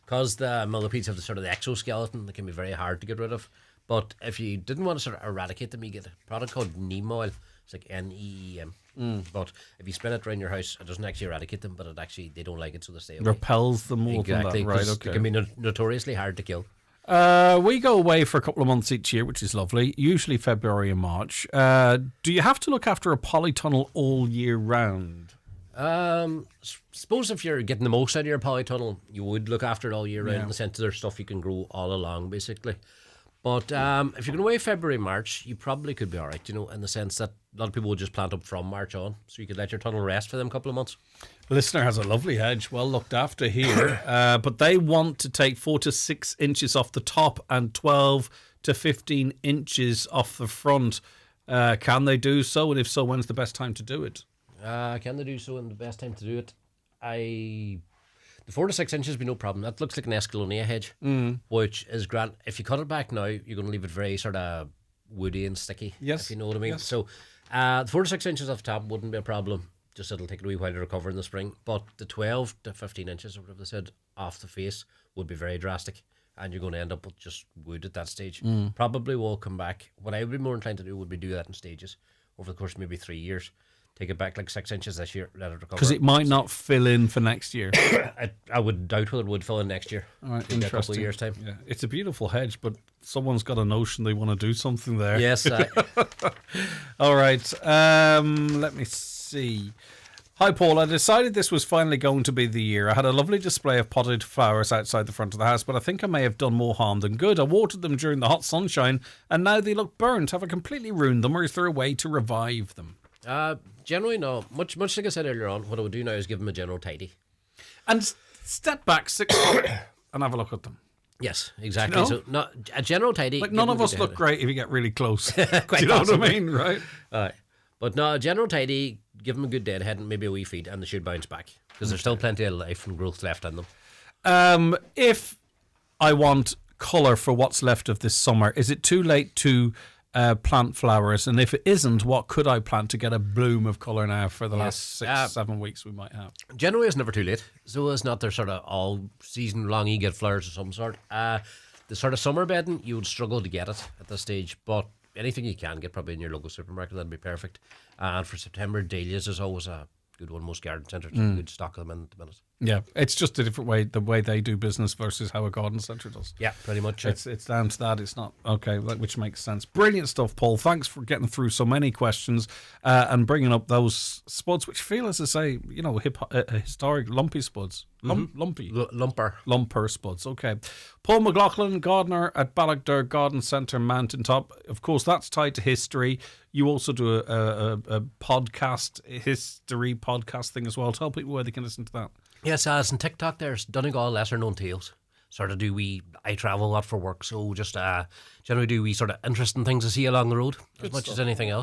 Because the millipedes have the sort of the exoskeleton, they can be very hard to get rid of. But if you didn't want to sort of eradicate them, you get a product called neem oil. It's like NEEM. But if you spin it around your house, it doesn't actually eradicate them, but they don't like it, so they stay away. Repels them more Exactly, than that, right? 'cause Okay. They can be notoriously hard to kill. We go away for a couple of months each year, which is lovely, usually February and March. Do you have to look after a polytunnel all year round? Suppose if you're getting the most out of your polytunnel, you would look after it all year round Yeah. in the sense that there's stuff you can grow all along, basically. But if you're going away February, March, you probably could be all right, in the sense that a lot of people would just plant up from March on, so you could let your tunnel rest for them a couple of months. Listener has a lovely hedge, well looked after here, but they want to take 4 to 6 inches off the top and 12 to 15 inches off the front. Can they do so? And if so, when's the best time to do it? Can they do so in the best time to do it? The 4 to 6 inches would be no problem. That looks like an Escalonia hedge, which is grand. If you cut it back now, you're going to leave it very sort of woody and sticky, Yes, if you know what I mean. yes. So the 4 to 6 inches off the top wouldn't be a problem. Just it'll take a wee while to recover in the spring. But the 12 to 15 inches, or whatever they said, off the face would be very drastic. And you're going to end up with just wood at that stage. Probably will come back. What I would be more inclined to do would be do that in stages over the course of maybe 3 years. Take it back like 6 inches this year, let it recover. Because it might not fill in for next year. I would doubt whether it would fill in next year. All right, Maybe interesting. a couple of years' time. Yeah, it's a beautiful hedge, but someone's got a notion they want to do something there. Yes. All right. Let me see. see. Hi, Paul. I decided this was finally going to be the year. I had a lovely display of potted flowers outside the front of the house, but I think I may have done more harm than good. I watered them during the hot sunshine, and now they look burnt. Have I completely ruined them, or is there a way to revive them? Generally, no. Much like I said earlier on, what I would do now is give them a general tidy. And step back 6 foot and have a look at them. Yes, exactly. You know? So, not a general tidy. Like, none of us look great if you get really close. Do Quite you know possibly. what I mean, right? But no, a general tidy, give them a good deadhead and maybe a wee feed, and they should bounce back because there's still plenty of life and growth left in them. If I want colour for what's left of this summer, is it too late to plant flowers? And if it isn't, what could I plant to get a bloom of colour now for the last 6-7 weeks we might have? Generally, it's never too late. So it's not they're sort of all season long you get flowers of some sort. The sort of summer bedding, you would struggle to get it at this stage, but anything you can get probably in your local supermarket, that'd be perfect. And for September, dahlias is always a good one. Most garden centres have a good stock of them in at the minute. Yeah, it's just a different way, the way they do business versus how a garden centre does. Yeah, pretty much. It's down to that. It's not, okay, which makes sense. Brilliant stuff, Paul. Thanks for getting through so many questions and bringing up those spuds, which feel, as I say, you know, historic lumpy spuds. Lumpy. Lumper spuds. Okay. Paul McLaughlin, gardener at Ballagher Garden Centre, Mountaintop. Of course, that's tied to history. You also do a podcast, history podcast thing as well. Tell people where they can listen to that. Yes, as in TikTok, there's Donegal Lesser Known Tales. Sort of I travel a lot for work, so just generally do we sort of interesting things to see along the road as much as anything else.